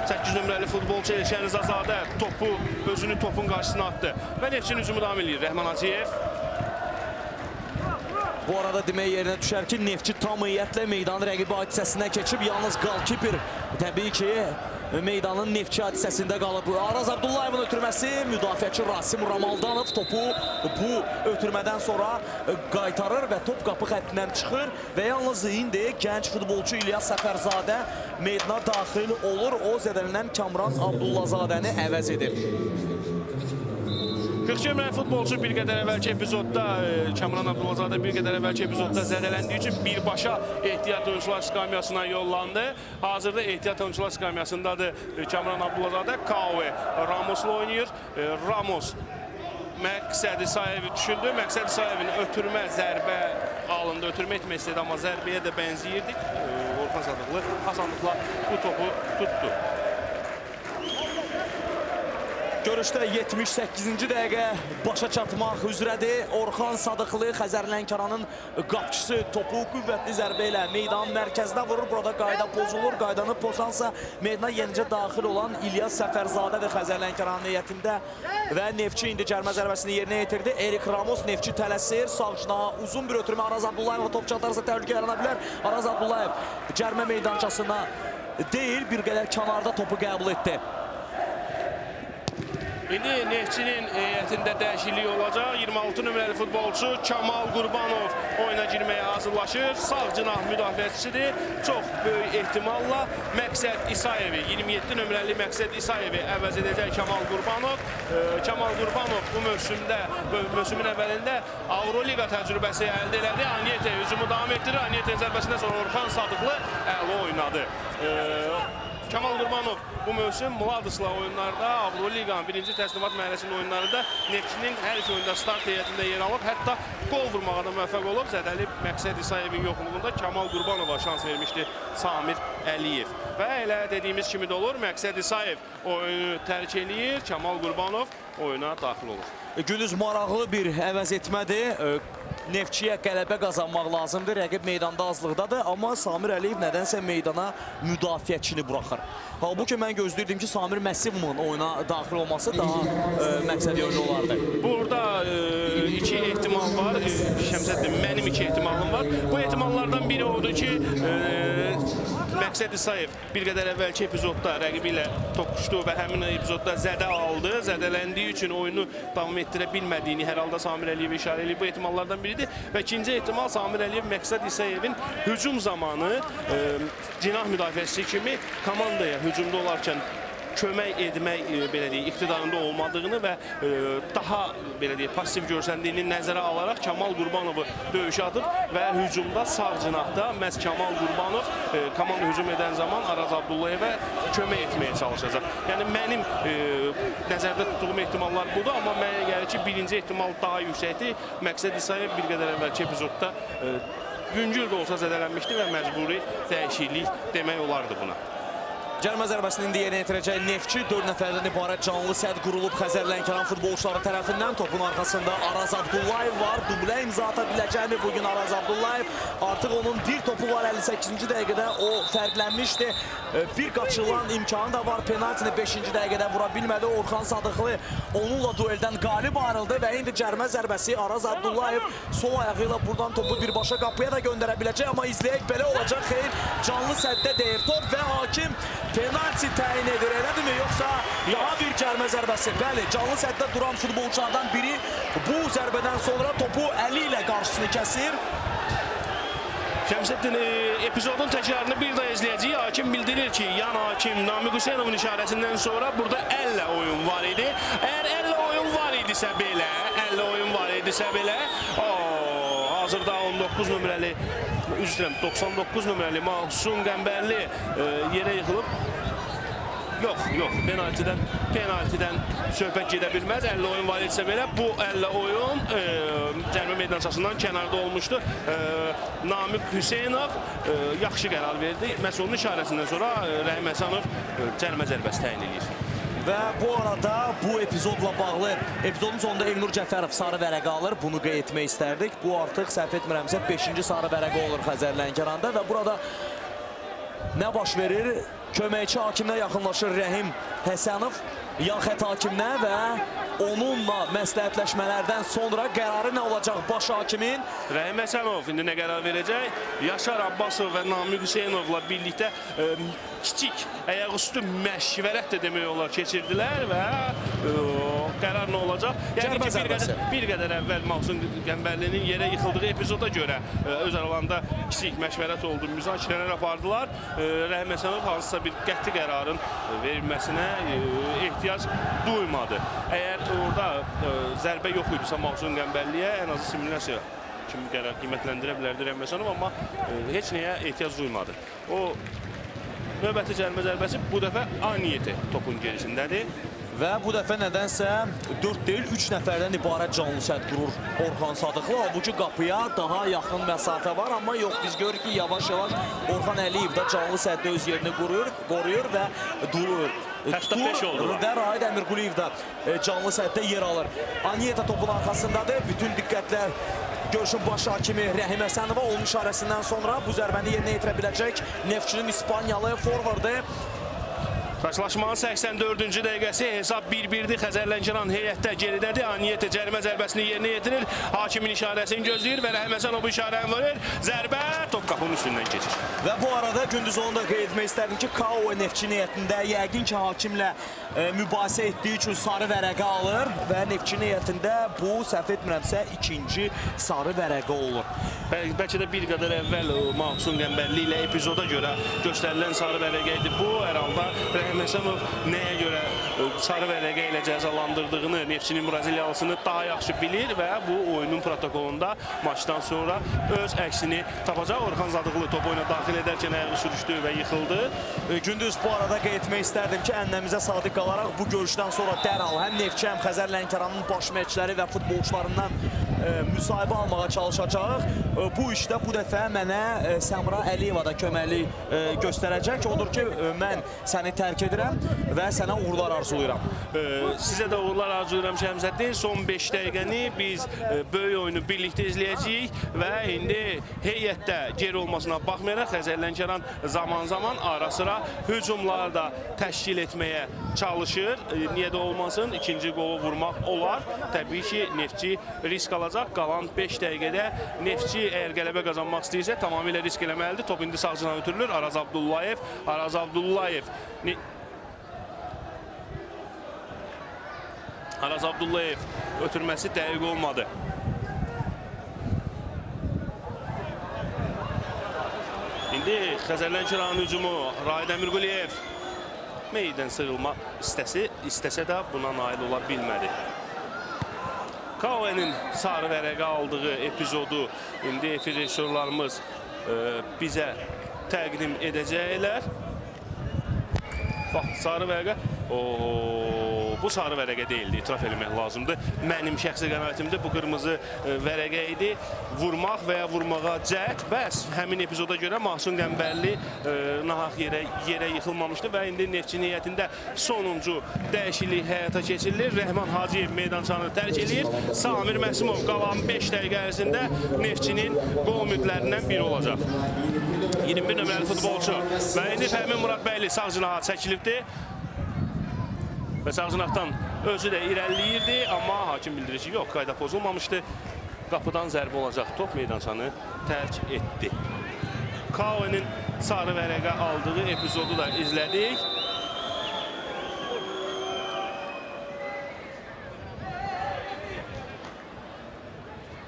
8 nömrəli futbolçu Elşən Rızazadə topu, özünü topun qarşısına attı. Və Neftçinin hücumu davam eləyir. Rəhman Hacıyev. Bu arada demək yerinə düşər ki, Neftçi tam heyətlə meydanın rəqibi hadisəsindən keçib. Yalnız qalkiper təbii ki, meydanın Neftçi hadisəsində qalıb. Araz Abdullayevin ötürməsi, müdafiəçi Rasim Ramaldanov topu bu ötürmədən sonra qaytarır və top qapı xəttindən çıxır və yalnız indi gənc futbolçu İlyas Səfərzadə meydana daxil olur. O zədələnən Kamran Abdullazadəni əvəz edir. 42 nömrəli futbolçu bir qədər əvvəlki epizodda, Kamran Abdullazadə bir qədər əvvəlki epizodda zədələndiyi üçün birbaşa ehtiyat oyuncular skamyasına yollandı. Hazırda ehtiyat oyuncular skamyasındadır Kamran Abdullazadə. K.O. Ramos'la oynayır. Ramos Məqsəd İsayevi düşürdü. Məqsəd İsayevin ötürmə zərbə alındı. Ötürmə etmək istədi, amma zərbəyə də bənziyirdik. Orxan Sadıqlı asanlıqla bu topu tutdu. Görüşdə 78-ci dəqiqə başa çatmaq üzrədir. Orxan Sadıqlı Xəzər Lənkəranın qapçısı topu qüvvətli zərbə ilə meydanın mərkəzinə vurur. Burada qayda pozulur. Qaydanı pozansa meydana yenicə daxil olan İlyas Səfərzadədir Xəzər Lənkəranın heyətində və Neftçi indi cərmə zərbəsini yerinə yetirdi. Erik Ramos Neftçi tələsir. Sağ cinaha uzun bir ötürmə Araz Abdullayevə top çatarsa təhlükə yarana bilər. Araz Abdullayev cərmə meydançasına deyil, bir qədər kənarda topu qəbul etdi. İndi Neftçinin heyətində dəyişiklik olacaq. 26 nömrəli futbolçu Kamal Qurbanov oyuna girməyə hazırlaşır. Sağ cinah müdafiəçisidir. Çox böyük ehtimalla Məqsəd İsayevi, 27 nömrəli Məqsəd İsayevi əvəz edəcək Kamal Qurbanov. Kamal Qurbanov bu mövsümün əvvəlində Avroliqa təcrübəsi əldə elədi. Anyete hücumu davam etdirir. Anyete zərbəsindən sonra Orxan Sadıqlı əla oynadı. Kamal Qurbanov bu mövsüm Mladisla oyunlarda, Avroliqanın birinci təslimat mərhələsinin oyunlarında Neftçinin hər iki oyunda start heyətində yer alıb, hətta qol vurmağa da müvəffəq olub. Zədəlib Məqsəd İsayevin yoxluğunda Kamal Qurbanova şans vermişdi Samir Əliyev. Və elə dediyimiz kimi də olur, Məqsəd İsayev oyunu tərk eləyir, Kamal Qurbanov oyuna daxil olur. Gündüz maraqlı bir əvəz etmədir. Neftçiyə qələbə qazanmaq lazımdır. Rəqib meydanda azlıqdadır, amma Samir Əliyev nədənsə meydana müdafiəçini buraxır. Halbuki mən gözləyirdim ki, Samir Məsivovun oyuna daxil olması daha məqsəd yönlü olardı. Burada iki ehtimal var. Şəmsəddin, mənim iki ehtimalım var. Bu ehtimallardan biri odur ki, Məqsəd İsayev bir qədər əvvəlki epizodda rəqibi ilə toqquşdu və həmin epizodda zədə aldı. Zədələndiyi üçün oyunu davam etdirə bilmədiyini hər halda Samir Əliyev işarə edib. Bu ehtimallardan biridir. Və ikinci ehtimal Samir Əliyev Məqsəd İsayevin hücum zamanı cinah müdafiəçisi kimi komandaya hücumda olarkən kömək etmək belə deyək, iqtidarında olmadığını və daha belə deyək, pasiv görsəndiyini nəzərə alaraq Kamal Qurbanovu döyüşə atıb və hücumda sağ cinahda məhz Kamal Qurbanov komanda hücum edən zaman Araz Abdullayevə kömək etməyə çalışacaq. Yəni mənim nəzərdə tutduğum ehtimallar budur, amma mənə gəlir ki, birinci ehtimal daha yüksəkdir. Məqsəd İsayev bir qədər əvvəlki epizodda yüngül də olsa zədələnmişdi və məcburi dəyişiklik demək olardı buna. Cərimə zərbəsini indi yerinə yetirəcək Neftçi 4 nəfərdən ibarət canlı sədd qurulub Xəzər Lənkəran futbolçuları tərəfindən. Topun arxasında Araz Abdullayev var. Dublə imza ata biləcəkmi bugün Araz Abdullayev? Artıq onun bir topu var 58-ci dəqiqədə. O fərqlənmişdi. Bir qaçılan imkanı da var. Penaltini 5-ci dəqiqədə vura bilmədi. Orxan Sadıqlı onunla dueldən qalib ayrıldı və indi cərimə zərbəsi Araz Abdullayev sol ayağı ilə buradan topu birbaşa qapıya da göndərə biləcək. Amma izləyək belə olacaq. Xeyr, canlı səddə deyir top və hakim penalti təyin edir, elədirmi? Yoxsa daha bir cərimə zərbəsi. Bəli, canlı səddə duran futbolçulardan biri bu zərbədən sonra topu əli ilə qarşısını kəsir. Şəmsəddin, epizodun təkrarını bir daha izləyəcəyik. Hakim bildirir ki, yan hakim Namiq Hüseynovun işarəsindən sonra burada əllə oyun var idi. Əgər əllə oyun var idisə belə, hazırda 19 nömrəli, 99 nömrəli Mahsun Qəmbərli yerə yıxılıb. Yox, penaltidən söhbət gedə bilməz. Əllə oyun var idisə belə, bu əllə oyun cərimə meydançasından kənarda olmuşdu. Namiq Hüseynov yaxşı qərar verdi. Məhz onun işarəsindən sonra Rəhim Həsənov cərimə zərbəsi təyin edir. Və bu arada bu epizodla bağlı, epizodun sonunda Elnur Cəfərov sarı vərəqə alır. Bunu qeyd etmək istərdik. Bu artıq səhv etmirəmsə 5-ci sarı vərəqə olur Xəzər Lənkəranda və burada nə baş verir? Köməkçi hakimlə yaxınlaşır Rəhim Həsənov yan xət hakiminə və onunla məsləhətləşmələrdən sonra qərarı nə olacaq baş hakimin? Rəhim Həsənov indi nə qərar verəcək? Yaşar Abbasov və Namiq Hüseynovla birlikdə kiçik ayaqüstü məşvərət də demək olar keçirdilər və qərar nə olacaq? Yəni ki, bir qədər əvvəl Mahsun Qəmbərlinin yerə yıxıldığı epizoda görə öz aralarında kiçik məşvərət oldu, müzakirələr apardılar. Rəhim Həsənov hansısa bir qəti qərarın verilməsinə ehtiyac duymadı. Əgər orada zərbə yox idisə Mahsun Qəmbərliyə ən azı simulyasiya kimi qərar qiymətləndirə bilərdi Rəhim Həsənov, amma heç nəyə ehtiyac duymadı. O növbəti cərimə zərbəsi bu dəfə Aniyeti topun gerisindədir. Və bu dəfə nədənsə 4 deyil, 3 nəfərdən ibarət canlı sədd qurur Orxan Sadıqlı. Halbuki qapıya daha yaxın məsafə var, amma yox, biz görürük ki, yavaş-yavaş Orxan Əliyev də canlı səddə öz yerini qoruyur və durur. Və Rahid Əmirquliyev də canlı səddə yer alır. Aniyeta topun arxasındadır. Bütün diqqətlər görüşün baş hakimi Rəhim Həsənova onun işarəsindən sonra bu zərbəni yerinə yetirə biləcək Neftçinin İspaniyalı forvardı. Qarşılaşmanın 84-cü dəqiqəsi hesab 1-1-dir. Xəzər Lənkəran heyətdə geridədir. Aniyeti cərimə zərbəsini yerinə yetirir. Hakimin işarəsini gözləyir və Rəhim Həsənov bu işarəni verir. Zərbə top qapının üstündən keçir. Və bu arada gündüz onu da qeyd etmək istərdim ki, KO Neftçi heyətində yəqin ki, hakimlə mübahisə etdiyi üçün sarı vərəqə alır və Neftçi heyətində bu səhv etmirəmsə ikinci sarı vərəqə olur. Bəlkə də bir qədər əvvəl Mahsun Qəmbərli ilə epizoda görə göstərilən sarı vərəqə idi bu. Hər halda Rəhim Həsənov nəyə görə sarı vərəqə ilə cəzalandırdığını, Neftçinin Braziliyalısını daha yaxşı bilir və bu oyunun protokolunda maçdan sonra öz əksini tapacaq. Orxan Sadıqlı top oyuna daxil edərkən ayağı sürüşdü və yıxıldı. Gündüz bu arada qeyd etmək istərdim ki, ənənəmizə sadiq qalaraq bu görüşdən sonra dərhal həm Neftçi, həm Xəzər Lənkəranın baş məşqçiləri və futbolçularından müsahibə almağa çalışacaq. Bu işdə bu dəfə mənə Səmra Əliyeva da köməklik göstərəcək. Odur ki, mən səni tərk edirəm və sənə uğurlar arzulayıram. Sizə də uğurlar arzulayıram Şəmsəddin. Son 5 dəqiqəni biz böyük oyunu birlikdə izləyəcəyik və indi heyətdə geri olmasına baxmayaraq Xəzər Lənkəran zaman-zaman ara-sıra hücumları da təşkil etməyə çalışır. Niyə də olmasın, ikinci qolu vurmaq olar. Təbii ki, Neftçi risk alacaq. Qalan 5 dəqiqədə Neftçi əgər qələbə qazanmaq istəyirsə, tamamilə risk eləməlidir. Top indi sağcıdan ötürülür. Araz Abdullayev ötürməsi dəqiq olmadı. İndi Xəzər Lənkəranın hücumu Rahid Əmirquliyev meydən sıyrılma istəsə də buna nail ola bilmədi. Kaue'nin sarı vərəqə aldığı epizodu indi efir rejissorlarımız bizə təqdim edəcəklər. Bax, sarı vərəqə. Bu sarı vərəqə deyildi, itiraf eləmək lazımdır. Mənim şəxsi qənaətimdir, bu qırmızı vərəqə idi. Vurmaq və ya vurmağa cəhd. Bəs həmin epizoda görə Mahsun Qəmbərli nahaq yerə yıxılmamışdı və indi Neftçinin heyətində sonuncu dəyişiklik həyata keçirilir. Rəhman Hacıyev meydançanı tərk edir. Samir Məsimov qalan 5 dəqiqə ərzində Neftçinin qol ümidlərindən biri olacaq. 21 nömrəli futbolçu və indi Fəhmin Muradbəyli sağ cinaha çəkilibdir. Və sağ cinahdan özü də irəliləyirdi, amma hakim bildirir ki, yox, qayda pozulmamışdı. Qapıdan zərbə olacaq top meydançanı tərk etdi. Kaue'nin sarı vərəqə aldığı epizodu da izlədik.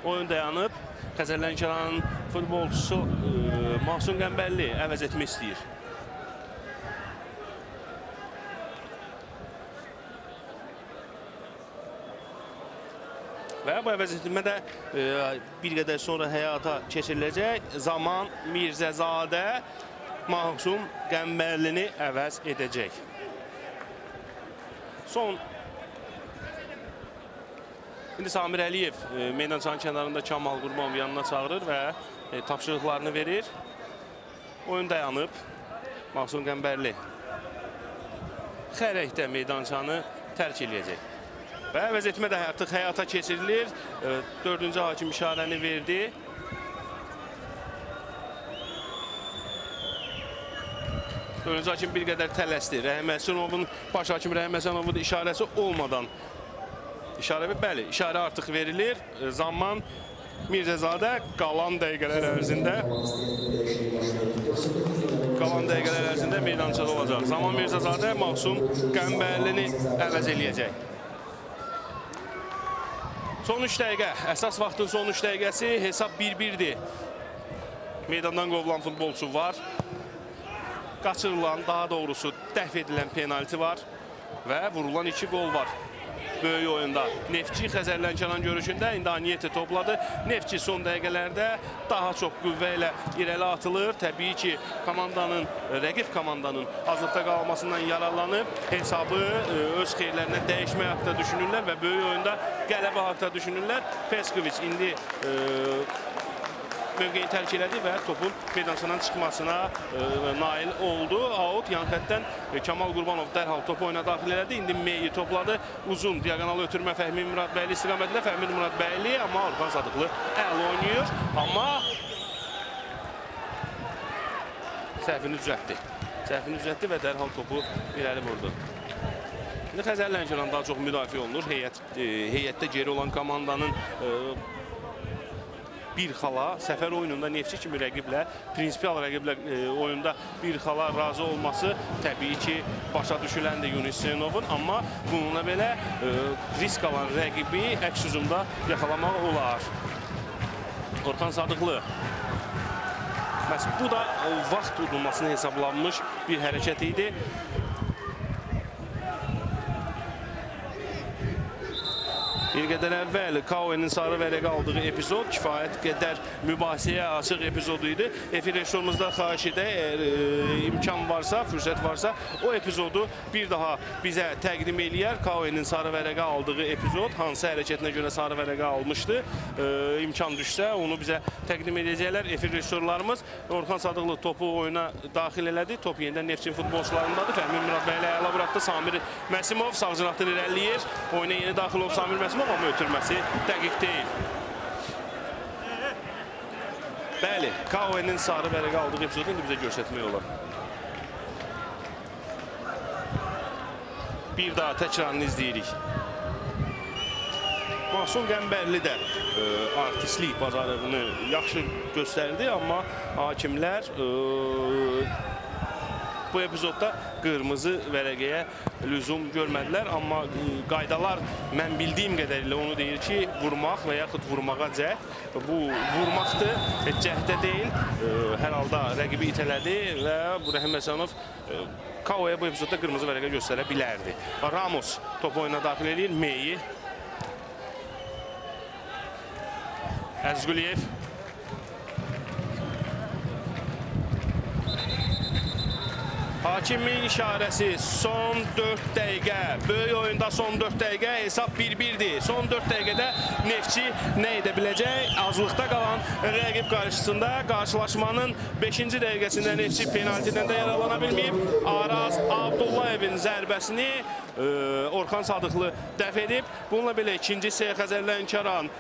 Oyun dayanıb. Xəzər Lənkəranın futbolçusu Mahsun Qəmbərli əvəz etmək istəyir. Və bu əvəz etmə də bir qədər sonra həyata keçiriləcək. Zaman Mirzəzadə Mahsun Qəmbərlini əvəz edəcək. İndi Samir Əliyev meydançanın kənarında Kamal Qurbanov yanına çağırır və tapşırıqlarını verir. Oyun dayanıb. Mahsun Qəmbərli xərəkdə meydançanı tərk edəcək. Və əvəz etmə də artıq həyata keçirilir. 4-cü hakim işarəni verdi. Dördüncü hakim bir qədər tələsdi. Rəhim Həsənovun, baş hakim Rəhim Həsənovun işarəsi olmadan işarə artıq verilir. Zaman Mirzəzadə qalan dəqiqələr ərzində meydançada olacaq. Zaman Mirzəzadə Mahsun Qəmbərlini əvəz eləyəcək. Son 3 dəqiqə, əsas vaxtın son 3 dəqiqəsi, hesab 1-1'dir. Meydandan qovulan futbolçu var. Qaçırılan, daha doğrusu dəf edilən penalti var və vurulan 2 qol var. Böyük oyunda Neftçi Xəzər Lənkəran görüşündə indi Aniyeti topladı. Neftçi son dəqiqələrdə daha çox qüvvə ilə irəli atılır. Təbii ki, rəqib komandanın azlıqda qalmasından yararlanıb hesabı öz xeyirlərinə dəyişmək haqda düşünürlər və böyük oyunda qələbə haqda düşünürlər. Peskoviç indi mövqeyi tərk elədi və topun meydançadan çıxmasına nail oldu. Out, yan xətdən Kamal Qurbanov dərhal topu oyuna daxil elədi. İndi Meyi topladı. Uzun diagonal ötürmə Fəhmin Muradbəyli istiqamətində. Fəhmin Muradbəyli, amma Orxan Sadıqlı əl oynayır. Amma səhvini düzəltdi və dərhal topu irəli vurdu. İndi Xəzər Lənkəran daha çox müdafiə olunur. Heyətdə geri olan komandanın bir xala səfər oyununda Neftçi kimi rəqiblə, prinsipial rəqiblə oyunda bir xala razı olması təbii ki, başa düşüləndir Yunus Hüseynovun, amma bununla belə risk alan rəqibi əks hücumda yaxalamaq olar. Orxan Sadıqlı. Məhz bu da vaxt udulmasını hesablanmış bir hərəkət idi. Bir qədər əvvəl Kaue'nin sarı vərəqə aldığı epizod kifayət qədər mübahisəyə açıq epizodu idi. Efir rejissiyonumuzda xahiş edək, əgər imkan varsa, fürsət varsa, o epizodu bir daha bizə təqdim eləyər. Kaue'nin sarı vərəqə aldığı epizod, hansı hərəkətinə görə sarı vərəqə almışdı, imkan düşsə onu bizə təqdim edəcəklər. Efir rejissorlarımız Orxan Sadıqlı topu oyuna daxil elədi. Top yenidən Neftçinin futbolçularındadır. Fəhmi Murad bəylə əla buraxdı. Samir Məsimov sağ cinahdan irəliləyir. Oyuna yeni daxil olub Samir Məsimov, amma ötürməsi dəqiq deyil. Bəli, Kaue'nin sarı vərəqə aldığı epizodu indi bizə göstərmək olar. Bir daha təkrarını izləyirik. Mahsun Qəmbərli də artistlik bacarığını yaxşı göstərdi, amma hakimlər bu epizodda qırmızı vərəqəyə lüzum görmədilər. Amma qaydalar mən bildiyim qədərilə onu deyir ki, vurmaq və yaxud vurmağa cəhd. Bu vurmaqdır, cəhdə deyil. Hər halda rəqibi itələdi və Rəhim Həsənov Kaue'ya bu epizodda qırmızı vərəqə göstərə bilərdi. Ramos topu oyuna daxil edir. Meyi. Əziz Quliyev. Hakimin işarəsi son 4 dəqiqə. Böyük oyunda son 4 dəqiqə hesab 1-1'dir. Son 4 dəqiqədə Neftçi nə edə biləcək? Azlıqda qalan rəqib qarşısında qarşılaşmanın 5-ci dəqiqəsində Neftçi penaltidən də yararlana bilməyib. Araz Abdullayevin zərbəsini Orxan Sadıqlı dəf edib. Bununla belə ikinci hissəyə Xəzər Lənkəran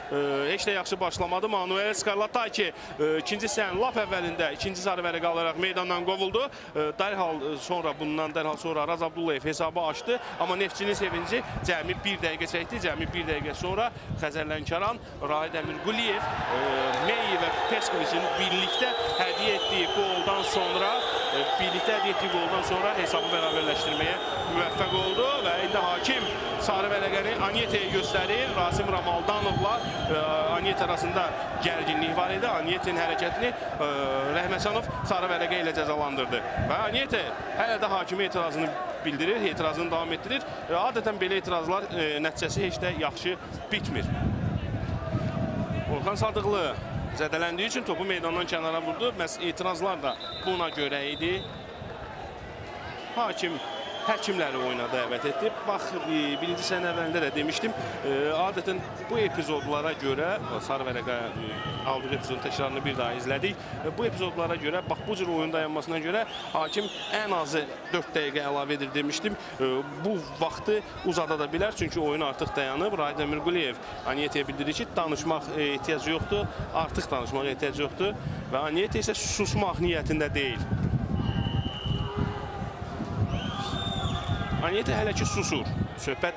heç də yaxşı başlamadı. Manuel Skarlataki ikinci hissənin lap əvvəlində ikinci sarı vərəqə alaraq meydandan qovuldu. Bundan dərhal sonra Araz Abdullayev hesabı açdı. Amma Neftçinin sevinci cəmi 1 dəqiqə çəkdi. Cəmi 1 dəqiqə sonra Xəzər Lənkəran, Rahid Əmir Quliyev, Meyi və Peskoviçin birlikdə hədiyyə etdiyi qoldan sonra hesabı bərabərləşdirməyə müvəffəq oldu və indi hakim sarı vərəqəni Anyetəyə göstərir. Rasim Ramaldanovla Anyet arasında gərginlik var idi. Anyetin hərəkətini Rəhim Həsənov sarı vərəqə ilə cəzalandırdı. Və Anyetə hələ də hakimə etirazını bildirir, etirazını davam etdirir. Adətən belə etirazlar nəticəsi heç də yaxşı bitmir. Orxan Sadıqlı zədələndiyi üçün topu meydandan kənara vurdu. Məhz etirazlar da buna görə idi. Hakim həkimləri oyuna dəvət etdi. Bax, birinci sənin əvvəlində də demişdim, adətən bu epizodlara görə, sarı vərəqə aldığı epizodun təkrarını bir daha izlədik. Bu epizodlara görə, bax bu cür oyun dayanmasına görə hakim ən azı 4 dəqiqə əlavə edir demişdim. Bu vaxtı uzada da bilər, çünki oyun artıq dayanıb. Rahid Əmir Quliyev Anyetəyə bildirir ki, danışmaq ehtiyacı yoxdur, artıq danışmaq ehtiyacı yoxdur və Anyetə isə susmaq niyyətində deyil. Anyetə hələ ki susur. Söhbət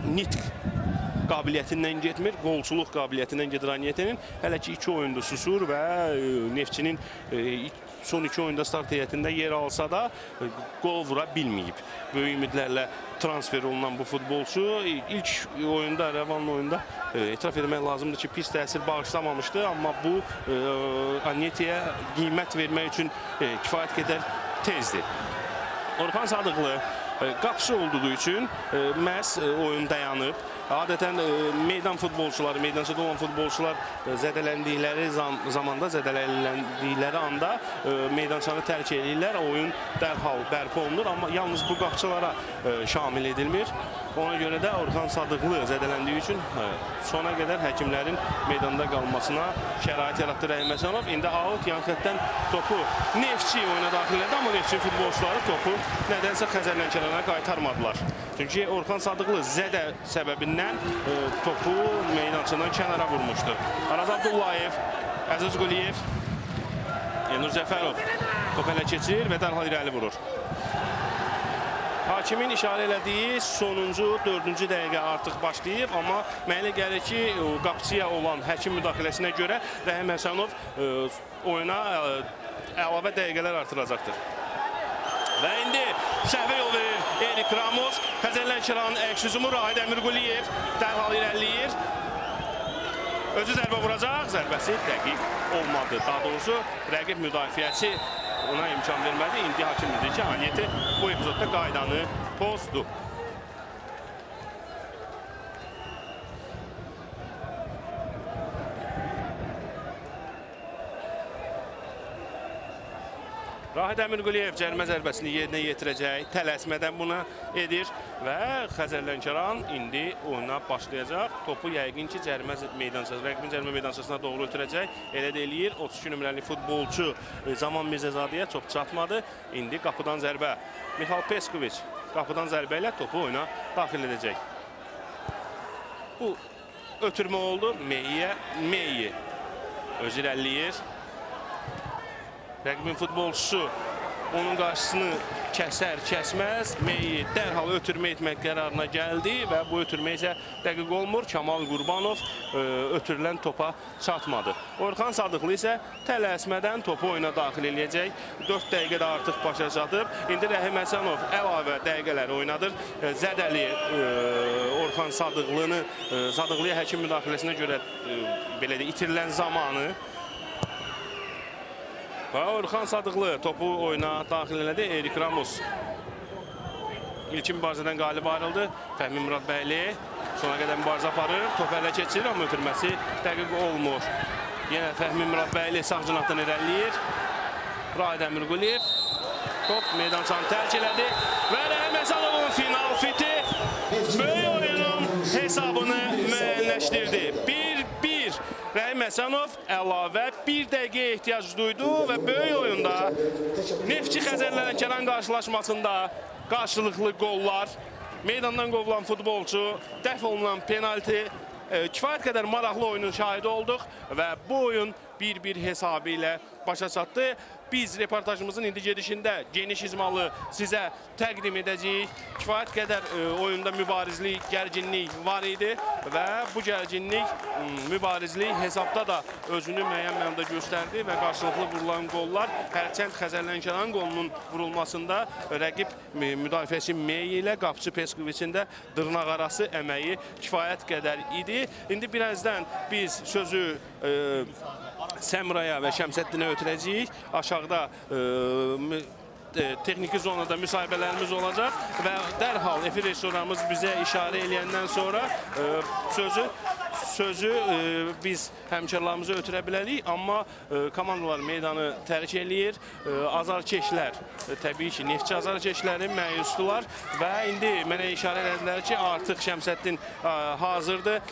nitq qabiliyyətindən getmir, qolçuluq qabiliyyətindən gedir Anyetənin. Hələ ki 2 oyunda susur və Neftçinin son 2 oyunda start heyətində yer alsa da qol vura bilməyib. Böyük ümidlərlə transfer olunan bu futbolçu ilk oyunda, rəvanlı oyunda etiraf etmək lazımdır ki, pis təsir bağışlamamışdı. Amma bu Anyetəyə qiymət vermək üçün kifayət qədər tezdir. Orxan Sadıqlı qapısı olduğu üçün məhz oyun dayanıb. Adətən meydan futbolçuları, meydansada olan futbolçular zədələndikləri zamanda, zədələndikləri anda meydançanı tərk edirlər. Oyun dərhal bərpa olunur, amma yalnız bu qapıçılara şamil edilmir. Ona görə də Orxan Sadıqlı zədələndiyi üçün sona qədər həkimlərin meydanda qalmasına şərait yaratdı Rəhim Həsənov. İndi out, yan xəttdən topu Neftçi oyuna daxil edir, amma Neftçi futbolçuları topu nədənsə Xəzər Lənkərana qaytarmadılar. Çünki Orxan Sadıqlı zədə səbəbindən topu meydançadan kənara vurmuşdu. Araz Abdullayev, Əziz Quliyev, Elnur Cəfərov top ələ keçirir və dərhal irəli vurur. Hakimin işarə elədiyi sonuncu 4-cü dəqiqə artıq başlayıb, amma mənə gəlir ki, qapıçıya olan həkim müdaxiləsinə görə Rəhim Həsənov oyuna əlavə dəqiqələr artıracaqdır. Və indi səhvə yol verir Erik Ramos. Xəzər Lənkəranın əks hücumu Rahid Əmir Quliyev dərhal irəliləyir. Özü zərbə vuracaq, zərbəsi dəqiq olmadı. Daha doğrusu rəqib müdafiəçi ona imkan vermədi. İndi hakim bildir ki, Anyetə bu epizodda qaydanı pozdu. Rahid Əmirquliyev cərimə zərbəsini yerinə yetirəcək, tələsmədən bunu edir və Xəzər Lənkəran indi oyuna başlayacaq. Topu yəqin ki, rəqibin cərimə meydançasına doğru ötürəcək. Elə də eləyir. 32 nömrəli futbolçu Zaman Mirzəzadəyə top çatmadı. İndi qapıdan zərbə. Mixal Peskoviç qapıdan zərbə ilə topu oyuna daxil edəcək. Bu ötürmə oldu. Meyi öz irəliləyir. Rəqibin futbolçusu onun qarşısını kəsməz. Meyi dərhal ötürmə etmək qərarına gəldi və bu ötürmə isə dəqiq olmur. Kamal Qurbanov ötürülən topa çatmadı. Orxan Sadıqlı isə tələsmədən topu oyuna daxil eləyəcək. 4 dəqiqədə artıq başa çatıb. İndi Rəhim Həsənov əlavə dəqiqələr oynadır. Zədəli Orxan Sadıqlıya həkim müdaxiləsinə görə belə də itirilən zamanı və Orxan Sadıqlı topu oyuna daxil elədi. Erik Ramos ilkin mübarizədən qalib ayrıldı. Fəhmi Muradbəyli sona qədər mübarizə aparır. Topu ələ keçirir, amma ötürməsi dəqiq olmur. Yenə Fəhmi Muradbəyli sağ cinahdan irəliləyir. Rahid Əmirquliyev top meydançanı tərk elədi və Rəhim Həsənovun final fiti böyük oyunun hesabını müəyyənləşdirdi. 1-1. Rəhim Həsənov əlavə 1 dəqiqəyə ehtiyac duydu və böyük oyunda Neftçi Xəzər Lənkəran qarşılaşmasında qarşılıqlı qollar, meydandan qovulan futbolçu, dəf olunan penalti, kifayət qədər maraqlı oyunun şahidi olduq və bu oyun 1-1 hesabı ilə başa çatdı. Biz reportajımızın indi gedişində geniş izmalı sizə təqdim edəcəyik. Kifayət qədər oyunda mübarizlik, gərginlik var idi və bu gərginlik, mübarizlik hesabda da özünü müəyyən mənada göstərdi və qarşılıqlı vurulan qollar, hərçənd Xəzər Lənkəran qolunun vurulmasında rəqib müdafiəçi Meyi ilə qapıcı Peskoviçin də dırnaqarası əməyi kifayət qədər idi. İndi birazdan biz sözü Səmraya və Şəmsəddinə ötürəcəyik. Aşağıda texniki zonada müsahibələrimiz olacaq və dərhal efir rejissorlarımız bizə işarə eləyəndən sonra sözü biz həmkarlarımıza ötürə bilərik, amma komandalar meydanı tərk eləyir. Azarkeşlər, təbii ki, Neftçi azarkeşləri məyusdular və indi mənə işarə elədilər ki, artıq Şəmsəddin hazırdır.